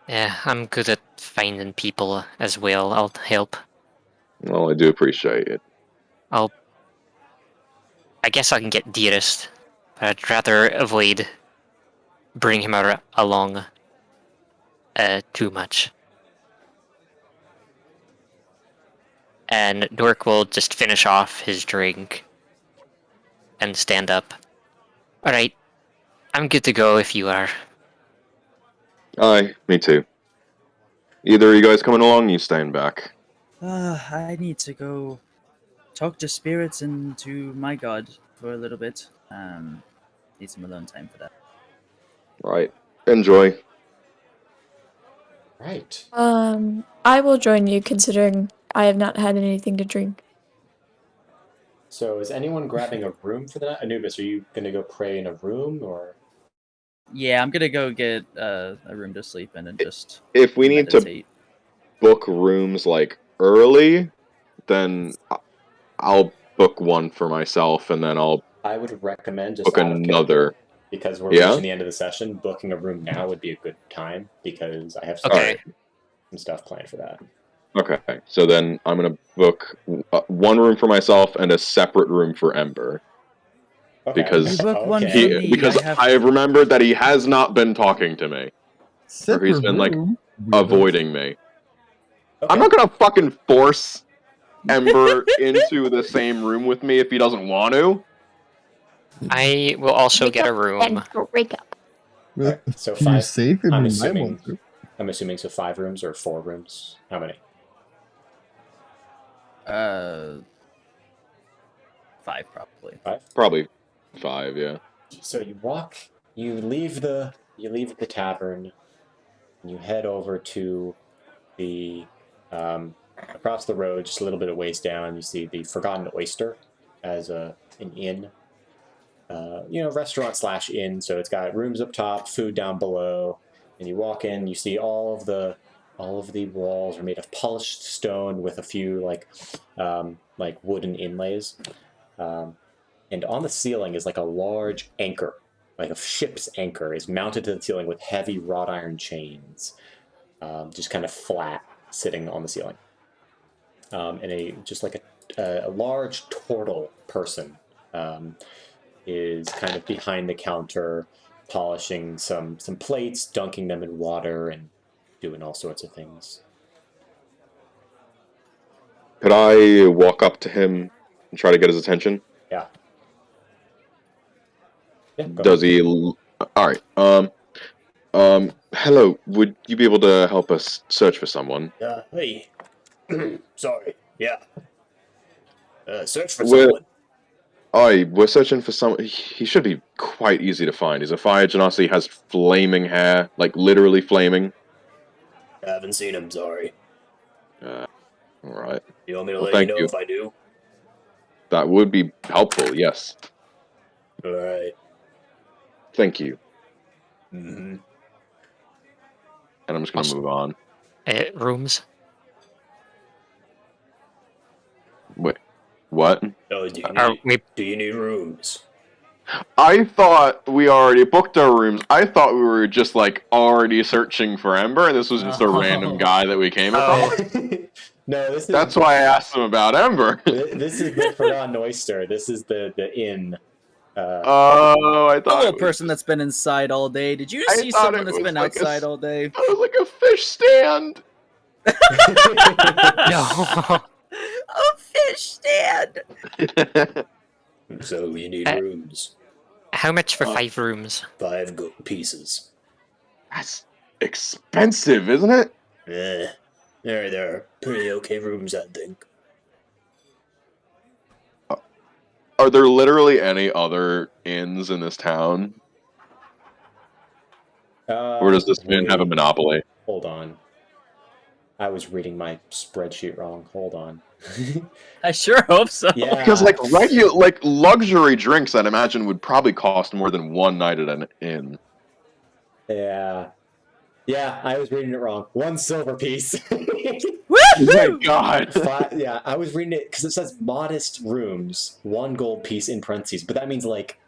Yeah, I'm good at finding people as well. I'll help. Well, I do appreciate it. I guess I can get Dearest, but I'd rather avoid bringing him along too much. And Dork will just finish off his drink and stand up. Alright, I'm good to go if you are. Aye, me too. Either of you guys coming along, you staying back. I need to go talk to spirits and to my god for a little bit. Need some alone time for that. Right. Enjoy. Right. I will join you considering I have not had anything to drink. So is anyone grabbing a room for the night? Anubis, are you going to go pray in a room or? Yeah, I'm gonna go get a room to sleep in and just If we need to meditate. book rooms like early, then I'll book one for myself, and then I'll I would recommend just book out of character, another. because we're Yeah? reaching the end of the session. Booking a room now would be a good time because I have some, Okay. some stuff planned for that. Okay, so then I'm gonna book one room for myself and a separate room for Ember. Okay. Because You book one Okay. for me. because I have I have remembered that he has not been talking to me. Separate he's been, like, room? Avoiding me. Okay. I'm not gonna fucking force Ember into the same room with me if he doesn't want to. I will also Break get a up room. and break up. Alright, so Feel 5. safe in I'm my assuming. monster. I'm assuming so 5 rooms or 4 rooms. How many? 5 probably. 5. Probably 5, yeah. So you walk. You leave the tavern. And you head over to the across the road, just a little bit of ways down. You see the Forgotten Oyster as an inn. Restaurant / inn. So it's got rooms up top, food down below, and you walk in. You see all of the walls are made of polished stone with a few like wooden inlays, and on the ceiling is like a large anchor, like a ship's anchor, is mounted to the ceiling with heavy wrought iron chains, just kind of flat, sitting on the ceiling. And a large turtle person is kind of behind the counter, polishing some plates, dunking them in water, and doing all sorts of things. Could I walk up to him and try to get his attention? Yeah. Yeah. Go Does ahead. he? All right. Hello. Would you be able to help us search for someone? Hey. Sorry. Yeah. Search for We're, someone. we're searching for someone. He should be quite easy to find. He's a fire genasi, has flaming hair, like literally flaming. Haven't seen him. Sorry. All right. You want me to Well, let you thank know you. if I do? That would be helpful. Yes. All right. Thank you. Mm-hmm. And I'm just gonna move on. Rooms. Wait. What? Oh, do you need rooms? I thought we already booked our rooms. I thought we were just like already searching for Ember, and this was just a random guy that we came across. No, this is That's why I asked him about Ember. this is the Forgotten Oyster. This is the inn. Oh, I A thought little it was person that's been inside all day. Did you I see thought someone it that's was been like outside all day? It was like a fish stand. No. A fish stand. So you need rooms. How much for 5 rooms? 5 gold pieces. That's expensive, isn't it? They're pretty okay rooms, I think. Are there literally any other inns in this town? Or does this man have a monopoly? Hold on. I was reading my spreadsheet wrong. Hold on. I sure hope so. Yeah. Because like regular, like luxury drinks, I'd imagine would probably cost more than one night at an inn. Yeah. Yeah, I was reading it wrong. 1 silver piece. Thank God. Yeah, I was reading it because it says modest rooms, 1 gold piece in parentheses, but that means like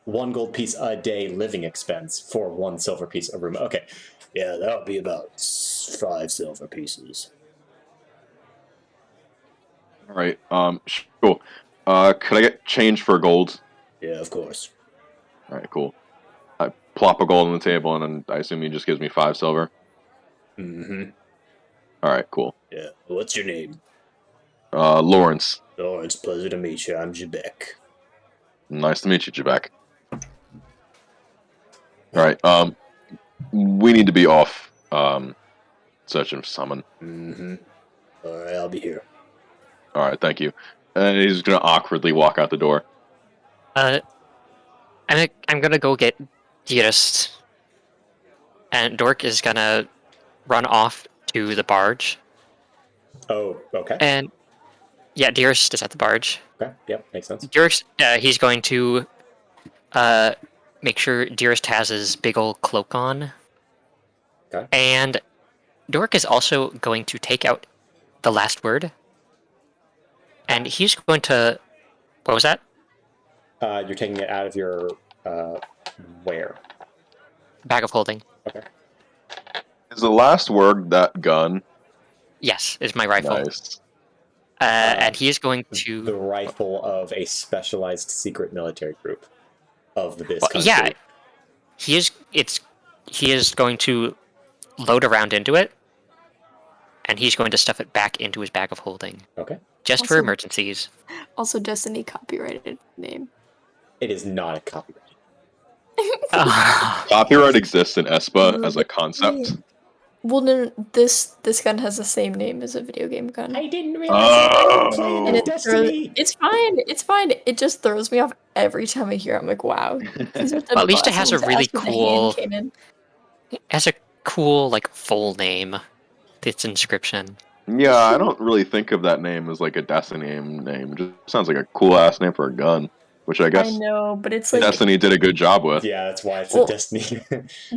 1 gold piece a day living expense for 1 silver piece a room. Okay. Yeah, that would be about 5 silver pieces. All right. Cool. Could I get change for gold? Yeah, of course. All right. Cool. I plop a gold on the table, and then I assume he just gives me 5 silver. Mm-hmm. All right. Cool. Yeah. What's your name? Lawrence. Lawrence, pleasure to meet you. I'm Jebek. Nice to meet you, Jebek. All right. We need to be off. Searching for someone. Mm-hmm. All right, I'll be here. All right. Thank you. And he's gonna awkwardly walk out the door. I'm gonna go get Dearest, and Dork is gonna run off to the barge. Oh, okay. And yeah, Dearest is at the barge. Okay, yep, makes sense. Dearest, he's going to make sure Dearest has his big old cloak on. Okay. And Dork is also going to take out the last word. And he's going to... What was that? You're taking it out of your, where? Bag of holding. Okay. Is the last word that gun? Yes, is my rifle. Nice. And he is going to... The rifle of a specialized secret military group of this Well, country. yeah, he is going to load a round into it, and he's going to stuff it back into his bag of holding, Okay. just for Also- emergencies. Also, Destiny copyrighted name. It is not a copyright. Copyright exists in ESPA as a concept. Well, no, this gun has the same name as a video game gun. I didn't realize Oh. And Destiny. it's fine. It's fine. It just throws me off every time I hear it. I'm like, wow. These are the Well, at least it best has a ones really after the hand cool- came in. It has a cool, like, full name. Its inscription. Yeah, I don't really think of that name as like a Destiny name. It just sounds like a cool ass name for a gun, which I I guess know, but it's like Destiny did a good job with. Yeah, that's why it's Well- a Destiny.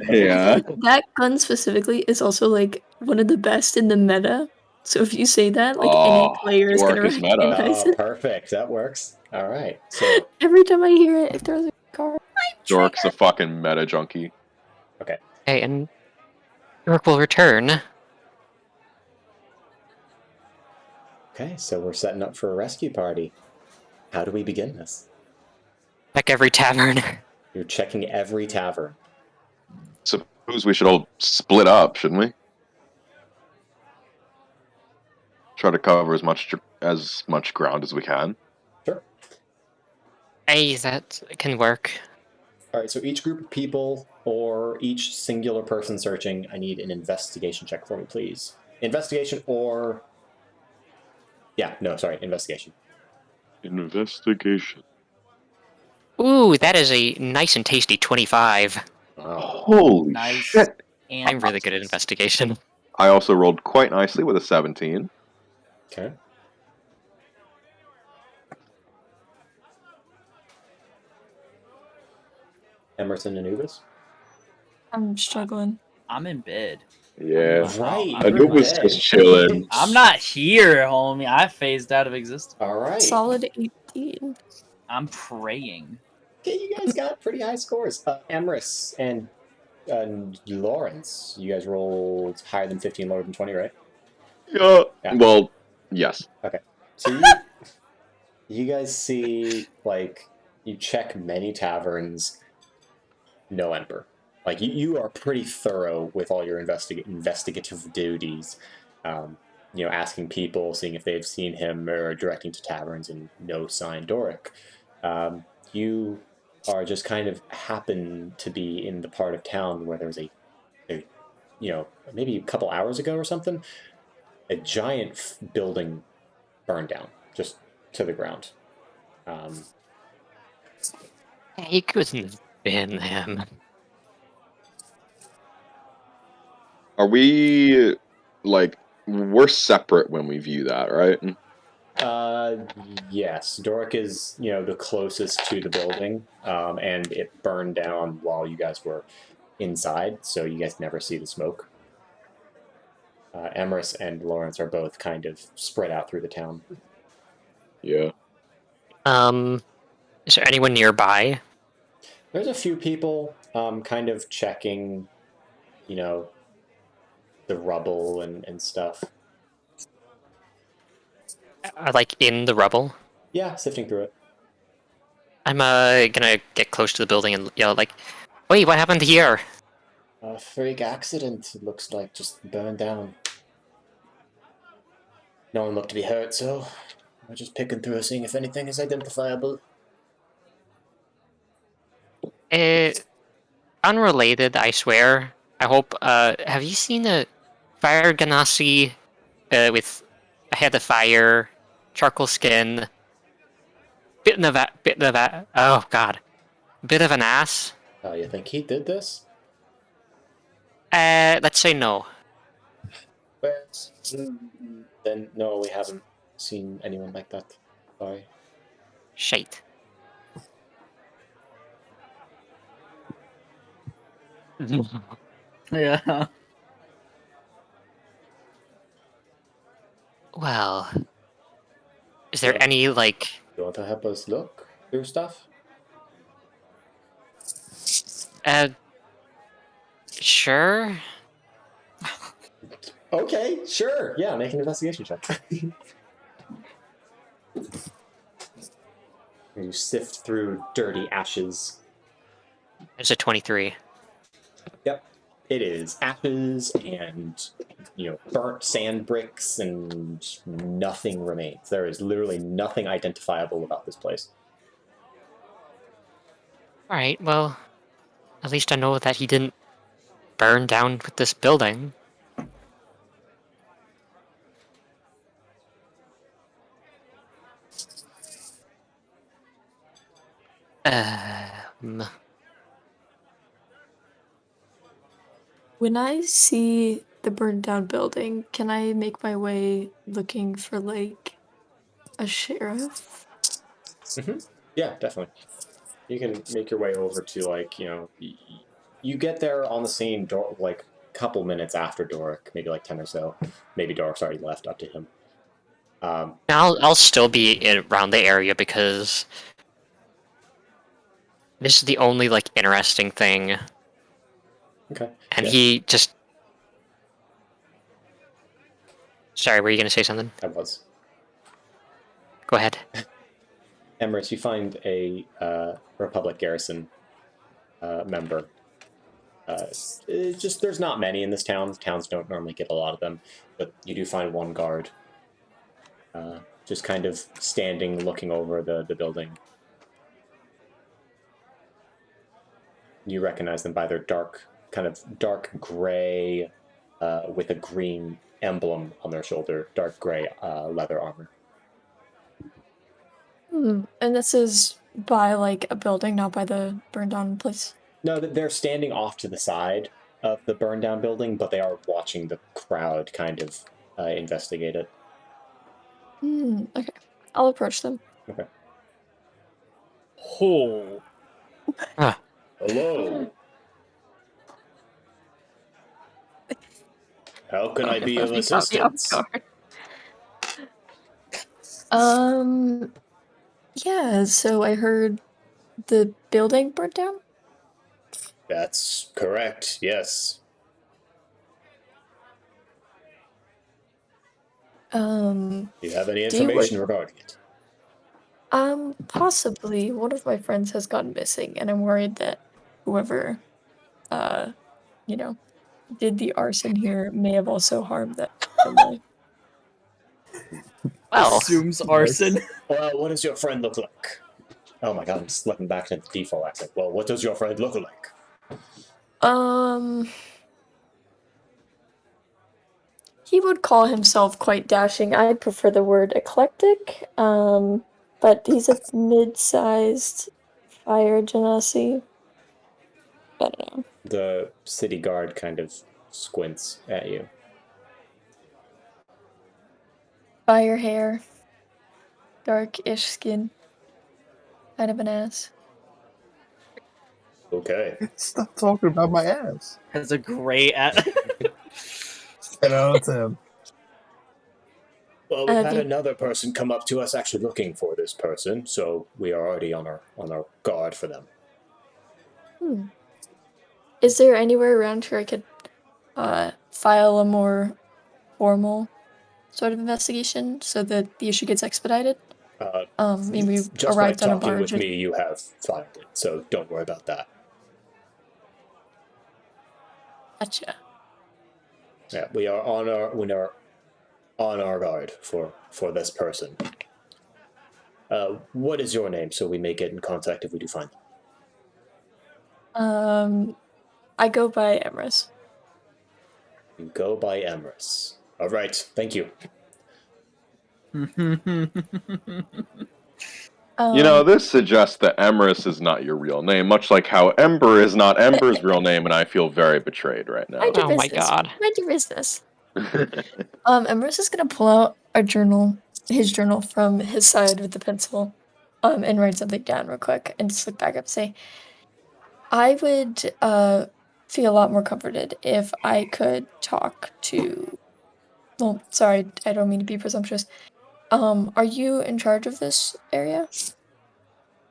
Yeah. that gun specifically is also like one of the best in the meta. So if you say that, like Oh, any player is Dork gonna is meta. recognize it. Perfect. That works. All right. So, Every time I hear it, it throws a card. Dork's a fucking meta junkie. Hey, and Dork will return. okay, so we're setting up for a rescue party. How do we begin this? Like every tavern. You're checking every tavern. Suppose we should all split up, shouldn't we? Try to cover as much ground as we can. Sure. Hey, that can work. All right, so each group of people or each singular person searching, I need an investigation check for me, please. Investigation or... Yeah, no, sorry, investigation. Investigation. Ooh, that is a nice and tasty 25. Wow. Holy Nice. shit! And I'm really good at investigation. I also rolled quite nicely with a 17. Okay. Emerson and Anubis? I'm struggling. I'm in bed. Yeah. Right. I'm in Anubis bed. just chilling. I'm not here, homie. I phased out of existence. All right. Solid 18. I'm praying. Okay, you guys got pretty high scores. Emrys and Lawrence, you guys rolled higher than 15, lower than 20, right? Yeah. Yeah. Well, yes. So you guys see, like, you check many taverns, no ember. Like, you are pretty thorough with all your investigative duties. Asking people, seeing if they've seen him, or directing to taverns, and no sign Doric. You are just kind of happen to be in the part of town where there was maybe a couple hours ago or something, a giant building burned down, just to the ground. He couldn't have been him. Are we, like, we're separate when we view that, right? Yes. Doric is, the closest to the building, and it burned down while you guys were inside, so you guys never see the smoke. Emrys and Lawrence are both kind of spread out through the town. Yeah. Is there anyone nearby? There's a few people kind of checking, the rubble and stuff. Like in the rubble? Yeah, sifting through it. I'm gonna get close to the building and yell like, "Wait, what happened here?" A freak accident, it looks like, just burned down. No one looked to be hurt, so we're just picking through, seeing if anything is identifiable. Unrelated, I swear. I hope. Have you seen a fire ganassi with a head of fire, charcoal skin, bit of a oh god, bit of an ass? Oh, you think he did this? Let's say no. Well, then no, we haven't seen anyone like that. Sorry. Shite. Yeah. Well, is there Yeah. any like? You want to help us look through stuff? Sure. Okay, sure. Yeah, make an investigation check. You sift through dirty ashes. There's a 23. Yep. It is ashes and, burnt sand bricks, and nothing remains. There is literally nothing identifiable about this place. All right. Well, at least I know that he didn't burn down with this building. When I see the burned down building, can I make my way looking for like a sheriff? Yeah, definitely. You can make your way over to you get there on the scene like couple minutes after Doric, maybe like 10 or so. Maybe Doric's already left, up to him. I'll still be around the area because this is the only like interesting thing. Okay. And yeah. he just. Sorry, were you gonna say something? I was. Go ahead. Emrys, you find a Republic garrison member. There's not many in this town. Towns don't normally get a lot of them, but you do find one guard. Just kind of standing, looking over the building. You recognize them by their dark gray, with a green emblem on their shoulder, dark gray leather armor. And this is by like a building, not by the burned down place? No, they're standing off to the side of the burned down building, but they are watching the crowd kind of investigate it. Okay. I'll approach them. Okay. Oh. Hello. How can I be of assistance? Yeah, so I heard the building burnt down? That's correct, yes. Do you have any information regarding it? Possibly. One of my friends has gone missing, and I'm worried that whoever, did the arson here may have also harmed that family. Well, Assumes arson. Well, what does your friend look like? Oh my god, I'm slipping back into the default accent. Well, what does your friend look like? He would call himself quite dashing. I prefer the word eclectic. But he's a mid-sized fire genasi. I don't know. The city guard kind of squints at you. Fire hair. Dark-ish skin. Kind of an ass. Okay. Stop talking about my ass. Has a great. 10 out of 10. Well, we've had you- another person come up to us actually looking for this person, so we are already on our guard for them. Is there anywhere around here I could file a more formal sort of investigation so that the issue gets expedited? Maybe we Just by arrived on a talking barge. with me, you have filed it, so don't worry about that. Gotcha. Yeah, we are on our guard for this person. What is your name, so we may get in contact if we do find them? I go by Emrys. You go by Emrys. All right, thank you. This suggests that Emrys is not your real name, much like how Ember is not Ember's real name, and I feel very betrayed right now. Mind your Oh my business. god. Mind your business. Emrys is gonna pull out his journal from his side with the pencil, and write something down real quick, and just look back up and say, I would feel a lot more comforted if I could talk to. Well, sorry, I don't mean to be presumptuous. Are you in charge of this area?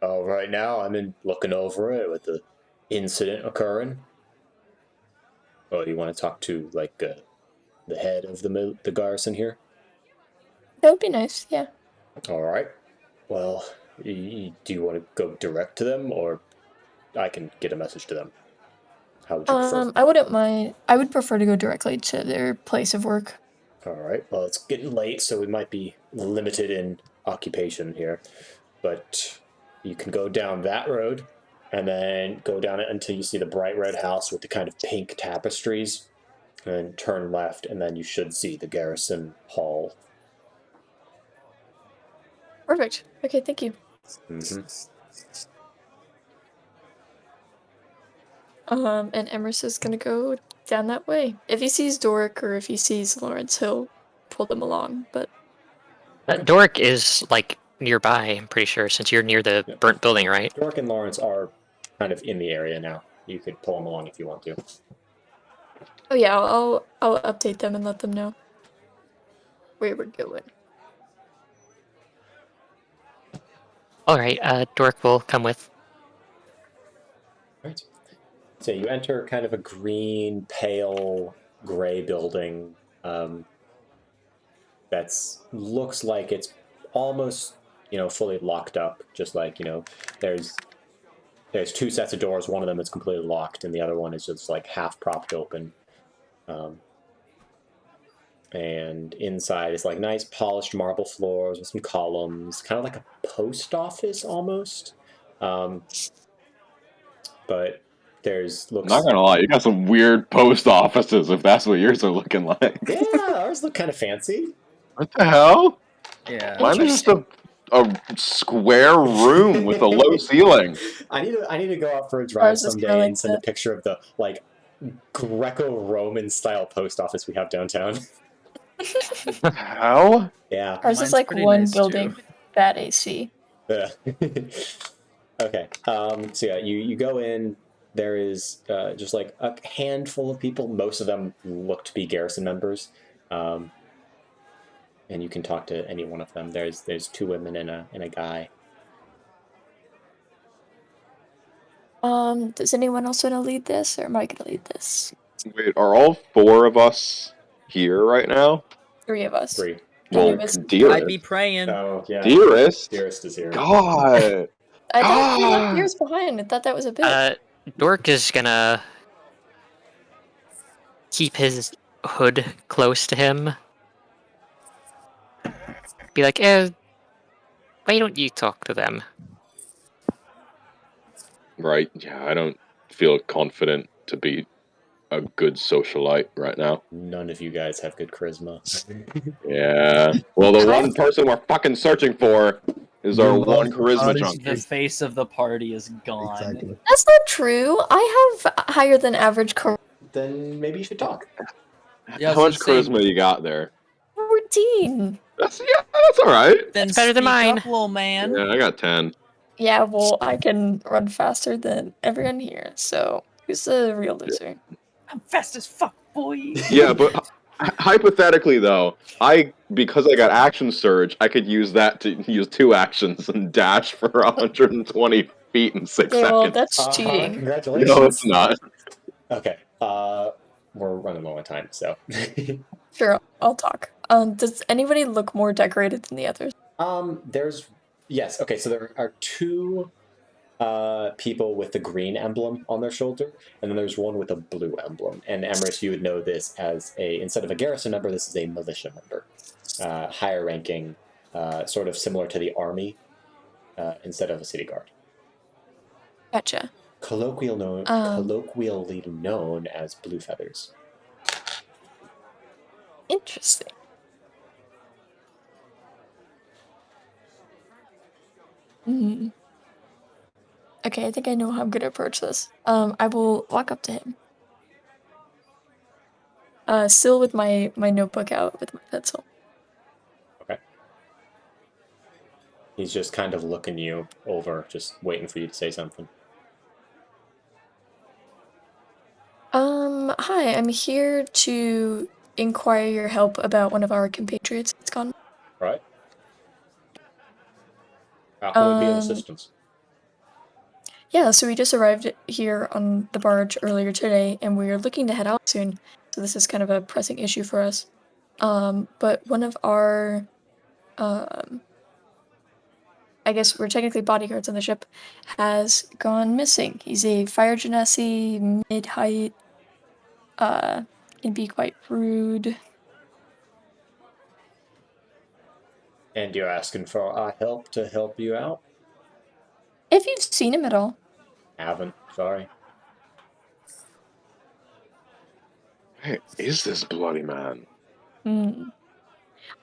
Right now, I'm looking over it with the incident occurring. Oh, you want to talk to the head of the garrison here? That would be nice. Yeah. All right. Well, do you want to go direct to them, or I can get a message to them? How would you prefer? I wouldn't mind. I would prefer to go directly to their place of work. All right. Well, it's getting late, so we might be limited in occupation here. But you can go down that road and then go down it until you see the bright red house with the kind of pink tapestries, and then turn left, and then you should see the garrison hall. Perfect. Okay, thank you. Mm-hmm. And Emrys is gonna go down that way. If he sees Doric or if he sees Lawrence, he'll pull them along. But Doric is like nearby, I'm pretty sure, since you're near the burnt building, right? Cork and Lawrence are kind of in the area now. You could pull them along if you want to. oh yeah, I'll update them and let them know where we're going. Alright, Doric will come with. Right. So you enter kind of a green, pale, gray building. That's looks like it's almost, fully locked up. Just like, there's two sets of doors. One of them is completely locked, and the other one is just like half propped open. And inside is like nice polished marble floors with some columns, kind of like a post office almost. But there's looks. I'm not gonna lie, you got some weird post offices if that's what yours are looking like. Yeah, ours look kind of fancy. What the hell? Yeah. Mine is just a square room with a low ceiling. I need to go out for a drive Ours is someday kinda like and send a that. picture of the Greco-Roman style post office we have downtown. How? Yeah. Ours Mine's is like pretty one nice, building, too. bad AC. Yeah. Okay. So yeah, you go in. There is just like a handful of people. Most of them look to be garrison members, and you can talk to any one of them. There's two women and a guy. Does anyone else want to lead this, or am I gonna lead this? Wait, are all four of us here right now? 3 of us. Three. Well, Anubis. Dearest. I'd be praying. Oh yeah. Dearest? Dearest is here. God! I thought you Ah! left yours behind. I thought that was a bit. Doric is gonna keep his hood close to him. Be like, why don't you talk to them? Right, yeah, I don't feel confident to be a good socialite right now. None of you guys have good charisma. Yeah. Well, the one person we're fucking searching for is our Well, one the charisma party's junkie. The face of the party is gone. Exactly. That's not true. I have higher than average charisma. Then maybe you should talk. Yeah, I How was much gonna say, charisma you got there? We're 17. That's all right. Then better than speak mine. up, little man. Yeah, I got 10. Yeah, well, I can run faster than everyone here, so who's the real loser? I'm fast as fuck, boy. Yeah, but hypothetically though, because I got action surge, I could use that to use 2 actions and dash for 120 feet in 6 Okay, well, seconds. that's cheating. Congratulations. No, it's not. Okay. We're running low on time, so. Sure, I'll talk. Does anybody look more decorated than the others? Yes. Okay, so there are 2 people with the green emblem on their shoulder, and then there's one with a blue emblem. And Emrys, you would know this as instead of a garrison member, this is a militia member, higher ranking, sort of similar to the army, instead of a city guard. Gotcha. Colloquially known as blue feathers. Interesting. Hmm. Okay, I think I know how I'm gonna approach this. I will walk up to him. Still with my notebook out with my pencil. Okay. He's just kind of looking you over, just waiting for you to say something. Hi, I'm here to inquire your help about one of our compatriots that's gone. Right? How can we be of Um, assistance? Yeah, so we just arrived here on the barge earlier today, and we're looking to head out soon. So this is kind of a pressing issue for us. But one of our, um, I guess we're technically bodyguards on the ship, has gone missing. He's a fire genasi, mid-height, can be quite rude. And you're asking for our help to help you out? If you've seen him at all. Haven't. Sorry. Hey, is this bloody man? Hmm.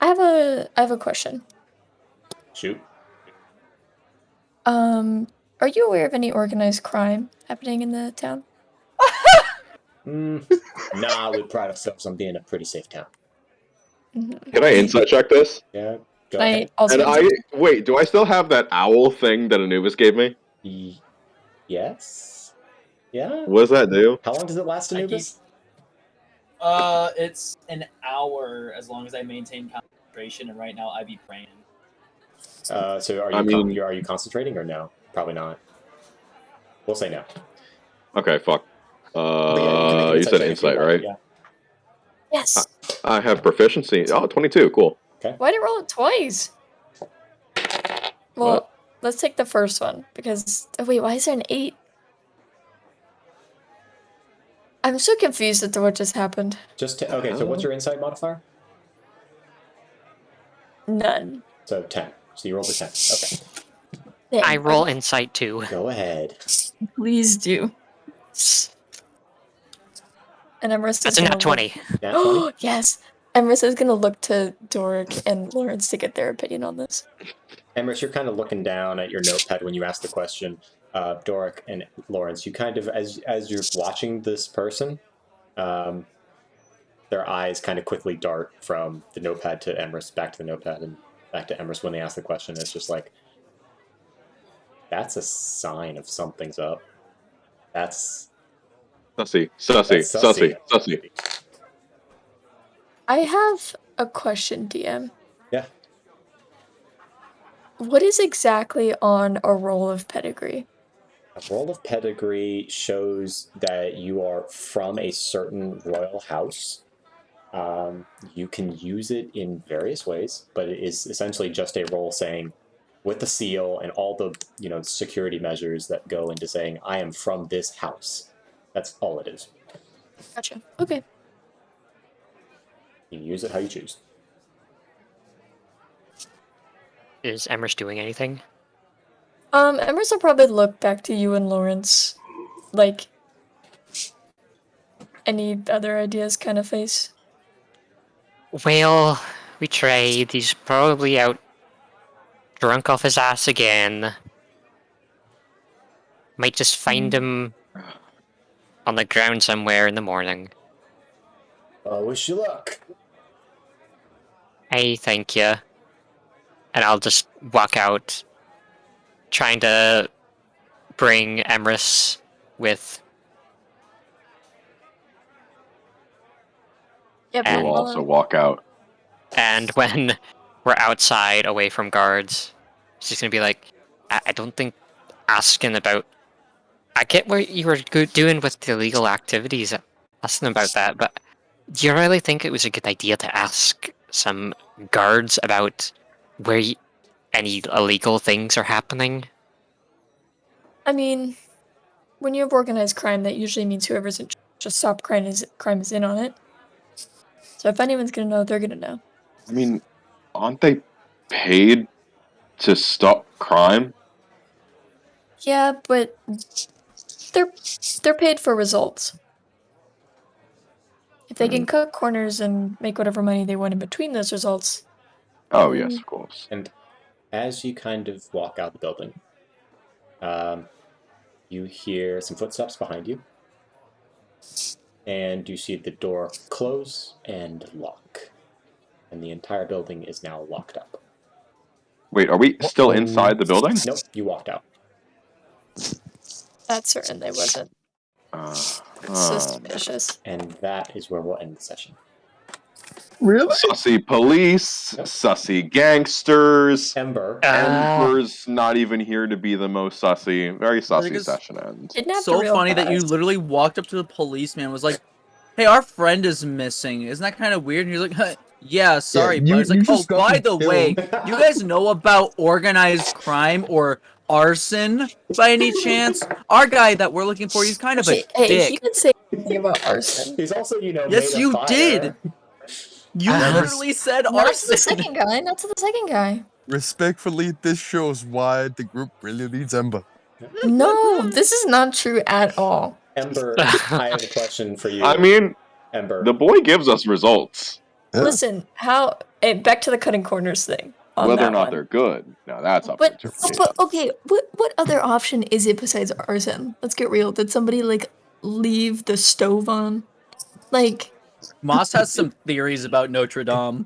I have a question. Shoot. Are you aware of any organized crime happening in the town? Nah, we pride ourselves on being a pretty safe town. Mm-hmm. Can I insight check this? Yeah, go I ahead. also And wait, do I still have that owl thing that Anubis gave me? Yes? Yeah? What does that do? How long does it last, Anubis? It's an hour as long as I maintain concentration, and right now I be praying. So are you are you concentrating or no? Probably not. We'll say no. Okay, fuck. But yeah, you can make an You said check if insight, like, right? Yeah. Yes. I have proficiency. Oh, 22, cool. Why did I roll it twice? Well, What? let's take the first one because wait, why is there an 8? I'm so confused as to what just happened. Okay, so what's your insight modifier? None. So 10. So you rolled a 10. Okay. Dang, I roll okay. insight too. Go ahead. Please do. And Emrys That's is a gonna nat 20. Nat 20? Yes. Emrys is gonna look to Doric and Lawrence to get their opinion on this. Emrys, you're kind of looking down at your notepad when you ask the question. Doric and Lawrence, you kind of, as you're watching this person, their eyes kind of quickly dart from the notepad to Emrys, back to the notepad, and back to Emrys when they ask the question. It's just like, that's a sign of something's up. That's... Sussy. I have a question, DM. Yeah. What is exactly on a roll of pedigree? A roll of pedigree shows that you are from a certain royal house. You can use it in various ways, but it is essentially just a roll saying, with the seal and all the security measures that go into saying, I am from this house. That's all it is. Gotcha. Okay. You can use it how you choose. Is Emrys doing anything? Emrys will probably look back to you and Lawrence, like, any other ideas kind of face. Well, we tried. He's probably out drunk off his ass again. Might just find him on the ground somewhere in the morning. Wish you luck. Hey, thank you. And I'll just walk out, trying to bring Emrys with. Yep. And- We'll also walk out. And when we're outside, away from guards, she's gonna be like, I don't think asking about. I get what you were doing with the illegal activities, asking about that, but do you really think it was a good idea to ask some guards about where any illegal things are happening? I mean, when you have organized crime, that usually means whoever's in charge of stop crime is in on it. So if anyone's gonna know, they're gonna know. I mean, aren't they paid to stop crime? Yeah, but they're paid for results. If they can cut corners and make whatever money they want in between those results. Oh, yes, of course. And as you kind of walk out the building, you hear some footsteps behind you. And you see the door close and lock. And the entire building is now locked up. Wait, are we still inside the building? Nope, you walked out. That's certain they wasn't. Suspicious. And that is where we'll end the session. Really? Sussy police, sussy gangsters. Ember. Ember's not even here to be the most sussy. Very sussy it's session ends. Kidnapped So real funny that you fast. literally walked up to the policeman and was like, "Hey, our friend is missing. Isn't that kind of weird?" And he's like, "Huh, yeah, sorry, you- but it's you like, oh, just got by me the way, killed." you guys know about organized crime or arson by any chance? Our guy that we're looking for, he's kind of a Hey, he dick. didn't say anything about arson. He's also, Yes, made of you fire. did. You Uh-huh. literally said Not to the arson. second guy. Not to the second guy. Respectfully, this shows why the group really needs Ember. No, this is not true at all. Ember, I have a question for you. I mean, Ember. the boy gives us results. Yeah. Listen, back to the cutting corners thing. On Whether that or not one. they're good, now that's up to But interpretation. okay, what other option is it besides arson? Let's get real. Did somebody like leave the stove on? Like, Moss has some theories about Notre Dame.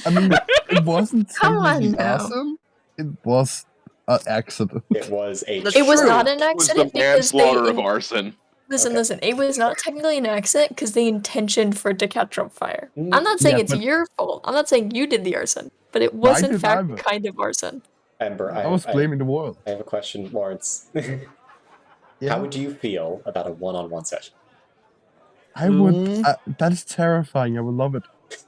I mean, it wasn't Come on technically now. arson. It was an accident. It was a... That's it was true. not an It was the accident because manslaughter of they arson. listen. It was not technically an accident because they intentioned for it to catch on fire. Mm. I'm not saying Yeah, it's but- your fault. I'm not saying you did the arson, but it was in did fact either. kind of arson. Ember, I was blaming the world. I have a question, Lawrence. Yeah. How would you feel about a one-on-one session? I would. Mhm. That is terrifying. I would love it.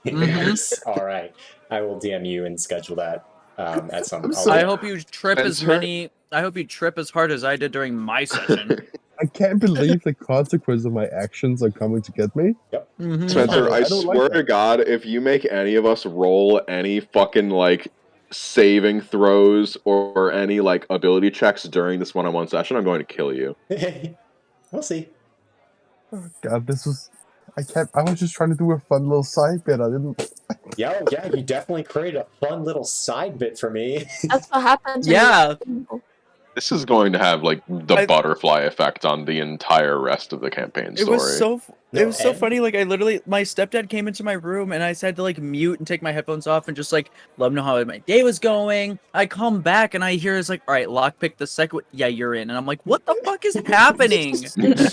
Yes. All right. I will DM you and schedule that at some. I'm I'll- I hope you trip as Spencer? many. I hope you trip as hard as I did during my session. I can't believe the consequence of my actions are coming to get me. Mhm. Spencer, I I don't like swear that. to God, if you make any of us roll any fucking like saving throws or any like ability checks during this one-on-one session, I'm going to kill you. We'll see. God, this was. I was just trying to do a fun little side bit. I didn't. Yeah, you definitely created a fun little side bit for me. That's what happens. when Yeah. you- This is going to have like the I- butterfly effect on the entire rest of the campaign It story. was so. No, It was so and- funny. Like I literally, my stepdad came into my room and I said to like mute and take my headphones off and just like let him know how my day was going. I come back and I hear it's like, all right, lockpick the second. Yeah, you're in. And I'm like, what the fuck is happening?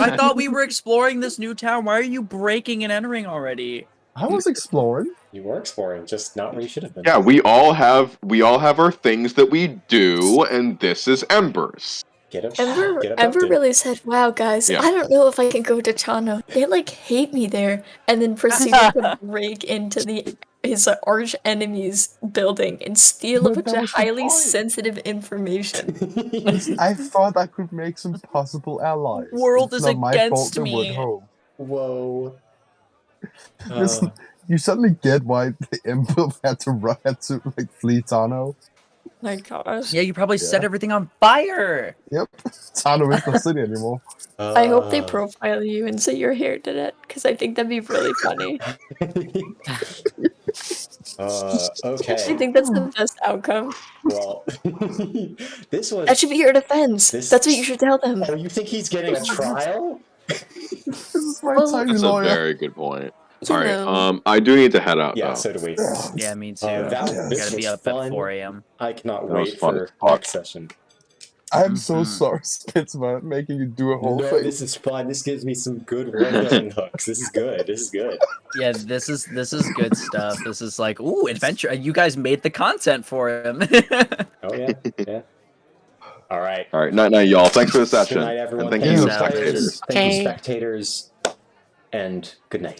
I thought we were exploring this new town. Why are you breaking and entering already? I was exploring. You were exploring, just not where you should have been. Yeah, we all have our things that we do, and this is Embers. Get up. Ember Get abducted. really said, "Wow, guys, Yeah. I don't know if I can go to Tano. They like hate me there," and then proceeded to break into his arch enemy's building and steal a But bunch that of was the highly point. sensitive information. I thought I could make some possible allies. World It's is not my against fault they weren't me. home. Whoa. Listen, you suddenly get why the Emperor had to like flee Tano. My gosh. Yeah, you probably set Yeah. everything on fire. Yep, Tano is not city anymore. I hope they profile you and say your hair did it, because I think that'd be really funny. I Okay. think that's the best outcome. Well, this was. That should be your defense. This- That's what you should tell them. Oh, you think he's getting a trial? This is my Well, tiny That's a lawyer. very good point. All right. I do need to head out. Yeah, though. so do we. Yeah, me too. This Gotta be was up fun. at 4 a.m. I cannot That was wait fun for as fuck. next session. I'm so Mhm. sorry, Spitzman, making you do a whole No, thing. this is fun. This gives me some good one-gun hooks. This is good. This is good. Yeah, this is good stuff. This is like, ooh, adventure. You guys made the content for him. Oh yeah, yeah. All right. All right. Night, y'all. Thanks for the session. Good night, everyone. And thank Thanks, you, Alex. spectators. Thank you, Okay. spectators, and good night.